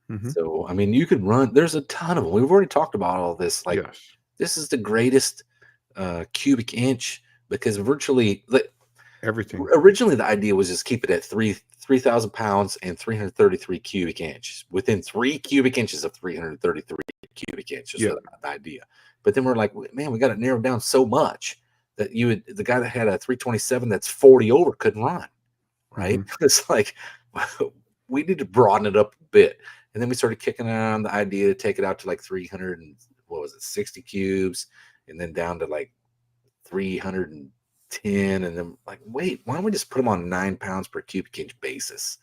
Speaker 2: Mm-hmm.
Speaker 1: So I mean, you could run. There's a ton of them. We've already talked about all this. Like
Speaker 2: Yes.
Speaker 1: this is the greatest cubic inch because virtually
Speaker 2: Everything.
Speaker 1: originally the idea was just keep it at 3,000 pounds and 333 cubic inches within 3 cubic inches of 333 cubic inches.
Speaker 2: Yeah.
Speaker 1: The idea. But then we're like, man, we got it narrowed down so much that the guy that had a 327 that's 40 over couldn't run. Right.
Speaker 2: Mm-hmm.
Speaker 1: It's like we need to broaden it up a bit. And then we started kicking around the idea to take it out to like 300 and 60 cubes, and then down to like 310. And then like, wait, why don't we just put them on 9 pounds per cubic inch basis?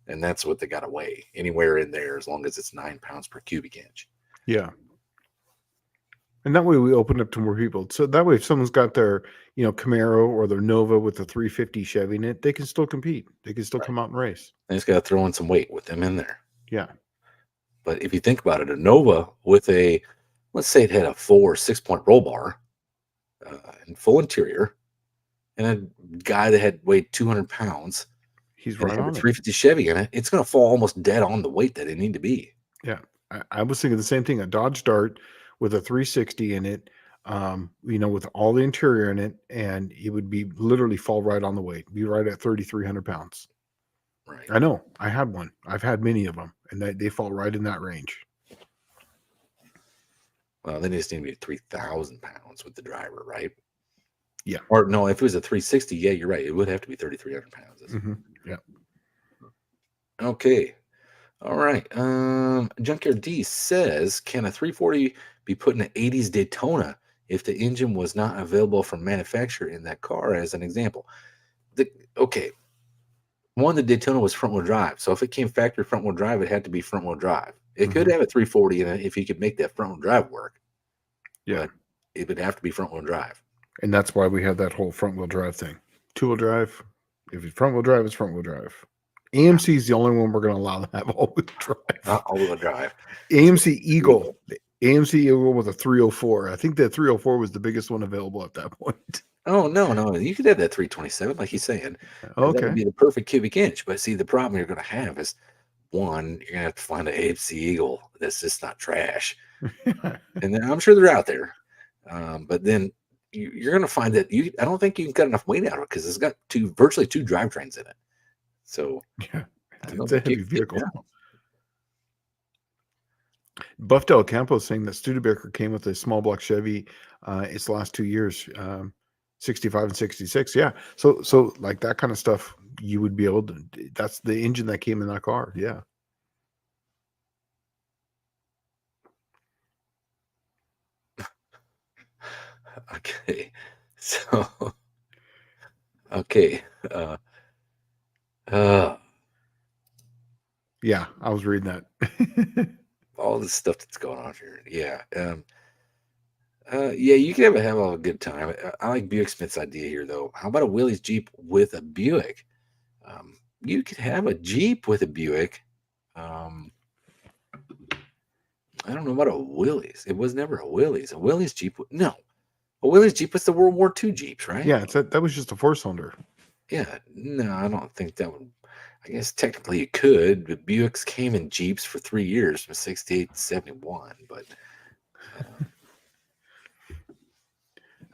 Speaker 1: And that's what they got to weigh anywhere in there as long as it's 9 pounds per cubic inch.
Speaker 2: Yeah. And that way we open up to more people. So that way, if someone's got their, Camaro or their Nova with the 350 Chevy in it, they can still compete. They can still come out and race.
Speaker 1: They just got to throw in some weight with them in there.
Speaker 2: Yeah.
Speaker 1: But if you think about it, a Nova with let's say it had a 4 or 6-point roll bar and full interior, and a guy that had weighed 200 pounds,
Speaker 2: He's
Speaker 1: and
Speaker 2: right
Speaker 1: had a
Speaker 2: on it.
Speaker 1: 350 Chevy in it, it's going to fall almost dead on the weight that it need to be.
Speaker 2: Yeah. I was thinking the same thing. A Dodge Dart with a 360 in it, with all the interior in it, and it would be literally fall right on the weight. Be right at 3,300 pounds.
Speaker 1: Right.
Speaker 2: I know. I had one. I've had many of them, and they fall right in that range.
Speaker 1: Well, then it just need to be 3,000 pounds with the driver, right?
Speaker 2: Yeah.
Speaker 1: Or no, if it was a 360, yeah, you're right. It would have to be 3,300 pounds.
Speaker 2: Mm-hmm. Yeah.
Speaker 1: Okay. All right. Junkyard D says, can a 340 be put in an 80s Daytona if the engine was not available from manufacturer in that car, as an example? okay, one, the Daytona was front wheel drive. So if it came factory front wheel drive, it had to be front wheel drive. It could
Speaker 2: Mhm.
Speaker 1: have a 340 in it if you could make that front wheel drive work,
Speaker 2: Yeah,
Speaker 1: but it would have to be front wheel drive.
Speaker 2: and that's why we have that whole front wheel drive thing. Two wheel drive. If it's front wheel drive, it's front wheel drive. AMC is the only one we're going to allow to have all wheel drive.
Speaker 1: Not all wheel drive.
Speaker 2: AMC Eagle. The AMC Eagle with a 304. I think that 304 was the biggest one available at that point.
Speaker 1: Oh, no. You could have that 327, like he's saying. And that would
Speaker 2: Okay.
Speaker 1: be the perfect cubic inch. But see, the problem you're going to have is one, you're going to have to find an AMC Eagle that's just not trash. And then I'm sure they're out there. But then you're going to find that I don't think you can cut enough weight out of it because it's got virtually two drivetrains in it. So
Speaker 2: Yeah,
Speaker 1: I
Speaker 2: it's a
Speaker 1: think you
Speaker 2: heavy
Speaker 1: can get it
Speaker 2: vehicle.
Speaker 1: down.
Speaker 2: Buff Del Campo is saying that Studebaker came with a small block Chevy its last 2 years, 65 and 66. Yeah. So like that kind of stuff, you would be able to, that's the engine that came in that car. Yeah.
Speaker 1: Okay. So, okay. Uh,
Speaker 2: Yeah. I was reading that.
Speaker 1: all this stuff that's going on here. Yeah. Yeah, you can have a hell of a good time. I like Buick Smith's idea here, though. How about a Willys Jeep with a Buick? You could have a Jeep with a Buick. I don't know about a Willys. It was never a Willys. A Willys Jeep. No. A Willys Jeep was the World War II Jeeps, right?
Speaker 2: Yeah. That was just a 4-cylinder.
Speaker 1: Yeah. No, I don't think that would. I guess technically you could, but Buicks came in Jeeps for 3 years from 68 to 71. But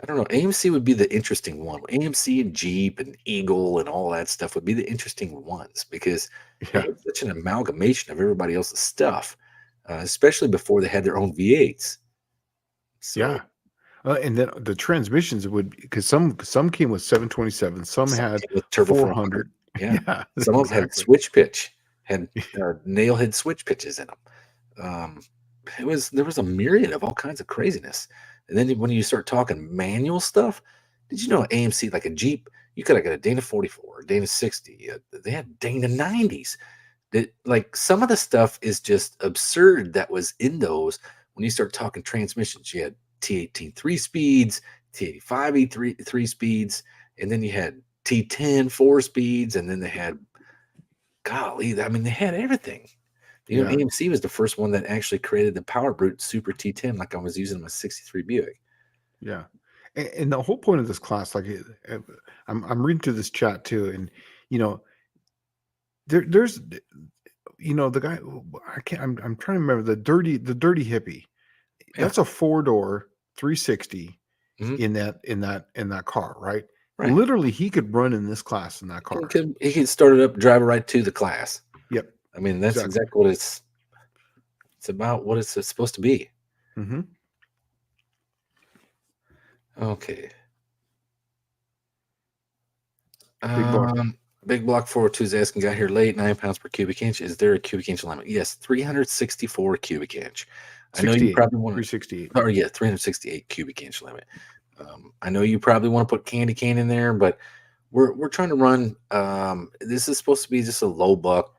Speaker 1: I don't know. AMC would be the interesting one. AMC and Jeep and Eagle and all that stuff would be the interesting ones because they
Speaker 2: Yeah.
Speaker 1: had such an amalgamation of everybody else's stuff, especially before they had their own V8s. So,
Speaker 2: Yeah. And then the transmissions would, because some came with 727, some had
Speaker 1: something with turbo
Speaker 2: 400.
Speaker 1: 400. Yeah.
Speaker 2: Yeah.
Speaker 1: Some of them had
Speaker 2: Exactly.
Speaker 1: switch pitch, had nail head switch pitches in them. There was a myriad of all kinds of craziness. And then when you start talking manual stuff, did you know AMC, like a Jeep, you could have got a Dana 44, a Dana 60. They had Dana 90s. Like some of the stuff is just absurd that was in those. When you start talking transmissions, you had T18 3 speeds, T85 3 speeds, and then you had T10 4 speeds, and then they had, golly, I mean, they had everything. You know,
Speaker 2: Yeah.
Speaker 1: AMC was the first one that actually created the Power Brute Super T10, like I was using my 63 Buick.
Speaker 2: Yeah. And the whole point of this class, like I'm reading through this chat too, and you know, there's the guy I can't I'm trying to remember the dirty hippie.
Speaker 1: Yeah.
Speaker 2: That's a 4-door 360
Speaker 1: Mhm.
Speaker 2: in that car, right?
Speaker 1: Right.
Speaker 2: Literally, he could run in this class in that car.
Speaker 1: He could start it up, drive it right to the class.
Speaker 2: Yep.
Speaker 1: I mean, that's exactly what it's about, what it's supposed to be.
Speaker 2: Mm-hmm.
Speaker 1: Okay.
Speaker 2: Big block.
Speaker 1: Big Block 402 is asking, got here late, 9 pounds per cubic inch. Is there a cubic inch limit? Yes, 364 cubic inch. I know you probably want to,
Speaker 2: 368.
Speaker 1: or yeah, 368 cubic inch limit. I know you probably want to put candy cane in there, but we're trying to run. This is supposed to be just a low buck,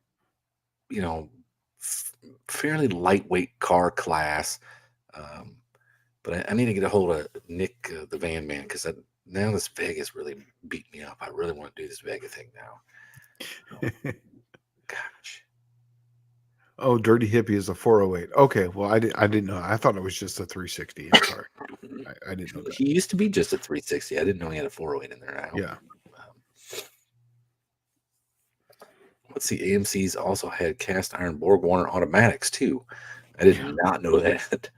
Speaker 1: fairly lightweight car class. But I need to get a hold of Nick, the van man, because now this Vegas really beat me up. I really want to do this Vega thing now. Gosh.
Speaker 2: Oh, dirty hippie is a 408. Okay, well, I didn't know. I thought it was just a 360. I'm sorry, I didn't know that.
Speaker 1: He used to be just a 360. I didn't know he had a 408 in there.
Speaker 2: Yeah.
Speaker 1: Let's see. AMC's also had cast iron Borg Warner automatics too. I did not know that.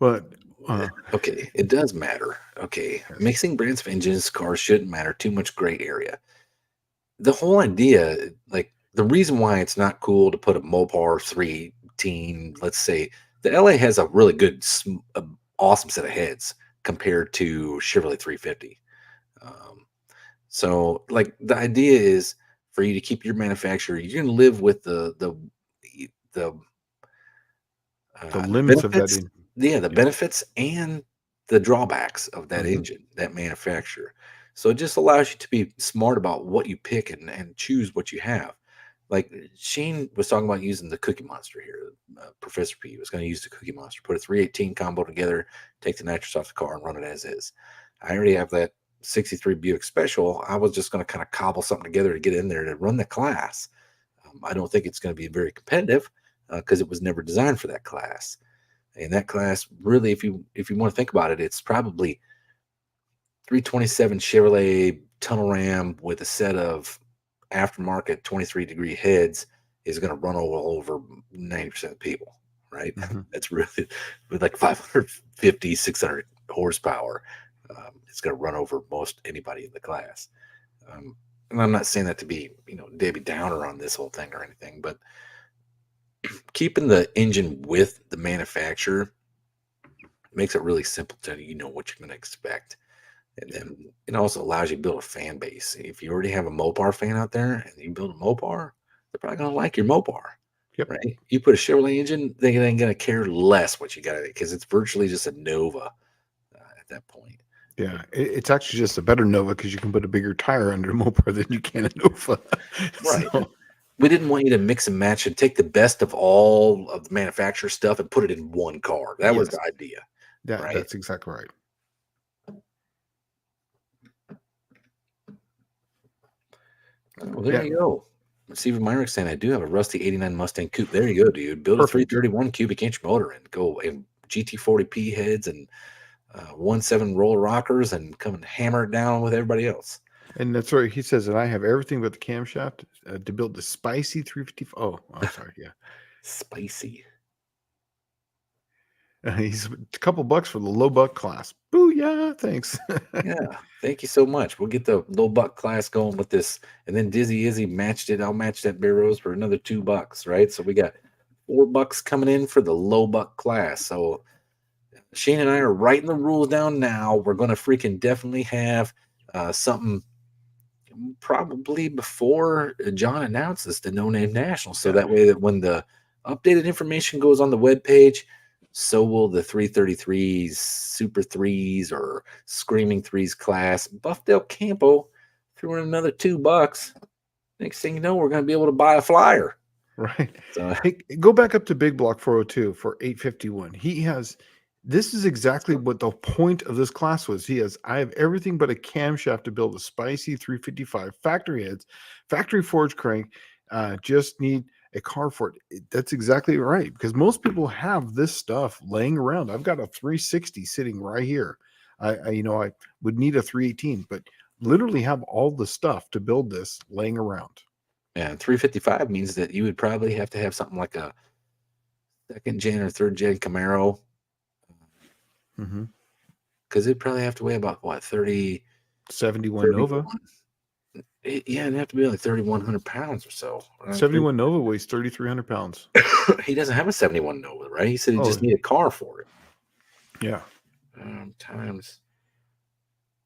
Speaker 2: But
Speaker 1: okay, it does matter. Okay, mixing brands of engines, cars shouldn't matter. Too much gray area. The whole idea, like the reason why it's not cool to put a Mopar 318, let's say, the LA has a really good, awesome set of heads compared to Chevrolet 350. So, like, the idea is for you to keep your manufacturer. You're going to live with the
Speaker 2: the limits of that.
Speaker 1: benefits. Yeah, the benefits and the drawbacks of that
Speaker 2: Mhm.
Speaker 1: engine, that manufacturer. So it just allows you to be smart about what you pick and choose what you have. Like Shane was talking about using the Cookie Monster here. Professor P was going to use the Cookie Monster, put a 318 combo together, take the nitrous off the car, and run it as is. I already have that 63 Buick Special. I was just going to kind of cobble something together to get in there to run the class. I don't think it's going to be very competitive because it was never designed for that class. And that class, really, if you want to think about it, it's probably 327 Chevrolet tunnel ram with a set of aftermarket 23-degree heads is going to run over 90% of people, right?
Speaker 2: Mhm.
Speaker 1: That's really with like 550, 600 horsepower. It's going to run over most anybody in the class. Um, and I'm not saying that to be, Debbie Downer on this whole thing or anything, but keeping the engine with the manufacturer makes it really simple to what you're going to expect. And
Speaker 2: Yeah.
Speaker 1: then it also allows you to build a fan base. If you already have a Mopar fan out there and you build a Mopar, they're probably going to like your Mopar,
Speaker 2: Yep.
Speaker 1: right? You put a Chevrolet engine, they ain't going to care less what you got in it because it's virtually just a Nova at that point.
Speaker 2: Yeah. It's actually just a better Nova because you can put a bigger tire under a Mopar than you can a Nova.
Speaker 1: Right.
Speaker 2: So
Speaker 1: We didn't want you to mix and match and take the best of all of the manufacturer stuff and put it in one car. That was
Speaker 2: yes,
Speaker 1: the idea, right?
Speaker 2: that's exactly right.
Speaker 1: Well, there
Speaker 2: Yeah.
Speaker 1: you go. Stephen Myrick saying, I do have a rusty 89 Mustang coupe. There you go, dude. Build a
Speaker 2: Perfect.
Speaker 1: 331 cubic inch motor and go and GT40P heads and 1.7 roller rockers and come and hammer it down with everybody else.
Speaker 2: And that's right. He says that I have everything but the camshaft to build the spicy 350. Oh, I'm sorry. Yeah.
Speaker 1: Spicy.
Speaker 2: He's a couple bucks for the low buck class. Booyah. Thanks.
Speaker 1: Yeah. Thank you so much. We'll get the low buck class going with this. And then Dizzy Izzy matched it. I'll match that Bear Rose for another $2, right? So we got $4 coming in for the low buck class. So Shane and I are writing the rules down now. We're going to freaking definitely have something probably before John announces the No Name National. So
Speaker 2: Yeah.
Speaker 1: that way that when the updated information goes on the web page, so will the 333s, Super Threes, or Screaming Threes class. Buffdale Campo threw in another $2. Next thing you know, we're going to be able to buy a flyer.
Speaker 2: Right.
Speaker 1: So
Speaker 2: Hey, go back up to Big Block 402 for 851. He has this is exactly what the point of this class was. He has I have everything but a camshaft to build a spicy 355 factory heads, factory forge crank. Just need a car for it. That's exactly right because most people have this stuff laying around. I've got a 360 sitting right here. I would need a 318, but literally have all the stuff to build this laying around.
Speaker 1: yeah, 355 means that you would probably have to have something like a second gen or third gen Camaro
Speaker 2: Mm-hmm.
Speaker 1: because it'd probably have to weigh about what
Speaker 2: 71 Nova.
Speaker 1: 31. Yeah, it'd have to be like 3,100 pounds or so.
Speaker 2: 71 Nova weighs 3,300 pounds.
Speaker 1: He doesn't have a 71 Nova, right? He said he
Speaker 2: Oh,
Speaker 1: just need a car for it.
Speaker 2: yeah.
Speaker 1: Times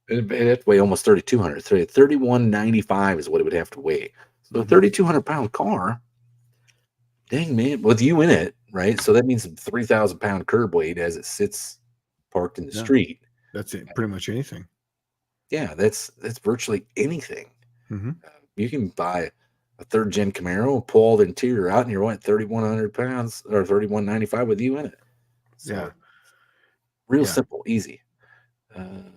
Speaker 1: it'd have to weigh almost 3,200. 3,195 is what it would have to weigh. So a
Speaker 2: Mhm.
Speaker 1: 3,200-pound car, dang man, with you in it, right? So that means a 3,000-pound curb weight as it sits parked in the
Speaker 2: Yeah.
Speaker 1: street.
Speaker 2: That's it. Pretty much anything.
Speaker 1: Yeah, that's virtually anything.
Speaker 2: Mhm.
Speaker 1: You can buy a third gen Camaro, pull all the interior out, and you're what 3,100 pounds or 3,195 with you in it.
Speaker 2: Yeah.
Speaker 1: So real
Speaker 2: Yeah.
Speaker 1: simple, easy. Uh,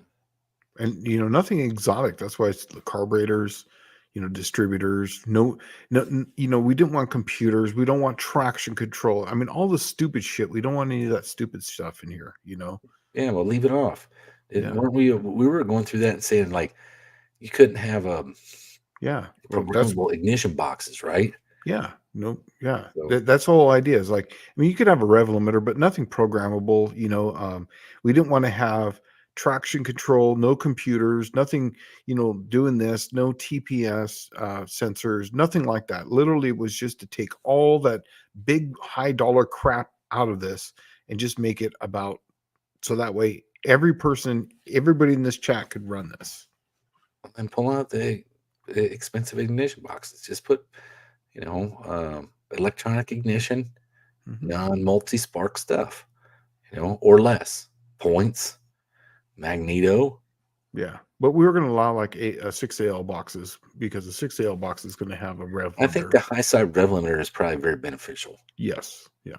Speaker 2: And nothing exotic. That's why it's the carburetors, distributors. No, we didn't want computers. We don't want traction control. I mean, all the stupid shit. We don't want any of that stupid stuff in here.
Speaker 1: yeah, well, leave it off.
Speaker 2: Yeah.
Speaker 1: Weren't we were going through that and saying like you couldn't have
Speaker 2: Yeah. Well, that's
Speaker 1: programmable ignition boxes, right?
Speaker 2: yeah. No, yeah.
Speaker 1: So
Speaker 2: That's the whole idea is like, I mean, you could have a rev limiter, but nothing programmable. We didn't want to have traction control, no computers, nothing, doing this, no TPS sensors, nothing like that. Literally, it was just to take all that big high dollar crap out of this and just make it about so that way everybody in this chat could run this.
Speaker 1: and pull out the expensive ignition boxes. Just put electronic ignition,
Speaker 2: Mhm.
Speaker 1: non multi spark stuff, or less points. Magneto.
Speaker 2: Yeah, but we were going to allow like a 6AL boxes because the 6AL box is going to have a rev
Speaker 1: I think
Speaker 2: limiter.
Speaker 1: the high side rev limiter is probably very beneficial.
Speaker 2: Yes. Yeah.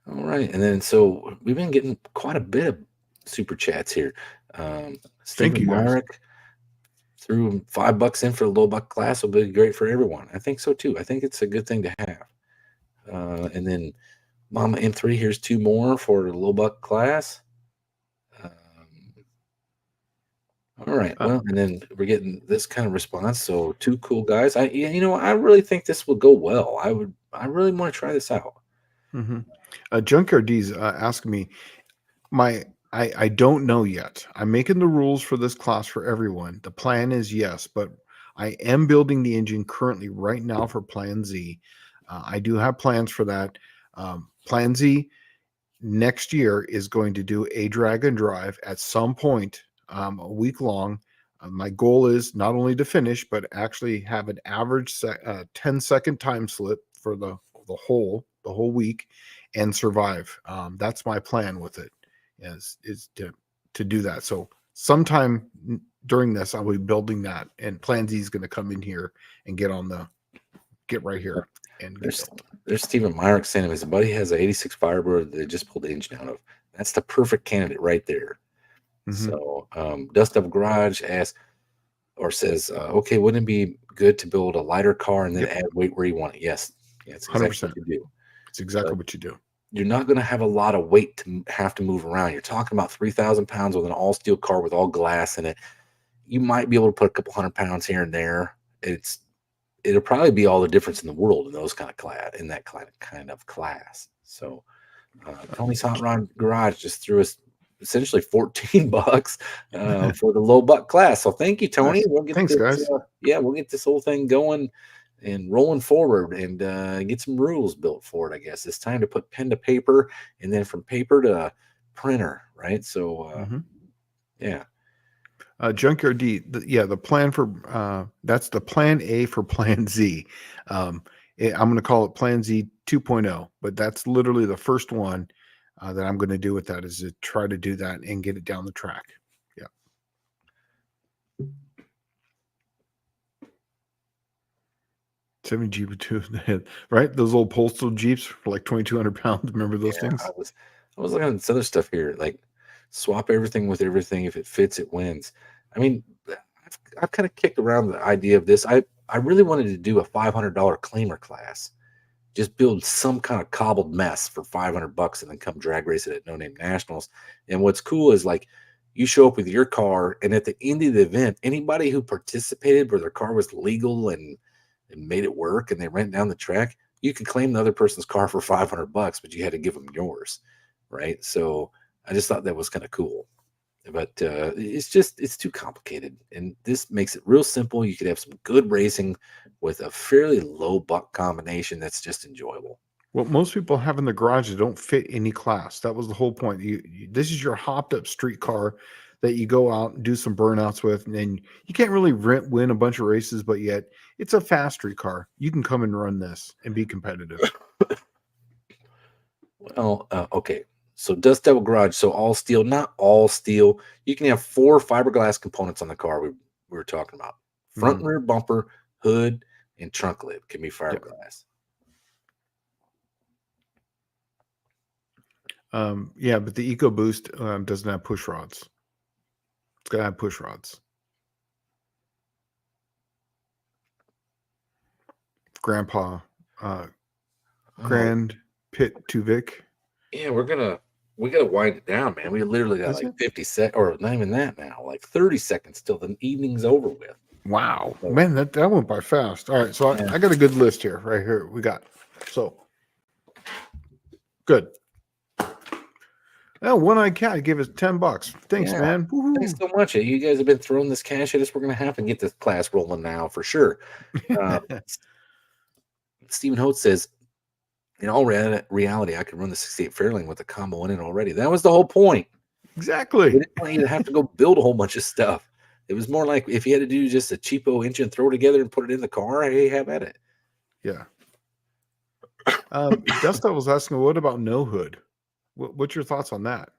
Speaker 1: All right. And then so we've been getting quite a bit of super chats here.
Speaker 2: Thank
Speaker 1: Stephen
Speaker 2: you guys.
Speaker 1: Myrick threw $5 in for the low buck class will be great for everyone. I think so too. I think it's a good thing to have. And then Mama M3, here's 2 more for the low buck class. All right. Well, and then we're getting this kind of response. So 2 cool guys. I really think this will go well. I really want to try this out.
Speaker 2: Junkyard D's asking me, I don't know yet. I'm making the rules for this class for everyone. The plan is yes, but I am building the engine currently right now for Plan Z. I do have plans for that. Plan Z next year is going to do a drag and drive at some point, a week long. My goal is not only to finish, but actually have an average 10-second time slip for the whole week and survive. That's my plan with it, is to do that. So sometime during this, I'll be building that, and Plan Z is going to come in here and get right here. And
Speaker 1: there's Stephen Myrick saying his buddy has an 86 Firebird that they just pulled the engine out of. That's the perfect candidate right there. So Dust Up Garage asks or says, okay, wouldn't it be good to build a lighter car and then add weight where you want it? Yes. Yeah, it's exactly
Speaker 2: 100%.
Speaker 1: what you do.
Speaker 2: It's exactly what you do.
Speaker 1: You're not going to have a lot of weight to have to move around. You're talking about 3,000 pounds with an all steel car with all glass in it. You might be able to put a couple 100 pounds here and there. It'll probably be all the difference in the world in those kind of class. So Tony's Hot Rod Garage just threw us essentially $14 for the low buck class. So thank you, Tony.
Speaker 2: Nice.
Speaker 1: We'll get
Speaker 2: Thanks,
Speaker 1: this,
Speaker 2: guys.
Speaker 1: we'll get this whole thing going and rolling forward and get some rules built for it. I guess it's time to put pen to paper and then from paper to printer, right? So yeah.
Speaker 2: Junkyard D, the plan for that's the plan A for Plan Z. I'm going to call it Plan Z 2.0, but that's literally the first one that I'm going to do with that, is to try to do that and get it down the track. Yeah. Seven Jeep with 2, right? Those old postal Jeeps for like 2,200 pounds. Remember those things?
Speaker 1: I was looking at this other stuff here, like swap everything with everything. If it fits, it wins. I mean, I've kind of kicked around the idea of this. I really wanted to do a $500 claimer class, just build some kind of cobbled mess for $500 and then come drag race it at No Name Nationals. And what's cool is like you show up with your car, and at the end of the event, anybody who participated where their car was legal and made it work and they ran down the track, you can claim the other person's car for $500, but you had to give them yours, right? So I just thought that was kind of cool. But it's too complicated, and this makes it real simple. You could have some good racing with a fairly low buck combination that's just enjoyable.
Speaker 2: What most people have in the garage that don't fit any class. That was the whole point. This is your hopped up street car that you go out and do some burnouts with, and then you can't really win a bunch of races, but yet it's a fast street car. You can come and run this and be competitive.
Speaker 1: Well, okay. So Dust Devil Garage, so all steel, not all steel. You can have 4 fiberglass components on the car we were talking about. Front and rear bumper, hood, and trunk lid can be fiberglass.
Speaker 2: Yeah, but the EcoBoost doesn't have push rods. It's got to have push rods. Grandpa, Grand Pit to Vic.
Speaker 1: Yeah, we gotta wind it down, man. We literally got like 50 seconds, or not even that now, like 30 seconds till the evening's over with.
Speaker 2: Wow, man, that went by fast. All right, so I got a good list here, right here. We got good. Oh, One-Eyed Cat gave us $10. Thanks, man. Woo-hoo.
Speaker 1: Thanks so much. You guys have been throwing this cash at us. We're gonna have to get this class rolling now for sure. Stephen Holt says, in all reality, I could run the 68 Fairlane with a combo in it already. That was the whole point.
Speaker 2: Exactly.
Speaker 1: We didn't want you to have to go build a whole bunch of stuff. It was more like if you had to do just a cheapo engine, throw it together and put it in the car, hey, have at it.
Speaker 2: Yeah. Dustin was asking, what about no hood? What's your thoughts on that?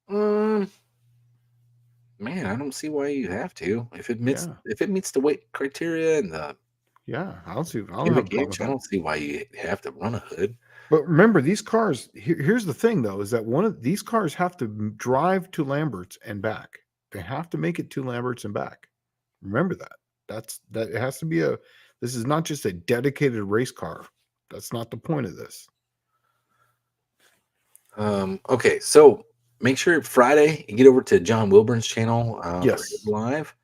Speaker 1: Um, man, I don't see why you have to.
Speaker 2: Yeah.
Speaker 1: If it meets the weight criteria and the
Speaker 2: Yeah. I don't have a
Speaker 1: cubic
Speaker 2: problem with
Speaker 1: inch, I
Speaker 2: that.
Speaker 1: don't see why you have to run a hood.
Speaker 2: But remember, these cars. Here's the thing, though, is that one of these cars have to drive to Lambert's and back. They have to make it to Lambert's and back. Remember that. That it has to be a. This is not just a dedicated race car. That's not the point of this.
Speaker 1: Okay, so make sure Friday you get over to John Wilburn's channel for his
Speaker 2: Yes.
Speaker 1: live.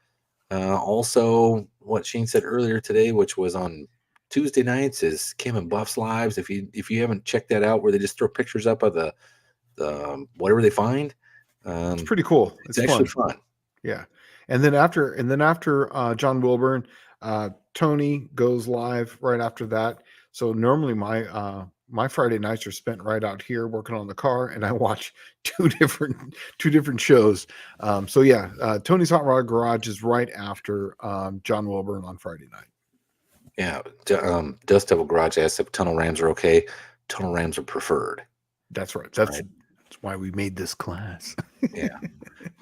Speaker 1: Also, what Shane said earlier today, which was on Tuesday nights, is Kim and Buff's lives. If you haven't checked that out, where they just throw pictures up of the whatever they find,
Speaker 2: It's pretty cool.
Speaker 1: it's
Speaker 2: It's
Speaker 1: actually
Speaker 2: fun.
Speaker 1: fun.
Speaker 2: Yeah. And then after John Wilburn, Tony goes live right after that. So normally my Friday nights are spent right out here working on the car, and I watch two different shows. So yeah, Tony's Hot Rod Garage is right after John Wilburn on Friday night.
Speaker 1: Yeah, Dust Devil Garage asks if tunnel rams are okay. Tunnel rams are preferred.
Speaker 2: That's right.
Speaker 1: Right.
Speaker 2: That's why we made this class.
Speaker 1: Yeah.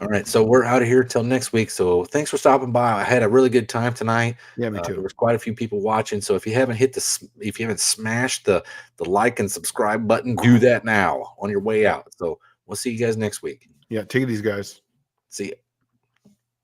Speaker 1: All right, so we're out of here till next week. So thanks for stopping by. I had a really good time tonight.
Speaker 2: Yeah, me
Speaker 1: There
Speaker 2: too.
Speaker 1: was quite a few people watching. So if you haven't if you haven't smashed the like and subscribe button, do that now on your way out. So we'll see you guys next week.
Speaker 2: Yeah, take it easy, guys.
Speaker 1: See you.